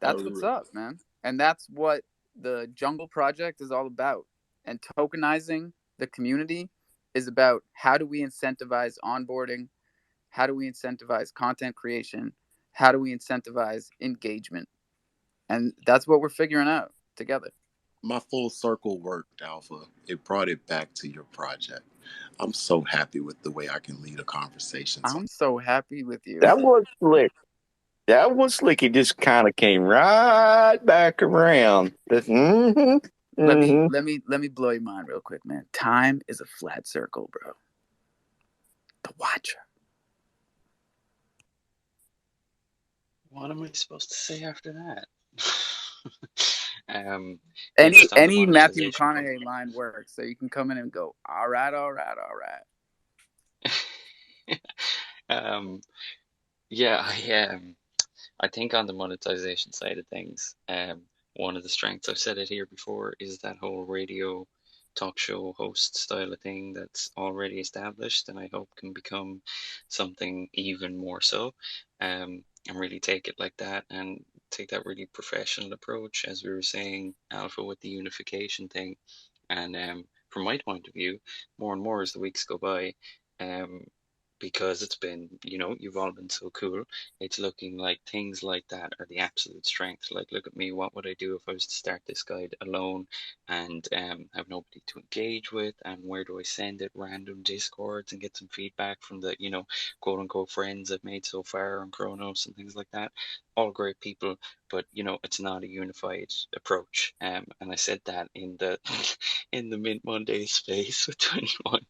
That's what's up, man. And that's what the Jungle Project is all about. And tokenizing the community is about how do we incentivize onboarding? How do we incentivize content creation? How do we incentivize engagement? And that's what we're figuring out together. My full circle worked, Alpha. It brought it back to your project. I'm so happy with the way I can lead a conversation. So I'm so happy with you. That was slick. That was slick. It just kind of came right back around. Let me blow your mind real quick, man. Time is a flat circle, bro. The Watcher. What am I supposed to say after that? um, yeah, Any just on the any Matthew monetization front. McConaughey line works, so you can come in and go, all right, all right, all right. Yeah, I think on the monetization side of things, one of the strengths, I've said it here before, is that whole radio talk show host style of thing that's already established, and I hope can become something even more so. And really take it like that, and take that really professional approach, as we were saying, Alpha, with the unification thing. And from my point of view, more and more as the weeks go by, um, because it's been, you've all been so cool. It's looking like things like that are the absolute strength. Like, look at me. What would I do if I was to start this guide alone and have nobody to engage with? And where do I send it? Random Discords and get some feedback from the, quote unquote friends I've made so far on Chronos and things like that. All great people, but it's not a unified approach. And I said that in the in the Mint Monday space with 21,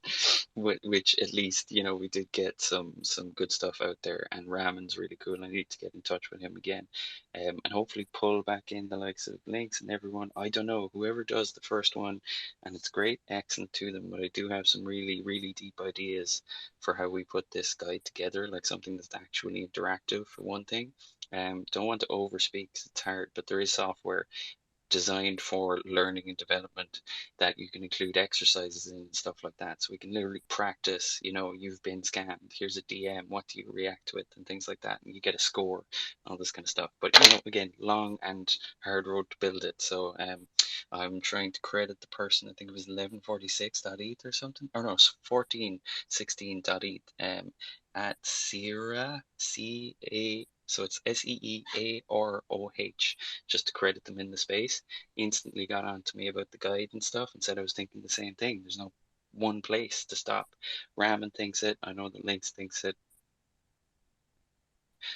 which at least we did get some good stuff out there. And Ramon's really cool. I need to get in touch with him again, and hopefully pull back in the likes of Links and everyone. I don't know, whoever does the first one, and it's great, excellent to them. But I do have some really really deep ideas for how we put this guide together, like something that's actually interactive for one thing. Don't want to overspeak 'cause it's hard, but there is software designed for learning and development that you can include exercises in and stuff like that. So we can literally practice, you've been scammed, here's a DM, what do you react to it, and things like that. And you get a score, all this kind of stuff. But, again, long and hard road to build it. So I'm trying to credit the person, I think it was 1146.eth or something, or no, 1416.eth, at Sierra, so it's SEEAROH, just to credit them in the space. Instantly got on to me about the guide and stuff and said I was thinking the same thing. There's no one place to stop. Ramen thinks it. I know that Lynx thinks it.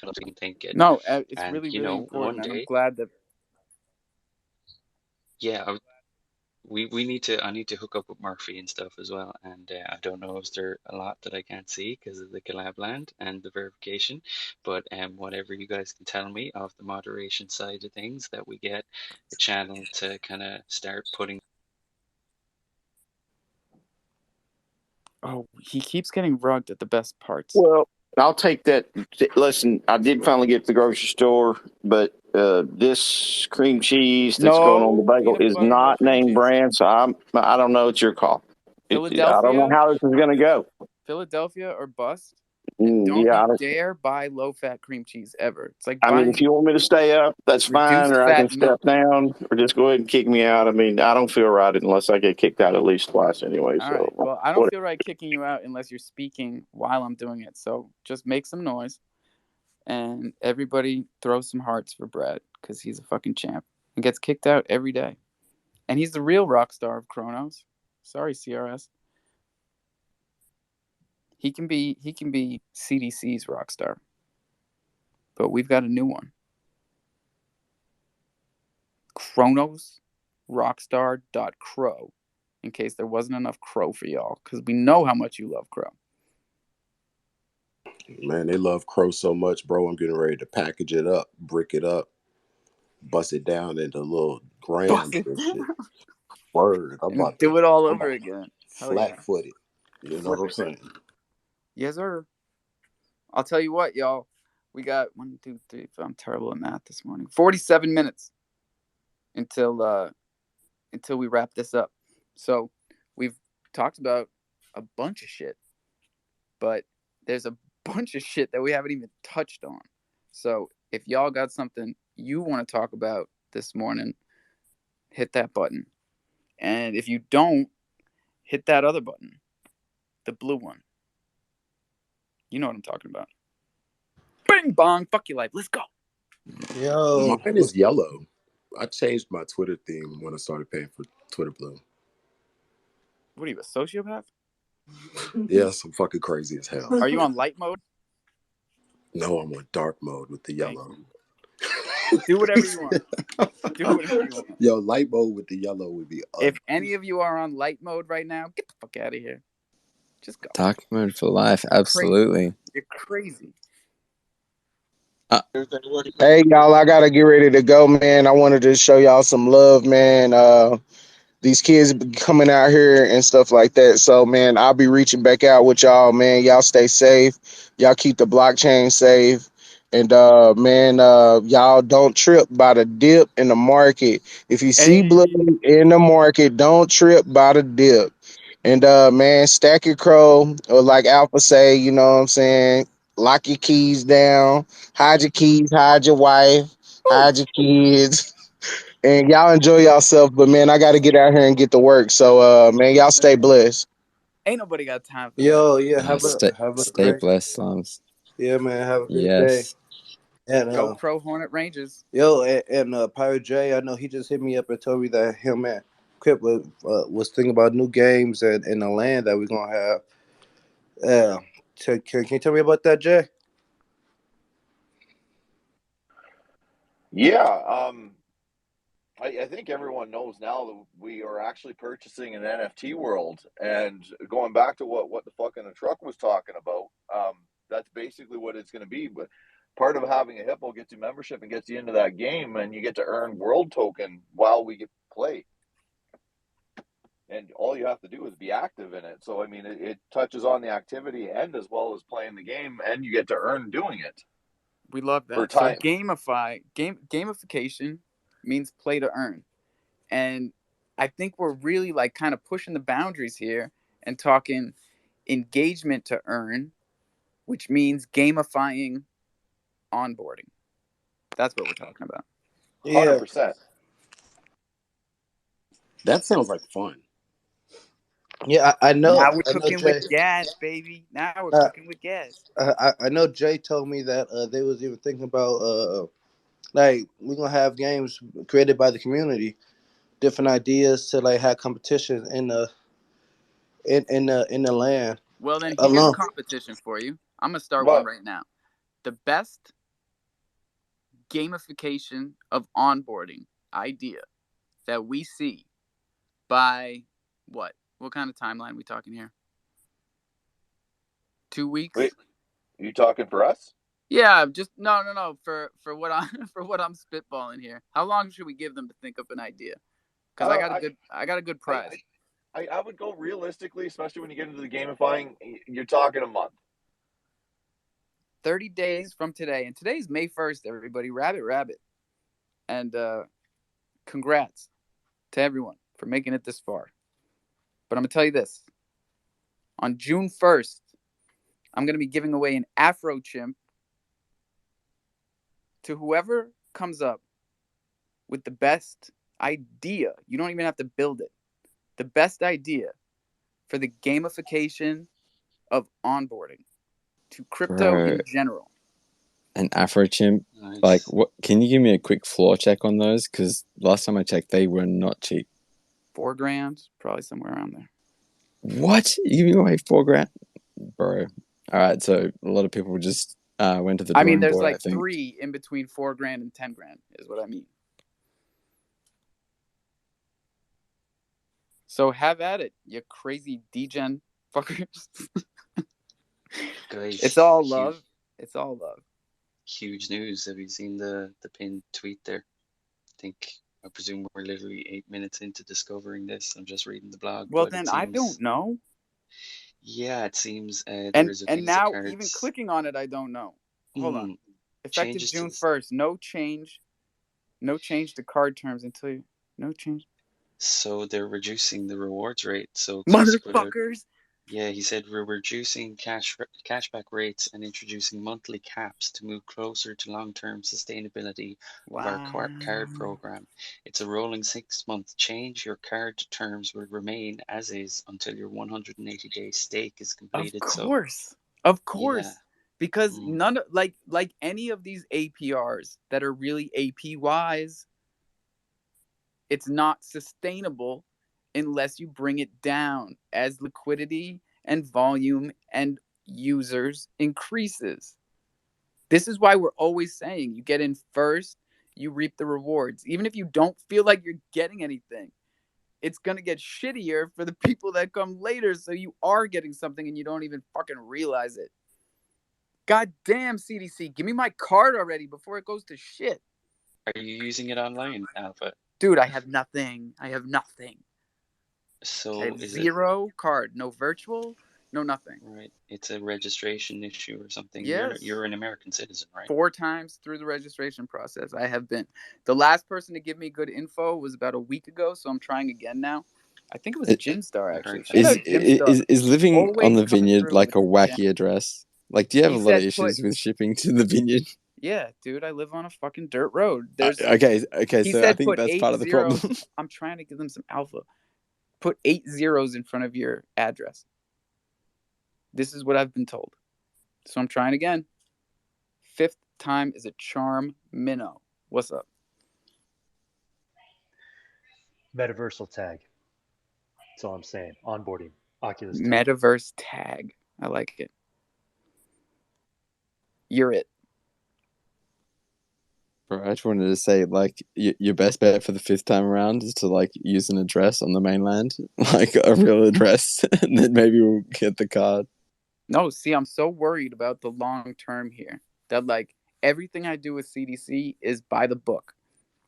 I don't think it. No, it's And really, really one important, and I'm day, glad that. yeah, we need to. I need to hook up with Murphy and stuff as well. And I don't know if there a lot that I can't see because of the collab land and the verification. But whatever you guys can tell me of the moderation side of things, that we get a channel to kind of start putting. Oh, he keeps getting rugged at the best parts. Well, I'll take that. Listen, I did finally get to the grocery store, but this cream cheese that's going on the No bagel peanut is butter, no not cream name cheese. brand, so I don't know. It's your call. I don't know Philadelphia, how this is going to go. Philadelphia or bust. And don't Yeah, you dare buy low-fat cream cheese ever. It's like I mean, if buying you want me to stay up, that's fine, reduced or I can fat step milk. down, or just go ahead and kick me out. I mean, I don't feel right unless I get kicked out at least twice anyway. All So, right. Well, I don't what? feel right kicking you out unless you're speaking while I'm doing it. So just make some noise, and everybody throw some hearts for Brad because he's a fucking champ and gets kicked out every day. And he's the real rock star of Chronos. Sorry, CRS. He can be CDC's rock star, but we've got a new one. Chronos Rockstar.Cro, in case there wasn't enough Crow for y'all, because we know how much you love Crow. Man, they love Crow so much, bro. I'm getting ready to package it up, brick it up, bust it down into little Bust grams it and shit. down Word. and do it all over I'm again. Hell yeah. flat footed. You know what I'm saying? Yes, sir. I'll tell you what, y'all. We got 1, 2, 3. I'm terrible at math this morning. 47 minutes until we wrap this up. So we've talked about a bunch of shit, but there's a bunch of shit that we haven't even touched on. So if y'all got something you want to talk about this morning, hit that button. And if you don't, hit that other button, the blue one. You know what I'm talking about. Bing bong, fuck your life. Let's go. Yo, Mine is yellow. I changed my Twitter theme when I started paying for Twitter Blue. What are you, a sociopath? Yes, I'm fucking crazy as hell. Are you on light mode? No, I'm on dark mode with the Thank yellow. Do whatever you want. Do whatever you want. Yo, light mode with the yellow would be ugly. If any of you are on light mode right now, get the fuck out of here. Just go. Dark mode for life, absolutely. You're crazy. Hey y'all, I gotta get ready to go, man. I wanted to show y'all some love, man. These kids be coming out here and stuff like that. So, man, I'll be reaching back out with y'all, man. Y'all stay safe. Y'all keep the blockchain safe. And man, y'all don't trip by the dip in the market. If you see blood Hey. in the market, don't trip by the dip. And man, stack your crow, or like Alpha say, you know what I'm saying? Lock your keys down, hide your keys, hide your wife, hide your kids. And y'all enjoy yourself, but man, I gotta get out here and get to work. So man, y'all stay blessed. Ain't nobody got time for that. Yo, yeah, have a Stay great, blessed, Slums. yeah, man, have a great day. Yes. And Go Pro Hornet Rangers. yo, and Pirate J, I know he just hit me up and told me that him and Crip was thinking about new games and in the land that we're gonna have. Can you tell me about that, Jay? Yeah, I think everyone knows now that we are actually purchasing an NFT world, and going back to what the fucking the truck was talking about, that's basically what it's going to be. But part of having a hippo gets you membership and gets you into that game, and you get to earn world token while we get to play. And all you have to do is be active in it. So I mean, it touches on the activity and as well as playing the game, and you get to earn doing it. We love For that. So time. gamification means play to earn. And I think we're really like kind of pushing the boundaries here and talking engagement to earn, which means gamifying onboarding. That's what we're talking about. 100%. That sounds like fun. Yeah, I Now know. we're I know cooking Jay. with gas, baby. Now we're Uh, cooking with gas. I know Jay told me that they was even thinking about like we're gonna have games created by the community, different ideas to like have competition in the land Well, then here's a alone. competition for you. I'm going to start one But right now. The best gamification of onboarding idea that we see by what? What kind of timeline are we talking here? 2 weeks? wait, you talking for us? Yeah, just no. For what I'm for what I'm spitballing here. How long should we give them to think up an idea? Because I got a good I, prize. I would go realistically, especially when you get into the gamifying. You're talking a month. 30 days from today, and today's May 1st. Everybody, rabbit, and congrats to everyone for making it this far. But I'm gonna tell you this: on June 1st, I'm gonna be giving away an Afro chimp to whoever comes up with the best idea. You don't even have to build it. The best idea for the gamification of onboarding to crypto Bro, in general. an Afro chimp. Nice. Like, what? Can you give me a quick floor check on those? Because last time I checked, they were not cheap. $4,000, probably somewhere around there. What? You give me away $4,000, bro? All right, so a lot of people just went to the I drawing mean, there's board. I like think. 3 in between $4,000 and $10,000 is what I mean. So have at it, you crazy degen fuckers. Guys, It's all love. It's all love. huge news. Have you seen the pinned tweet there? I presume we're literally 8 minutes into discovering this. I'm just reading the blog, Well, but then it I seems, don't know. yeah, it seems there And is a and Visa now cards. even clicking on it, I don't know. Hold on. Effective Changes to June the 1st. No change. No change to card terms until you. No change. So they're reducing the rewards rate. So Chris put out, Motherfuckers. yeah, he said we're reducing cashback rates and introducing monthly caps to move closer to long-term sustainability of our card program. It's a rolling 6-month change. Your card terms will remain as is until your 180-day stake is completed. Of Yeah. course. Because none like any of these APRs that are really APYs, it's not sustainable unless you bring it down as liquidity and volume and users increases. This is why we're always saying you get in first, you reap the rewards. Even if you don't feel like you're getting anything, it's going to get shittier for the people that come later. So you are getting something and you don't even fucking realize it. God damn, CDC, give me my card already before it goes to shit. Are you using it online, Alpha? Dude, I have nothing. So I have is it 0 card, no virtual, no nothing. right? It's a registration issue or something. Yes. You're an American citizen, right? 4 times through the registration process. I have been. The last person to give me good info was about a week ago, so I'm trying again now. I think it was Jimstar, actually. Shout out Jimstar. Is living on Always the coming vineyard through like a with the wacky address? Like, do you have He a lot of said issues put- with shipping to the vineyard? Yeah, dude, I live on a fucking dirt road. There's Okay, He so I said think put that's 8 part of the zeros. problem. I'm trying to give them some alpha. Put 8 zeros in front of your address. This is what I've been told. So I'm trying again. 5th time is a charm. Minnow, what's up? Metaversal tag. That's all I'm saying. Onboarding. Oculus tag. Metaverse tag. I like it. You're it. Bro, I just wanted to say, like, your best bet for the 5th time around is to, like, use an address on the mainland, like a real address, and then maybe we'll get the card. No, see, I'm so worried about the long term here that, like, everything I do with CDC is by the book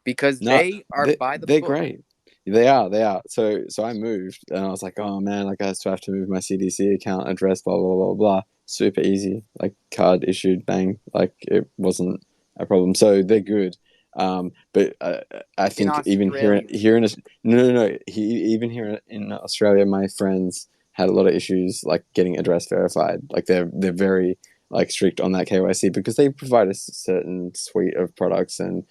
because No, they are by the they're book. great. They are. So I moved, and I was like, oh man, like I still have to move my CDC account address, blah blah blah blah. Super easy, like card issued, bang. Like it wasn't a problem. So they're good. But I think even here in even here in Australia, my friends had a lot of issues like getting address verified. Like they're very like strict on that KYC because they provide a certain suite of products and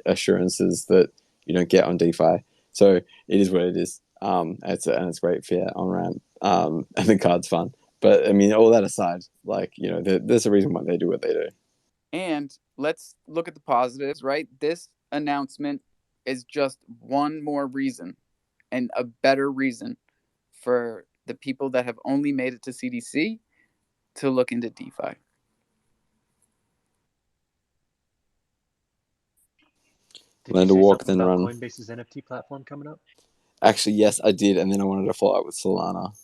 assurances that you don't get on DeFi. So it is what it is. It's great fiat on ramp. And the card's fun. But I mean, all that aside, like there's a reason why they do what they do. And let's look at the positives, right? This announcement is just one more reason and a better reason for the people that have only made it to CDC to look into DeFi. Did you say walk, something then about run. Coinbase's NFT platform coming up? Actually, yes, I did, and then I wanted to follow up with Solana.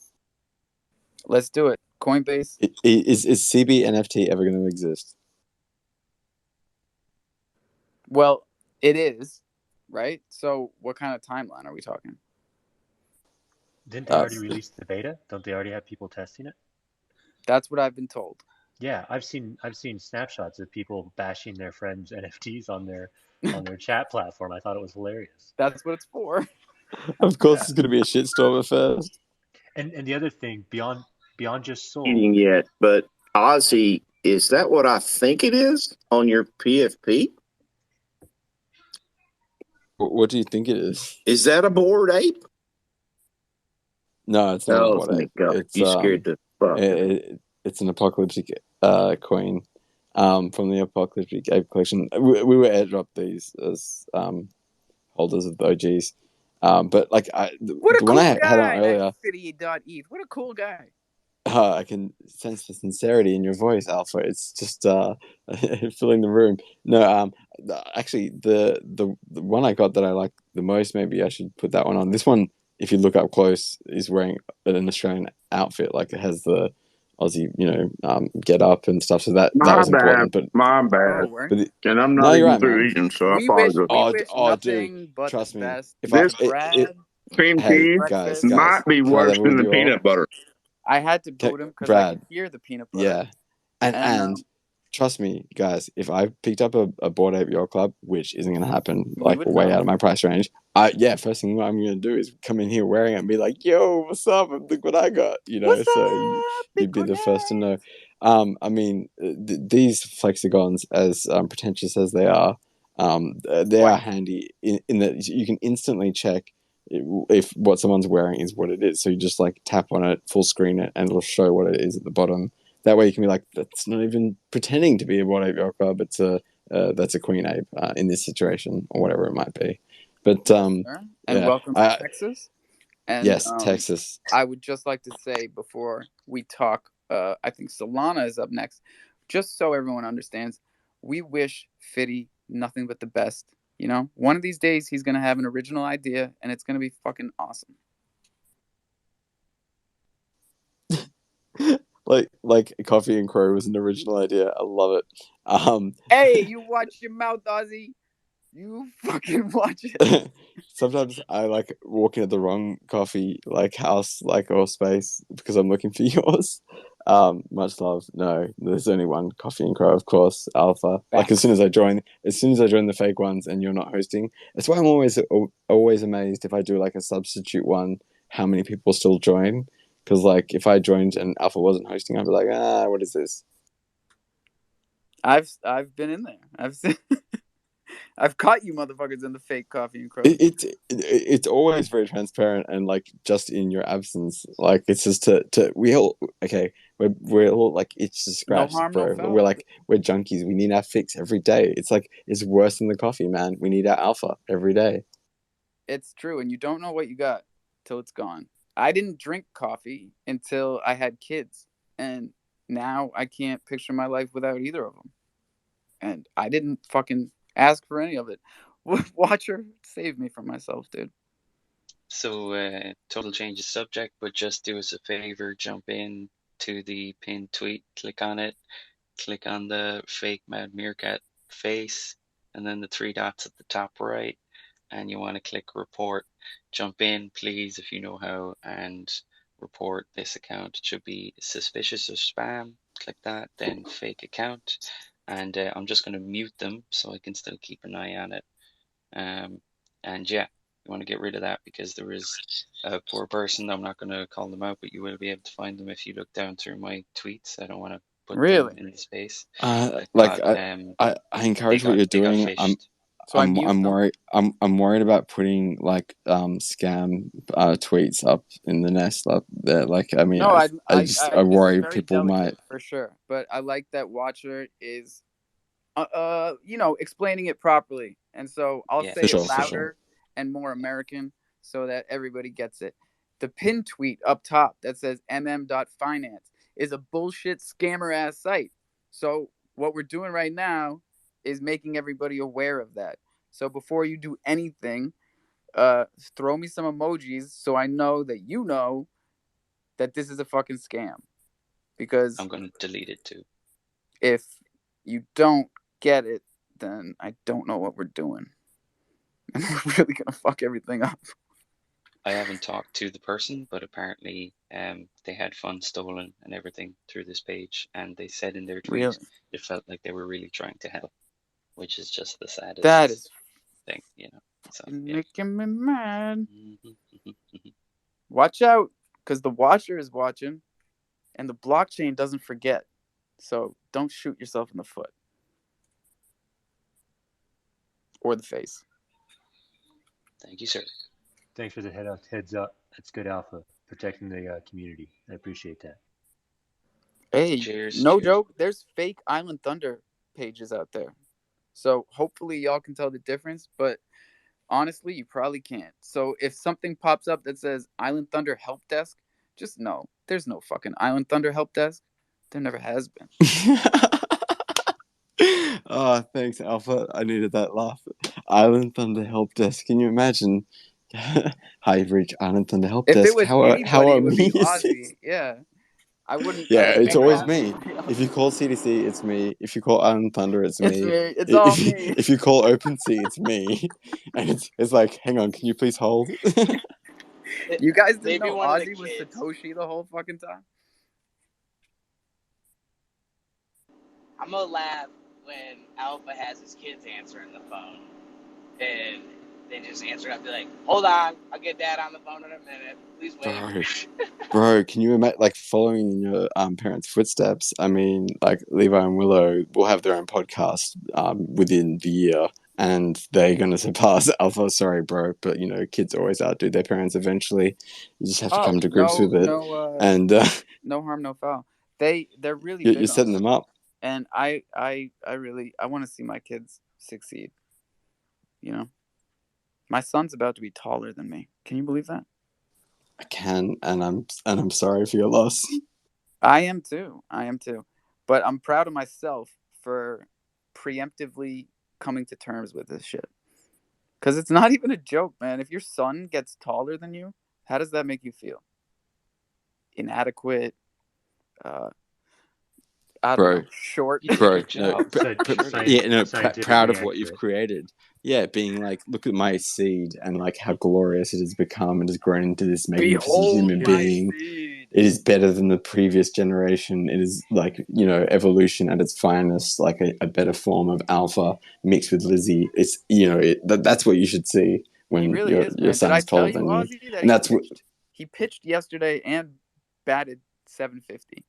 Let's do it. Coinbase. Is CB NFT ever going to exist? Well, it is, right? So what kind of timeline are we talking? Didn't they already release the beta? Don't they already have people testing it? That's what I've been told. Yeah, I've seen snapshots of people bashing their friends' NFTs on their chat platform. I thought it was hilarious. That's what it's for. Of course, it's going to be a shitstorm at first. And the other thing, beyond just Sol. Yet, but Ozzy, is that what I think it is on your PFP? What do you think it is? Is that a Bored Ape? No, it's not a Bored Ape. It's, you scared the fuck. It's an apocalyptic coin from the Apocalyptic Ape collection. We were airdropped these as holders of the OGs. But like the one I had on earlier, City.eth. What a cool guy. I can sense the sincerity in your voice, Alpha. It's just filling the room. No, actually, the one I got that I like the most, maybe I should put that one on. This one, if you look up close, is wearing an Australian outfit. Like it has the Aussie, get up and stuff. So that was important. But my bad. And I'm not no, you're even right, through man. eating, so I apologize. We wish nothing dude, but trust the me. best. This cream cheese guys, might be worse than the peanut butter. I had to boot him because I could hear the peanut butter. Yeah, and trust me, guys, if I picked up a Bored Ape Yacht Club, which isn't going to happen, like way out of my price range, first thing I'm going to do is come in here wearing it and be like, "Yo, what's up? And look what I got!" What's so you'd be the first to know. I mean, these flexigons, as pretentious as they are handy in that you can instantly check if what someone's wearing is what it is. So you just like tap on it, full screen it, and it'll show what it is at the bottom. That way you can be like, that's not even pretending to be a Bored Ape Yacht Club. It's that's a Queen Ape in this situation or whatever it might be. But and welcome to Texas. And yes, Texas. I would just like to say before we talk, I think Solana is up next. Just so everyone understands, we wish Fitty nothing but the best. One of these days he's going to have an original idea and it's going to be fucking awesome. like Coffee and Cro was an original idea. I love it. Hey, you watch your mouth, Ozzy. You fucking watch it. Sometimes I like walking at the wrong coffee house or space because I'm looking for yours. Much love. No, there's only one Coffee and Cro, of course, Alpha. Like as soon as I join the fake ones and you're not hosting, that's why I'm always amazed if I do like a substitute one, how many people still join. Because like if I joined and Alpha wasn't hosting, I'd be like, what is this? I've been in there. I've seen. I've caught you motherfuckers in the fake Coffee and Crow. It's always very transparent, and like just in your absence, like it's just to we all okay. We're all like it's just No scratch, harm, no bro. foul. We're junkies. We need our fix every day. It's like it's worse than the coffee, man. We need our alpha every day. It's true, and you don't know what you got till it's gone. I didn't drink coffee until I had kids, and now I can't picture my life without either of them. And I didn't fucking ask for any of it. Watcher saved me from myself, dude. So, total change of subject, but just do us a favor, jump in to the pinned tweet, click on it, click on the fake Mad Meerkat face, and then the three dots at the top right, and you want to click report. Jump in, please, if you know how, and report this account. It should be suspicious of spam. Click that, then fake account, and I'm just going to mute them so I can still keep an eye on it. And yeah, you want to get rid of that because there is a poor person. I'm not going to call them out, but you will be able to find them if you look down through my tweets. I don't want to put them Really? in the space. Like I They encourage what got you're they got doing. fished. So I mute I'm them? worried. I'm worried about putting like scam tweets up in the nest up there. Like I mean, No, I this is worry very people delicate might. for sure. But I like that Watcher is, explaining it properly. And so I'll Yeah, say For it sure, for yes. sure. louder and more American so that everybody gets it. The pin tweet up top that says mm.finance is a bullshit scammer ass site. So what we're doing right now is making everybody aware of that. So before you do anything, throw me some emojis so I know that you know that this is a fucking scam. Because I'm going to delete it too. if you don't get it, then I don't know what we're doing. And we're really gonna fuck everything up. I haven't talked to the person, but apparently they had funds stolen and everything through this page, and they said in their tweet Really? it felt like they were really trying to help, which is just the That saddest is thing, you know. So yeah. making me mad. Mm-hmm. Watch out, because the watcher is watching, and the blockchain doesn't forget. So don't shoot yourself in the foot or the face. Thank you, sir. Thanks for the heads up. That's good alpha, protecting the community. I appreciate that. Hey, Cheers, no cheers. joke. There's fake Island Thunder pages out there. So hopefully y'all can tell the difference, but honestly, you probably can't. So if something pops up that says Island Thunder Help Desk, just know there's no fucking Island Thunder Help Desk. There never has been. Oh, thanks, Alpha. I needed that laugh. Island Thunder Help Desk. Can you imagine? Hi, you've reached Island Thunder Help If it Desk. was How anybody, are it would be me? Is this? Ozzy. Yeah, I Yeah, wouldn't it's pick always on me. anybody If else. you call CDC, it's me. If you call Island Thunder, it's It's me. me. It's all me. If you call OpenSea, it's me. And it's like, hang on, can you please hold? You guys didn't Maybe know one of the Ozzy was kids. Satoshi the whole fucking time? I'm gonna laugh when Alpha has his kids answering the phone, and they just answer it. I'll be like, "Hold on, I'll get Dad on the phone in a minute. Please wait." Bro, can you imagine like following in your parents' footsteps? I mean, like Levi and Willow will have their own podcast within the year, and they're gonna surpass Alpha. Sorry, bro, but you know, kids always outdo their parents eventually. You just have to Oh, come to grips with it, and no harm, no foul. They're really you're big on setting that, them up. and I really I want to see my kids succeed. You know, my son's about to be taller than me. Can you believe that? I can, and I'm sorry for your loss. I am too. But I'm proud of myself for preemptively coming to terms with this shit. Because it's not even a joke, man. If your son gets taller than you, how does that make you feel? Inadequate? I don't know. Bro, Short? You did a bro, good no, job. Surely. yeah, no, proud Scientifically of what you've accurate. created. Yeah, being like, look at my seed and like how glorious it has become and has grown into this magnificent Behold human my being. seed. It is better than the previous generation. It is like, you know, evolution at its finest, like a better form of alpha mixed with Lizzie. It's, you know, that's what you should see He when really is, your man. Did I son's tell taller you, than you. Ozzy, that And that's what, he pitched yesterday and batted 750?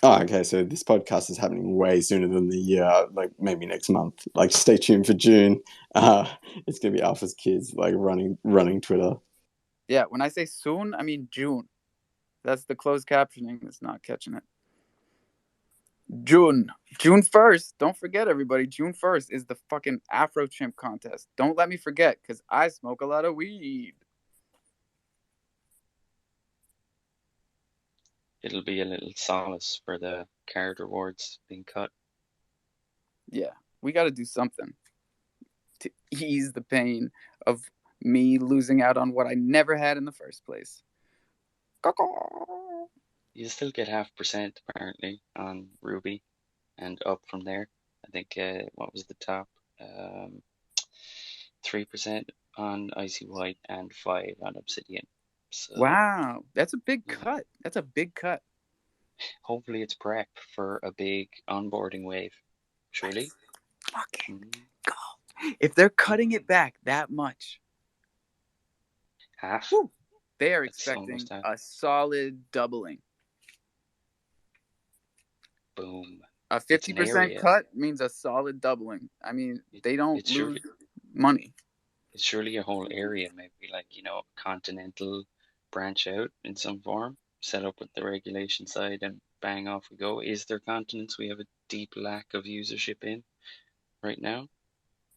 Oh, okay. So this podcast is happening way sooner than like maybe next month. Like, stay tuned for June. Uh, it's gonna be Alpha's kids like running Twitter. Yeah, when I say soon, I mean June. That's the closed captioning that's not catching it. June. June 1st. Don't forget, everybody. June 1st is the fucking Afro Chimp contest. Don't let me forget, because I smoke a lot of weed. It'll be a little solace for the card rewards being cut. Yeah, we got to do something to ease the pain of me losing out on what I never had in the first place. You still get 0.5% apparently on Ruby, and up from there. I think what was the top? 3% on Icy White and 5 on Obsidian. So Wow, that's a big yeah, cut. That's a big cut. hopefully it's prep for a big onboarding wave. Surely. Let's fucking Mm, go. If they're cutting mm, it back that much, half. whew, they are That's almost expecting half. a solid doubling. Boom. A It's an 50% area. cut means a solid doubling. I mean, It, they don't it's lose surely money. it's surely a whole area, maybe like, continental branch out in some form, set up with the regulation side and bang off we go. Is there continents we have a deep lack of usership in right now?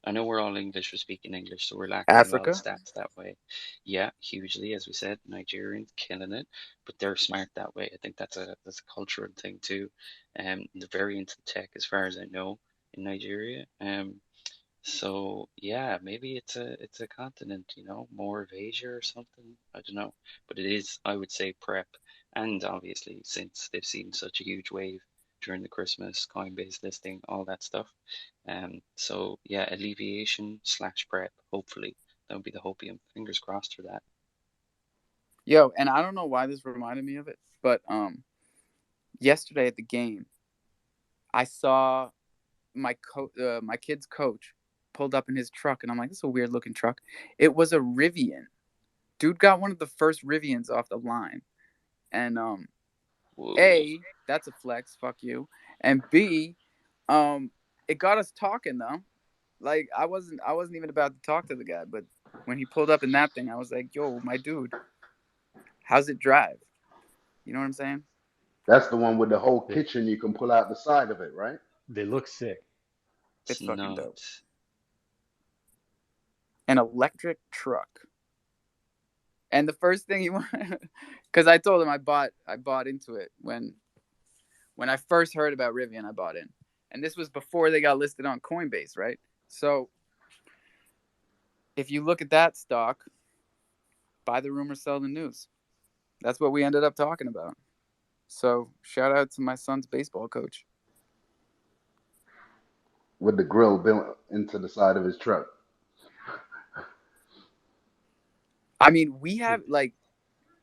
I know we're all English, we're speaking English, so we're lacking in a lot of Africa? stats that way. Yeah, hugely, as we said, Nigerians killing it, but they're smart that way. I think that's a cultural thing too. They're very into tech, as far as I know, in Nigeria. So yeah, maybe it's a continent, more of Asia or something. I don't know, but it is, I would say, prep, and obviously since they've seen such a huge wave during the Christmas Coinbase listing, all that stuff. So yeah, alleviation slash prep. Hopefully that would be the hopium. Fingers crossed for that. Yo, and I don't know why this reminded me of it, but yesterday at the game, I saw my kid's coach pulled up in his truck, and I'm like, this is a weird looking truck. It was a Rivian. Dude got one of the first Rivians off the line, and Whoa, A, that's a flex. Fuck you. And B, um, it got us talking though. Like I wasn't even about to talk to the guy, but when he pulled up in that thing, I was like, "Yo, my dude, how's it drive?" You know what I'm saying? That's the one with the whole They kitchen you can pull out the side of it, right? they look sick. it's It's fucking not. dope. An electric truck. And the first thing he wanted, because I told him I bought into it when I first heard about Rivian, I bought in, and this was before they got listed on Coinbase, right? So if you look at that stock, buy the rumor, sell the news. That's what we ended up talking about. So shout out to my son's baseball coach. With the grill built into the side of his truck. I mean, we It, have like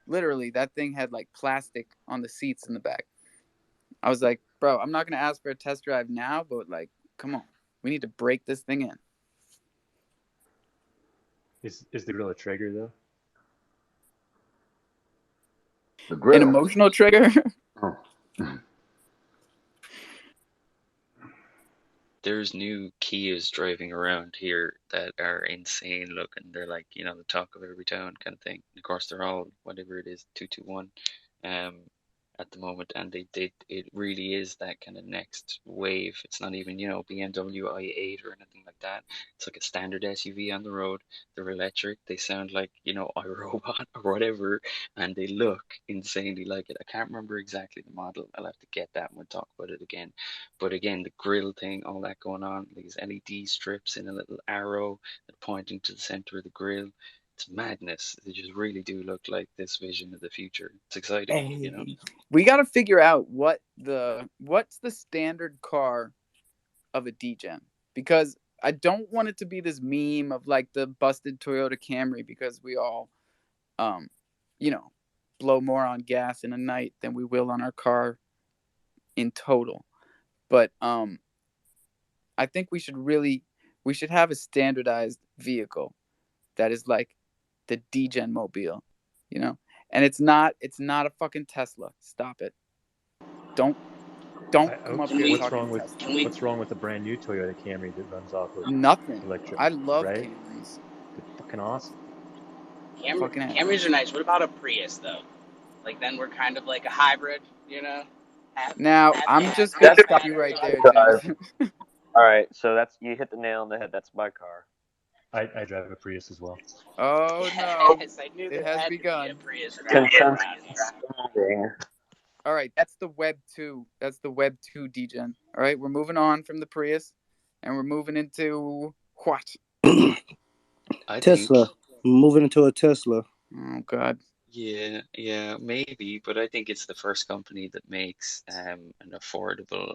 literally that thing had like plastic on the seats in the back. I was like, bro, I'm not gonna ask for a test drive now, but like, come on, we need to break this thing in. is the grill a trigger though? The An grill. emotional trigger. Oh. There's new Kias driving around here that are insane looking. They're like, the talk of every town kind of thing. Of course, they're all whatever it is, 221, um, at the moment, and it really is that kind of next wave. It's not even, BMW i8 or anything like that. It's like a standard SUV on the road. They're electric. They sound like, iRobot or whatever, and they look insanely like it. I can't remember exactly the model. I'll have to get that and we'll talk about it again. But again, the grill thing, all that going on, these LED strips in a little arrow that pointing to the center of the grill. It's madness. They just really do look like this vision of the future. It's exciting. Hey, we got to figure out what's the standard car of a degen, because I don't want it to be this meme of like the busted Toyota Camry, because we all um you know blow more on gas in a night than we will on our car in total. But I think we should have a standardized vehicle that is like the degen mobile, you know? And it's not a fucking Tesla. Stop it. Don't Don't come up here What's talking wrong with Tesla. Can we? what's wrong with the brand new Toyota Camry that runs off of Nothing. electric, I love right? Camrys. They're fucking awesome. Fucking A. Camrys are nice. What about a Prius though? Like then we're kind of like a hybrid, you know? Half Now, half I'm gas, just gonna half stop you battery. right there, James. All right, so that's you hit the nail on the head. That's my car. I drive a Prius as well. Oh no, Yes, I knew it there has had to be a begun. Prius driving Consensus around here. standing. All right, that's the Web 2. That's the Web 2 degen. All right, we're moving on from the Prius, and we're moving into what? I Tesla. Think, moving into a Tesla. Oh God. Yeah, maybe, but I think it's the first company that makes an affordable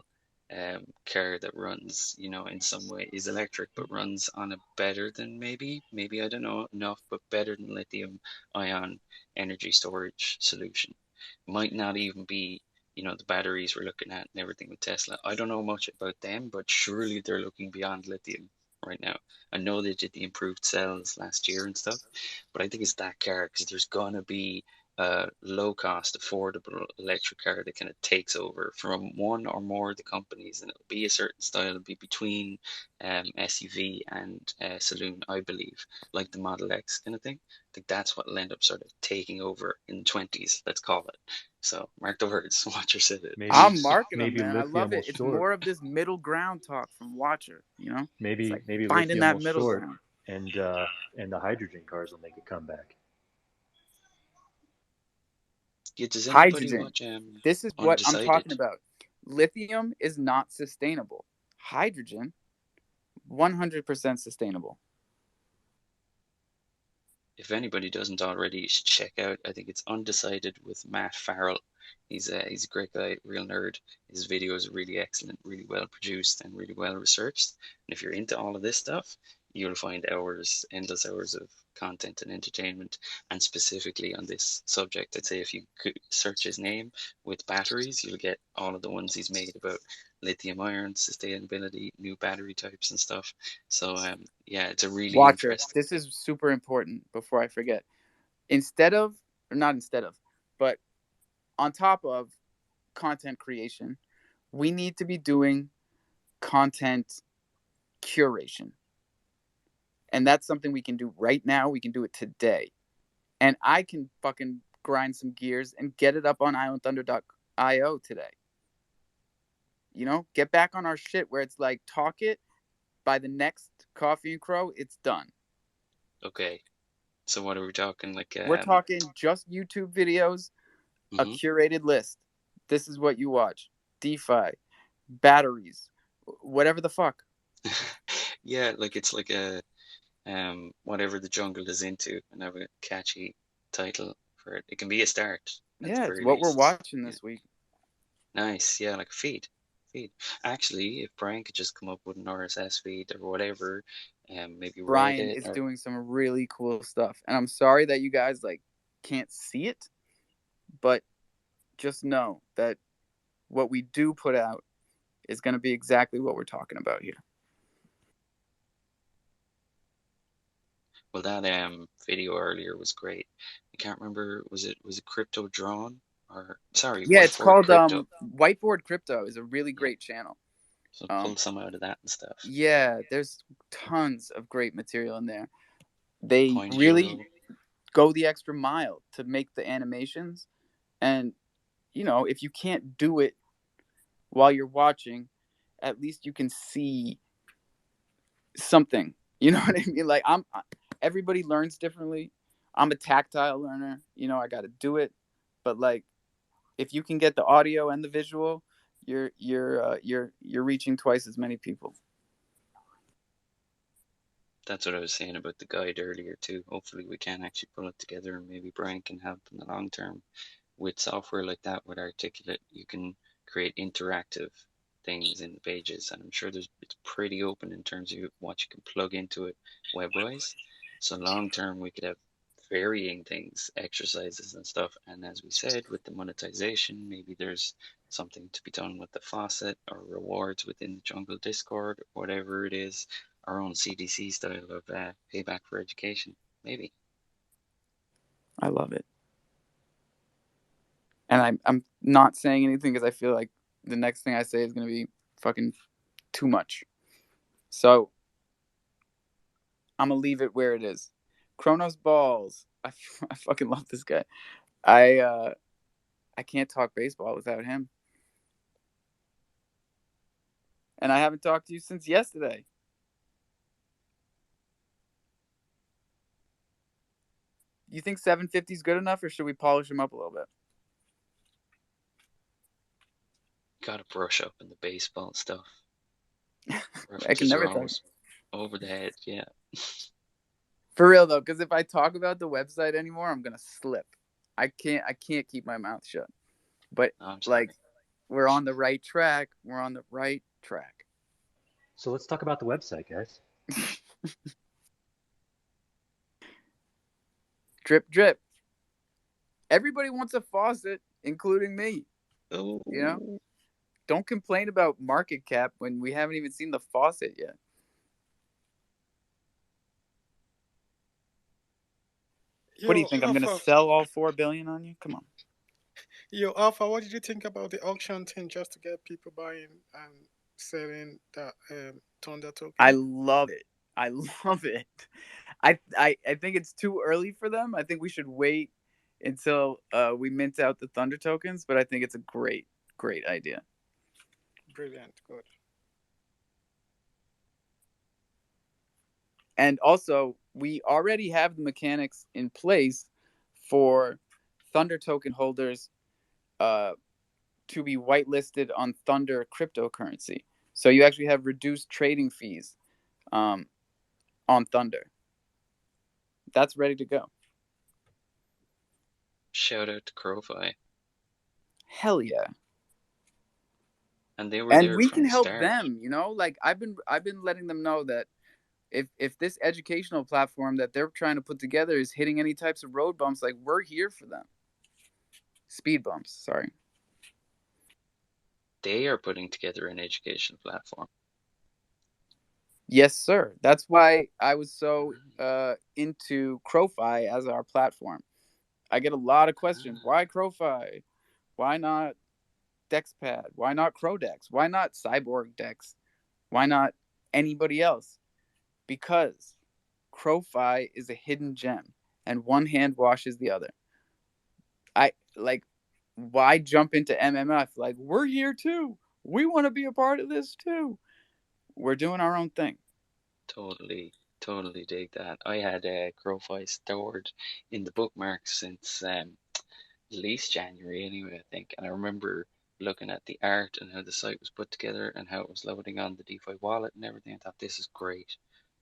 car that runs, in some way is electric, but runs on a better than maybe I don't know enough, but better than lithium ion energy storage solution. Might not even be, the batteries we're looking at and everything with Tesla. I don't know much about them, but surely they're looking beyond lithium right now. I know they did the improved cells last year and stuff, but I think it's that car because there's gonna be a low cost, affordable electric car that kind of takes over from one or more of the companies, and it'll be a certain style. It'll be between SUV and saloon, I believe, like the Model X kind of thing. I think that's what will end up sort of taking over in the 20s, let's call it. So mark the words, Watcher said it. I'm marking them, maybe man. I love lithium will it. It's short. more of this middle ground talk from Watcher. It's Maybe like finding lithium that will middle short, ground. and the hydrogen cars will make a comeback. Yeah, does anybody Hydrogen. watch This is what I'm talking Undecided? about. Lithium is not sustainable. Hydrogen, 100% sustainable. If anybody doesn't already, you should check out. I think it's Undecided with Matt Farrell. He's a great guy, real nerd. His videos are really excellent, really well produced, and really well researched. And if you're into all of this stuff, you'll find endless hours of content and entertainment. And specifically on this subject, I'd say if you could search his name with batteries, you'll get all of the ones he's made about lithium ion sustainability, new battery types and stuff. So yeah, it's a really Watcher, interesting. this is super important before I forget. But on top of content creation, we need to be doing content curation. And that's something we can do right now. We can do it today. And I can fucking grind some gears and get it up on islandthunder.io today. Get back on our shit where it's like, talk it by the next Coffee and Cro, it's done. Okay. So what are we talking? We're talking just YouTube videos, a curated list. This is what you watch. DeFi, batteries, whatever the fuck. Yeah, it's like a whatever the jungle is into, and have a catchy title for it. It can be a start at the Yeah, it's very what we're least. watching this week. Nice, yeah, like a feed. Actually, if Brian could just come up with an RSS feed or whatever, maybe Brian Reddit is or doing some really cool stuff. And I'm sorry that you guys can't see it, but just know that what we do put out is going to be exactly what we're talking about here. well, that video earlier was great. I can't remember, was it Crypto Drawn or sorry, Yeah, it's Whiteboard called Crypto. Whiteboard Crypto is a really Yeah. great channel. So pull some out of that and stuff. Yeah, there's tons of great material in there. They Point really Hero. go the extra mile to make the animations. And, if you can't do it while you're watching, at least you can see something. You know what I mean? Like everybody learns differently. I'm a tactile learner. I got to do it. But if you can get the audio and the visual, you're reaching twice as many people. That's what I was saying about the guide earlier too. Hopefully we can actually pull it together, and maybe Brian can help in the long term. With software like that, with Articulate, you can create interactive things in the pages, and I'm sure it's pretty open in terms of what you can plug into it web-wise. So long term, we could have varying things, exercises and stuff. And as we said, with the monetization, maybe there's something to be done with the faucet or rewards within the Jungle Discord, or whatever it is, our own CDC style of payback for education, maybe. I love it. And I'm not saying anything because I feel like the next thing I say is gonna be fucking too much. So I'm gonna leave it where it is. Kronos balls. I fucking love this guy. I can't talk baseball without him. And I haven't talked to you since yesterday. You think 750 is good enough, or should we polish him up a little bit? Gotta brush up in the baseball stuff. I can References never are talk. always over the head, yeah. For real though, because if I talk about the website anymore, I'm gonna slip. I can't keep my mouth shut. But I'm like, sorry. we're on the right track. We're on the right track. So let's talk about the website, guys. Drip drip. Everybody wants a faucet, including me. Oh, You know, don't complain about market cap when we haven't even seen the faucet yet. What do you Yo, think? I'm gonna Alpha, sell all 4 billion on you? Come on. What did you think about the auction thing just to get people buying and selling that Thunder I token? love it. I love it. I think it's too early for them. I think we should wait until we mint out the Thunder tokens. But I think it's a great idea. Brilliant, good. And also, we already have the mechanics in place for Thunder token holders to be whitelisted on Thunder cryptocurrency. So you actually have reduced trading fees on Thunder. That's ready to go. shout out to Crowfi. Hell yeah. And they were And there we from can the help start. them, like I've been letting them know that if this educational platform that they're trying to put together is hitting any types of road bumps, like, we're here for them. Speed bumps, sorry. They are putting together an education platform. Yes, sir. That's why I was so into CroFi as our platform. I get a lot of questions. Why CroFi? Why not DexPad? Why not CroDex? Why not Cyborg Dex? Why not anybody else? Because CroFi is a hidden gem, and one hand washes the other. I like, why jump into MMF? Like, we're here too. We want to be a part of this too. We're doing our own thing. Totally dig that. I had Crowfi stored in the bookmarks since at least January anyway, I think. And I remember looking at the art and how the site was put together and how it was loading on the DeFi wallet and everything. I thought this is great.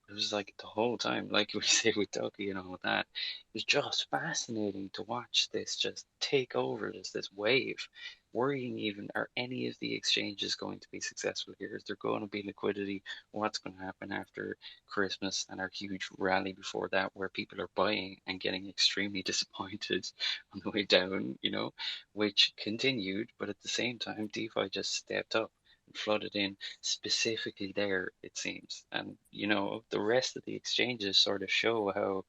It was like the whole time, like we say with Ducky and all that, it was just fascinating to watch this just take over this wave. Worrying even, are any of the exchanges going to be successful here? Is there going to be liquidity? What's going to happen after Christmas and our huge rally before that, where people are buying and getting extremely disappointed on the way down, which continued, but at the same time, DeFi just stepped up and flooded in specifically there, it seems. And, the rest of the exchanges sort of show how,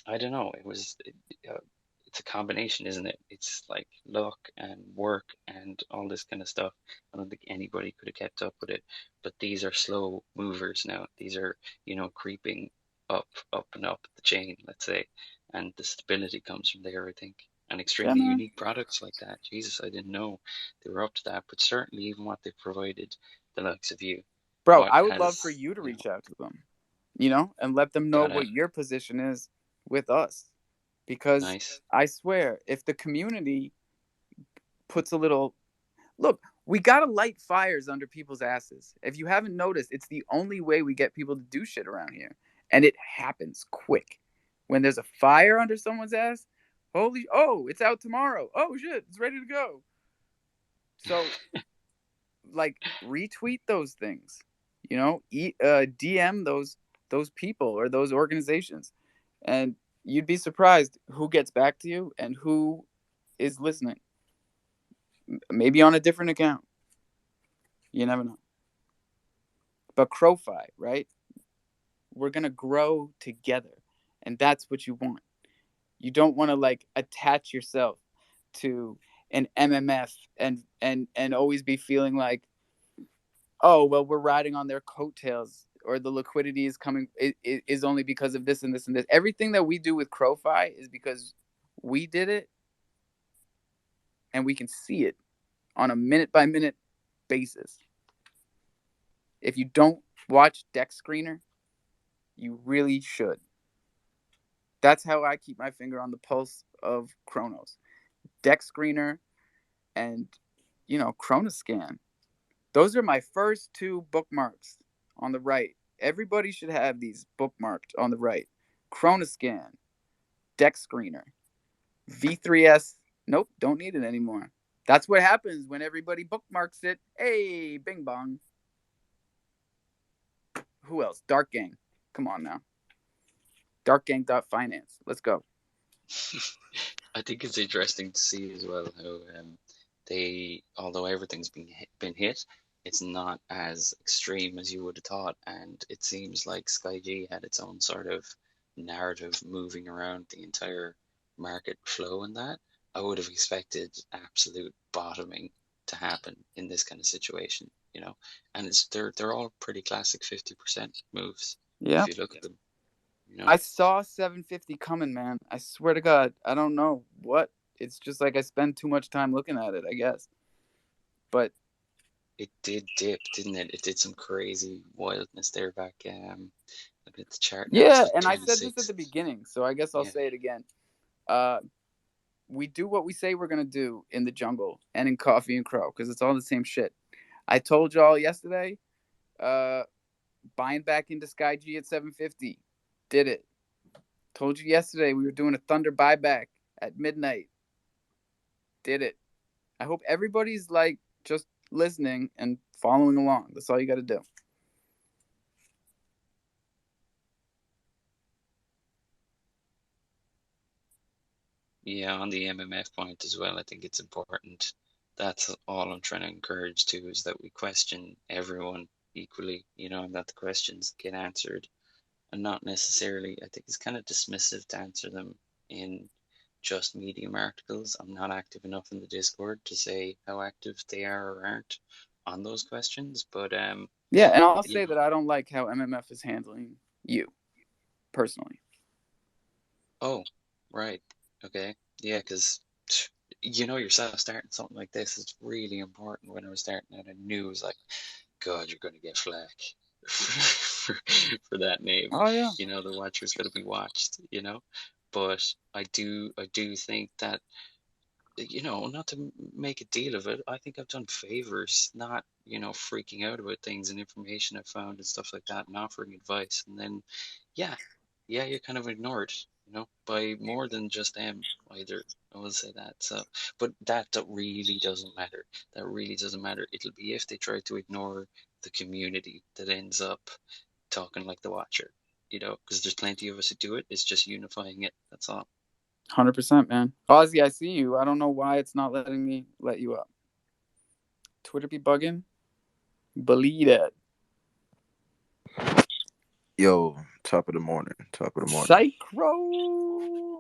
I don't know, it's a combination, isn't it? It's like luck and work and all this kind of stuff. I don't think anybody could have kept up with it. But these are slow movers now. These are, creeping up and up the chain, let's say. And the stability comes from there, I think. And Yeah, extremely man. unique products like that. Jesus, I didn't know they were up to that. But certainly, even what they provided, the likes of you, Bro, what I would love for has, you to reach out to them, and let them know gotta, what your position is with us. Because nice. I swear, if the community puts a little look, we gotta light fires under people's asses. If you haven't noticed, it's the only way we get people to do shit around here. And it happens quick. When there's a fire under someone's ass, it's out tomorrow. Oh shit, it's ready to go. So, like, retweet those things, DM those people or those organizations, and you'd be surprised who gets back to you and who is listening. Maybe on a different account. You never know. But CroFi, right? We're gonna grow together, and that's what you want. You don't want to, like, attach yourself to an MMF and always be feeling like, oh well, we're riding on their coattails, or the liquidity is coming is only because of this and this and this. Everything that we do with CroFi is because we did it, and we can see it on a minute by minute basis. If you don't watch Deck Screener, you really should. That's how I keep my finger on the pulse of Chronos. Deck Screener and, Chronoscan. Those are my first two bookmarks on the right. Everybody should have these bookmarked on the right. Chronoscan, Deck Screener, V3S. Nope, don't need it anymore. That's what happens when everybody bookmarks it. Hey, bing bong. Who else? Dark Gang. Come on now. Darkgang.finance. Let's go. I think it's interesting to see as well how although everything's been hit, it's not as extreme as you would have thought, and it seems like SkyG had its own sort of narrative moving around the entire market flow, and that I would have expected absolute bottoming to happen in this kind of situation, and they're all pretty classic 50% moves. Yeah. If you look at them. I saw 750 coming, man. I swear to God, I don't know what. It's just like I spend too much time looking at it, I guess. But it did dip, didn't it? It did some crazy wildness there back. Look at the chart now. Yeah, and I said this at the beginning, so I guess I'll say it again. We do what we say we're gonna do in the jungle and in Coffee and Cro, because it's all the same shit. I told y'all yesterday, buying back into SkyG at 750. Did it. Told you yesterday we were doing a Thunder buyback at midnight. Did it. I hope everybody's like just listening and following along. That's all you got to do. Yeah, on the MMF point as well, I think it's important. That's all I'm trying to encourage too, is that we question everyone equally, and that the questions get answered, and not necessarily, I think it's kind of dismissive to answer them in just Medium articles. I'm not active enough in the Discord to say how active they are or aren't on those questions, but yeah, and I'll say that I don't like how MMF is handling you personally. Oh, right. Okay. Yeah, because yourself, starting something like this is really important. When I was starting out, I knew it was like, God, you're going to get flack for that name. Oh yeah. The watcher's going to be watched. But I do think that, not to make a deal of it, I think I've done favors, not freaking out about things and information I found and stuff like that, and offering advice, and then yeah, you're kind of ignored, by more than just them either. I will say that. So, but that really doesn't matter. That really doesn't matter. It'll be if they try to ignore the community that ends up talking like the watcher, because there's plenty of us who do it. It's just unifying it. That's all. 100%, man. Ozzy, I see you. I don't know why it's not letting me let you up. Twitter be bugging. Believe it. Yo, top of the morning. Psychro.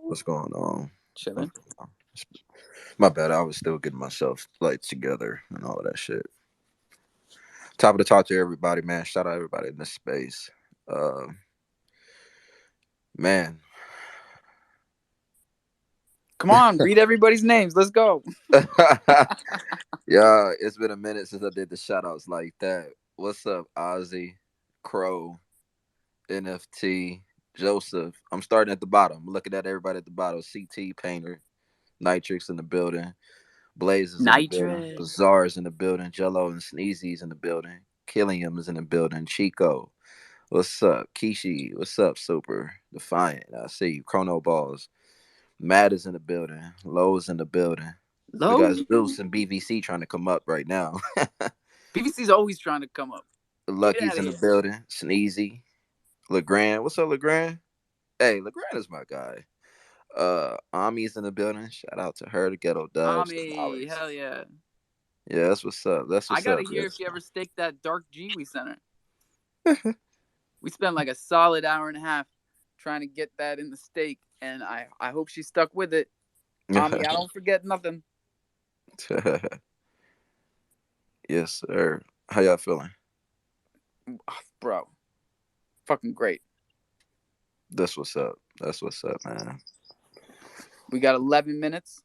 What's going on? Chilling. My bad. I was still getting myself together and all of that shit. Top of the talk to everybody, man. Shout out everybody in this space. Man. Come on, read everybody's names. Let's go. Yeah, it's been a minute since I did the shout outs like that. What's up, Ozzy, Crow, NFT, Joseph? I'm starting at the bottom. I'm looking at everybody at the bottom. CT Painter, Nitrix in the building, Blaze is in the building, Bazaar's in the building, Jello and Sneezy's in the building, Killiam is in the building, Chico. What's up? Kishi, what's up, Super? Defiant, I see you. Chrono Balls. Matt is in the building. Lowe's in the building. Low? We got Zeus and BVC trying to come up right now. BVC's always trying to come up. Lucky's in the building. Sneezy. LeGrand. What's up, LeGrand? Hey, LeGrand is my guy. Ami's in the building. Shout out to her, the Ghetto Dubs. Ami, hell yeah. Yeah, that's what's up. I gotta hear if you ever staked that Dark G we sent her. We spent like a solid hour and a half trying to get that in the stake, and I hope she stuck with it. Ami, I don't forget nothing. Yes, sir. How y'all feeling? Bro, fucking great. That's what's up. That's what's up, man. We got 11 minutes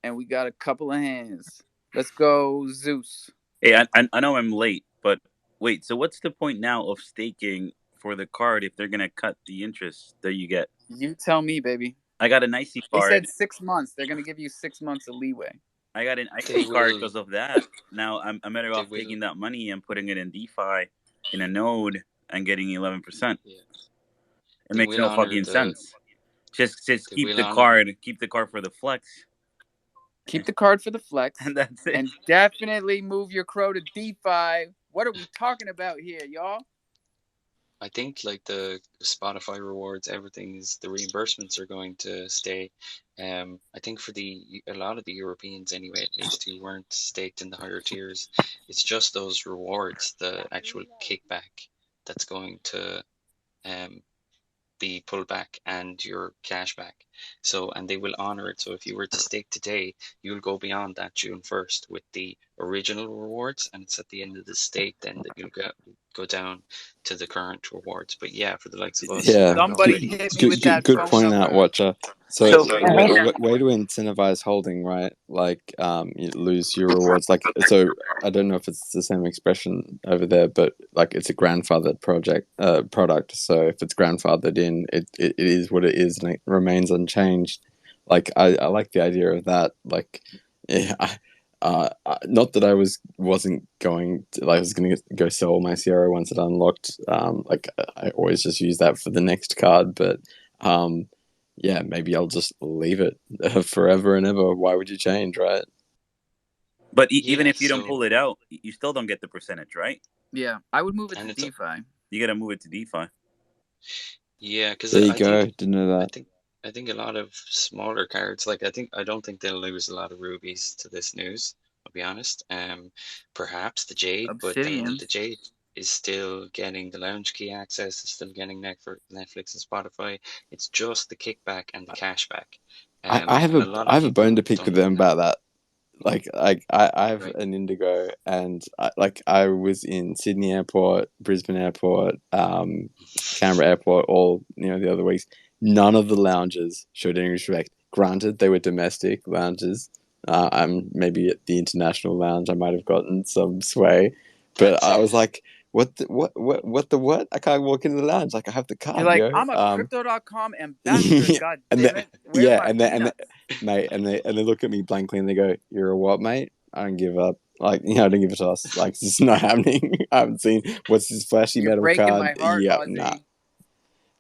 and we got a couple of hands. Let's go, Zeus. Hey, I know I'm late, but wait. So what's the point now of staking for the card if they're gonna cut the interest that you get? You tell me, baby. I got an icy They said card. 6 months. They're gonna give you 6 months of leeway. I got an They icy card will. because of that. Now I'm better They off will. taking that money and putting it in DeFi in a node and getting 11%. Yeah. It They makes will no honor fucking the. sense. Just They keep will the honor. card. Keep the card for the flex, Keep the card for the flex and that's it. and definitely move your crow to DeFi. What are we talking about here, y'all? I think like the Spotify rewards, everything is the reimbursements are going to stay. I think for a lot of the Europeans anyway, at least who weren't staked in the higher tiers, it's just those rewards, the actual kickback that's going to um be pulled back and your cash back. So, and they will honor it. So if you were to stake today, you'll go beyond that June 1st with the original rewards, and it's at the end of the stake then that you'll go down to the current rewards. But yeah, for the likes of us who Yeah, have Somebody already hit me with staked in that good phone point first. out, number. Watcher. So, So way to incentivize holding, right? Like, you lose your rewards. Like, so I don't know if it's the same expression over there, but like, it's a grandfathered product. So if it's grandfathered in, it is what it is, and it remains unchanged. Like, I like the idea of that. Like, yeah, not that wasn't going to, like, I was going to go sell all my Sierra once it unlocked. Like, I always just use that for the next card, but yeah, maybe I'll just leave it forever and ever. Why would you change, right? But even Yeah, if you don't so pull it out, you still don't get the percentage, right? Yeah, I would move it to and it's DeFi. You got to move it to DeFi. yeah, because There you go. Didn't know I that. think I think a lot of smaller cards, like I don't think they'll lose a lot of rubies to this news, I'll be honest. Perhaps the Jade, but then the Obsidians. Jade is still getting the lounge key access, is still getting Netflix and Spotify. It's just the kickback and the cashback. I have And a a lot I of have a bone people to pick don't with even them know, about that. I have right? an Indigo, and I was in Sydney Airport, Brisbane Airport, Canberra Airport, all the other weeks. None of the lounges showed any respect. Granted, they were domestic lounges. Maybe at the international lounge, I might have gotten some sway, but That's I it. was like, what? I can't walk into the lounge. Like, I have the You're card, like, yo. I'm a crypto.com ambassador, Yeah, god and damn the, it. Where's yeah, my and peanuts? mate, and they look at me blankly and they go, "You're a what, mate? I don't give up. Like, I don't give a toss. Like, it's just not happening. I haven't seen what's this flashy You're metal breaking card. my heart, Yeah, nah. Ozzy.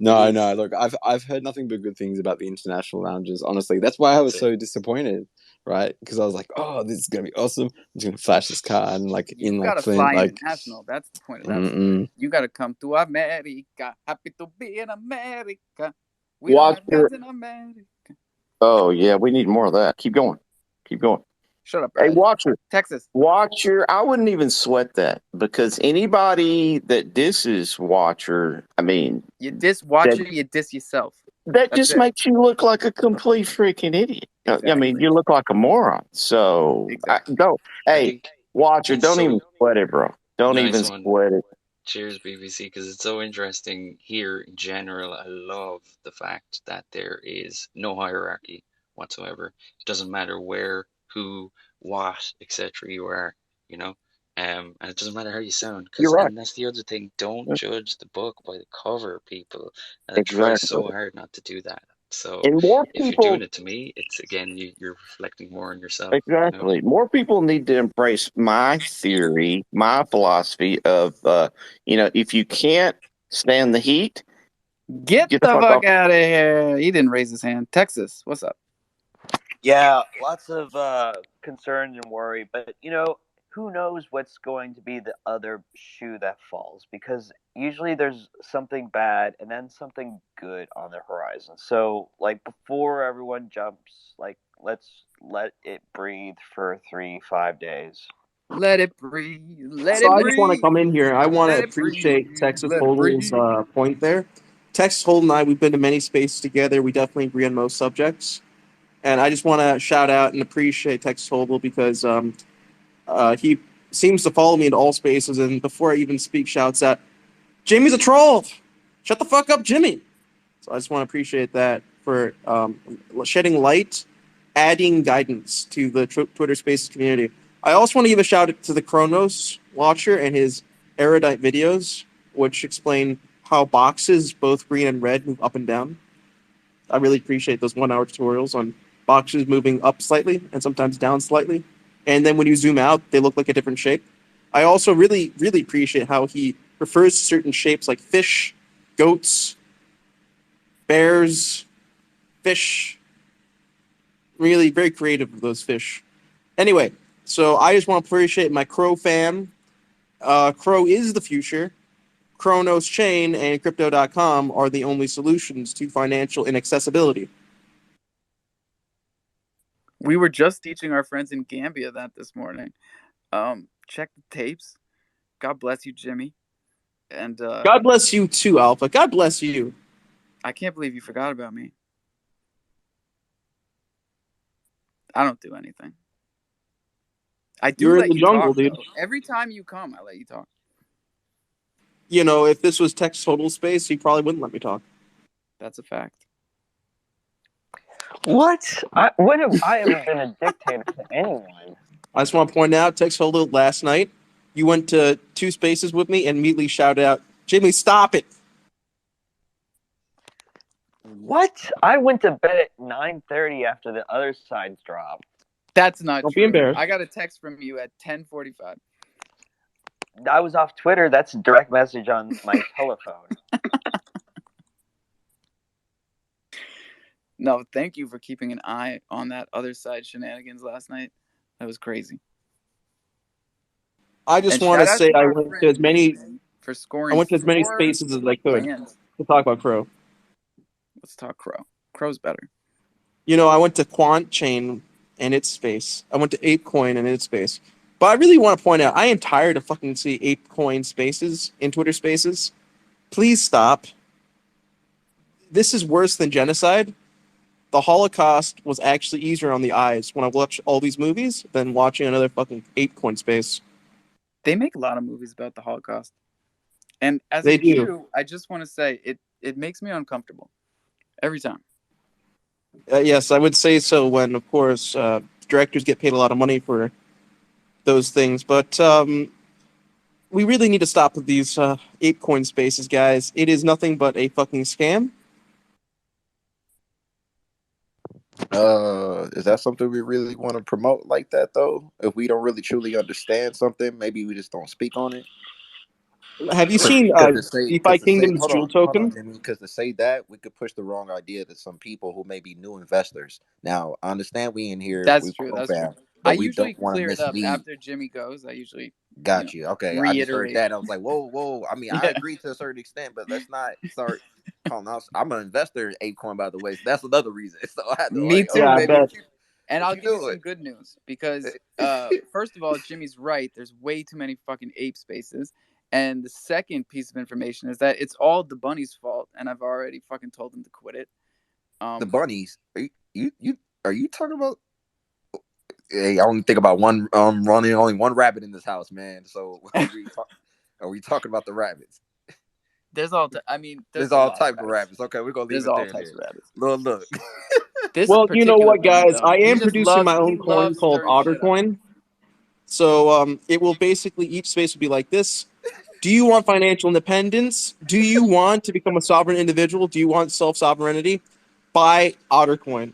No, no. Look, I've heard nothing but good things about the international lounges. Honestly, that's why I was That's it. so disappointed, right? Because I was like, "Oh, this is gonna be awesome. I'm just gonna flash this card and like You in like gotta Flint, fly like, international. That's the point of that story. mm-mm. You gotta come to America. Happy to be in America. We don't Watch have your. guns in America. Oh yeah, we need more of that. Keep going. Keep going. Shut up, Hey, Brad. Watcher. Texas. Watcher. I wouldn't even sweat that because anybody that disses Watcher, I mean, You diss that Watcher, you diss yourself. that That's just it. makes you look like a complete freaking idiot. I mean, Exactly. you look like a moron. So Exactly. don't. I Hey, think Watcher, it's don't even so sweat it, bro. Don't nice even one. sweat it. Cheers, BBC, because it's so interesting here in general. I love the fact that there is no hierarchy whatsoever. It doesn't matter where, who, what, etc. you are, you know, and it doesn't matter how you sound, You're because right. and that's the other thing. Don't judge the book by the cover, people. And I try Exactly. so hard not to do that. So And more if you're people. doing it to me, it's again you're reflecting more on yourself, you know. Exactly. More people need to embrace my theory, my philosophy of, if you can't stand the heat, Get get the the fuck off. fuck out of here. He didn't raise his hand. Texas, what's up? Yeah, lots of concern and worry, but who knows what's going to be the other shoe that falls? Because usually there's something bad and then something good on the horizon. So, like before everyone jumps, like let's let it breathe for 3, 5 days. Let it breathe. Let So it I just want to breathe. come in here. I want to Let it appreciate breathe. Texas Let it Hold'em's breathe. point there. Texas Hold'em and I, we've been to many spaces together. We definitely agree on most subjects. And I just want to shout out and appreciate Texas Hold'em because he seems to follow me in all spaces. And before I even speak, shouts out, Jimmy's a troll. Shut the fuck up, Jimmy. So I just want to appreciate that for shedding light, adding guidance to the Twitter Spaces community. I also want to give a shout out to the Kronos Watcher and his erudite videos, which explain how boxes, both green and red, move up and down. I really appreciate those 1 hour tutorials on boxes moving up slightly and sometimes down slightly. And then when you zoom out, they look like a different shape. I also really, really appreciate how he prefers certain shapes like fish, goats, bears, fish. Really very creative with those fish. Anyway, so I just want to appreciate my Crow fam. Crow is the future. Kronos Chain and Crypto.com are the only solutions to financial inaccessibility. We were just teaching our friends in Gambia that this morning. Check the tapes. God bless you, Jimmy. And God bless you too, Alpha. God bless you. I can't believe you forgot about me. I don't do anything. I do You're in let the you jungle, talk, dude. though. Every time you come, I let you talk. You know, if this was Text Total Space, you probably wouldn't let me talk. That's a fact. What? When have I ever been a dictator to anyone? I just want to point out, Text Total, last night, you went to 2 spaces with me and immediately shouted out, Jimmy, stop it. What? I went to bed at 9:30 after the other sides dropped. That's not Don't true. be embarrassed. I got a text from you at 10:45. I was off Twitter. That's a direct message on my telephone. No, thank you for keeping an eye on that other side shenanigans last night. That was crazy. I just And want to shout out say to our friend Nathan for scoring as many 4 spaces as I could lands. to talk about Crow. Let's talk Crow. Crow's better. You know, I went to Quant Chain and its space. I went to ApeCoin and its space. But I really want to point out, I am tired of fucking seeing ApeCoin spaces in Twitter spaces. Please stop. This is worse than genocide. The Holocaust was actually easier on the eyes when I watch all these movies than watching another fucking ApeCoin space. They make a lot of movies about the Holocaust. And as They a do. Jew, I just want to say it makes me uncomfortable every time. Yes, I would say so when, of course, directors get paid a lot of money for those things. But we really need to stop with these ApeCoin spaces, guys. It is nothing but a fucking scam. Is that something we really want to promote like that though? If we don't really truly understand something, maybe we just don't speak on it. Have you seen DeFi Because to say, Kingdom's Jewel hold on, token? Jimmy. Because to say that, we could push the wrong idea to some people who may be new investors. Now, I understand we in here, That's we true. pro That's true. fam, I but we usually don't want to clear it up mislead. after Jimmy goes. I usually, Got you. Okay, I just heard reiterate. that. I was like, whoa, whoa. I mean, I Yeah. agree to a certain extent, but let's not start calling out. I'm an investor in ApeCoin, by the way, so that's another reason. So I had to Me like, oh, Yeah, I too. baby, bet. And what I'll you give you doing? some good news because, first of all, Jimmy's right. There's way too many fucking ape spaces. And the second piece of information is that it's all the bunny's fault, and I've already fucking told them to quit it. The bunnies. Are you talking about? Hey, I only think about one running only one rabbit in this house, man. So are we talking about the rabbits? There's all. I mean, There's there's a all lot of type of rabbits. rabbits. Okay, we're gonna leave There's it all there types then. of rabbits. Look. This Well, you know particular what, bunny, guys? though, I he am just producing my loves he own coin loves called stirring shit up. OtterCoin. So it will basically, each space will be like this. Do you want financial independence? Do you want to become a sovereign individual? Do you want self-sovereignty? Buy OtterCoin.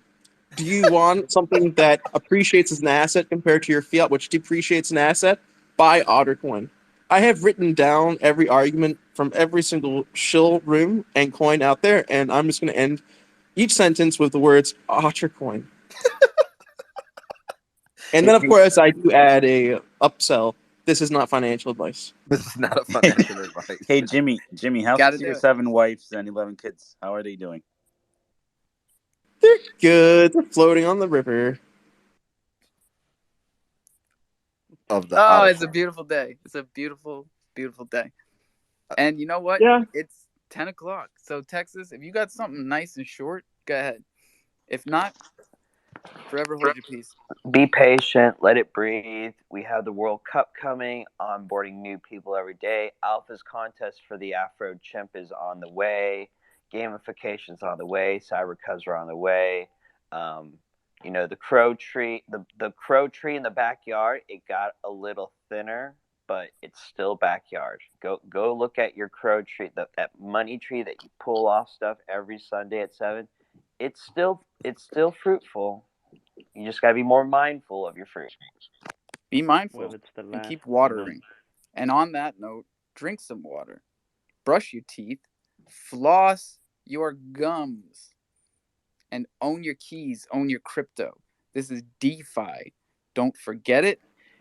Do you want something that appreciates as an asset compared to your fiat, which depreciates an asset? Buy OtterCoin. I have written down every argument from every single shill room and coin out there, and I'm just going to end each sentence with the words OtterCoin. And then, of course, I do add a upsell. This is not financial advice. This is not a financial advice. Hey, Jimmy, how's Gotta your do it. 7 wives and 11 kids? How are they doing? They're good. They're floating on the river. Of the Oh, it's a OtterCoin. beautiful day. It's a beautiful, beautiful day. And you know what? Yeah. It's 10 o'clock. So, Texas, if you got something nice and short, go ahead. If not, Forever hold your peace. Be patient, let it breathe. We have the World Cup coming, onboarding new people every day. Alpha's contest for the Afro Chimp is on the way. Gamification's on the way. Cyber Cubs are on the way. The crow tree, the crow tree in the backyard, it got a little thinner, but it's still backyard. Go look at your crow tree, that money tree that you pull off stuff every Sunday at 7. It's still fruitful. You just got to be more mindful of your fruit. Be mindful Well, it's the and last keep watering. And on that note, drink some water, brush your teeth, floss your gums, and own your keys, own your crypto. This is DeFi. Don't forget it.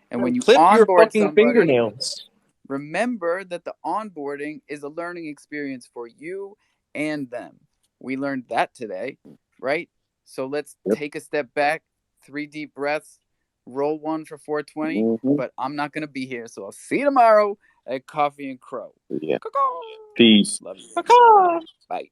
And when you Clip your onboard fucking somebody, fingernails. remember that the onboarding is a learning experience for you and them. We learned that today, right? So let's take a step back, 3 deep breaths, roll one for 420. But I'm not going to be here. So I'll see you tomorrow at Coffee and Cro. Yeah. Caw-caw. Peace. Love you. Caw-caw. Bye.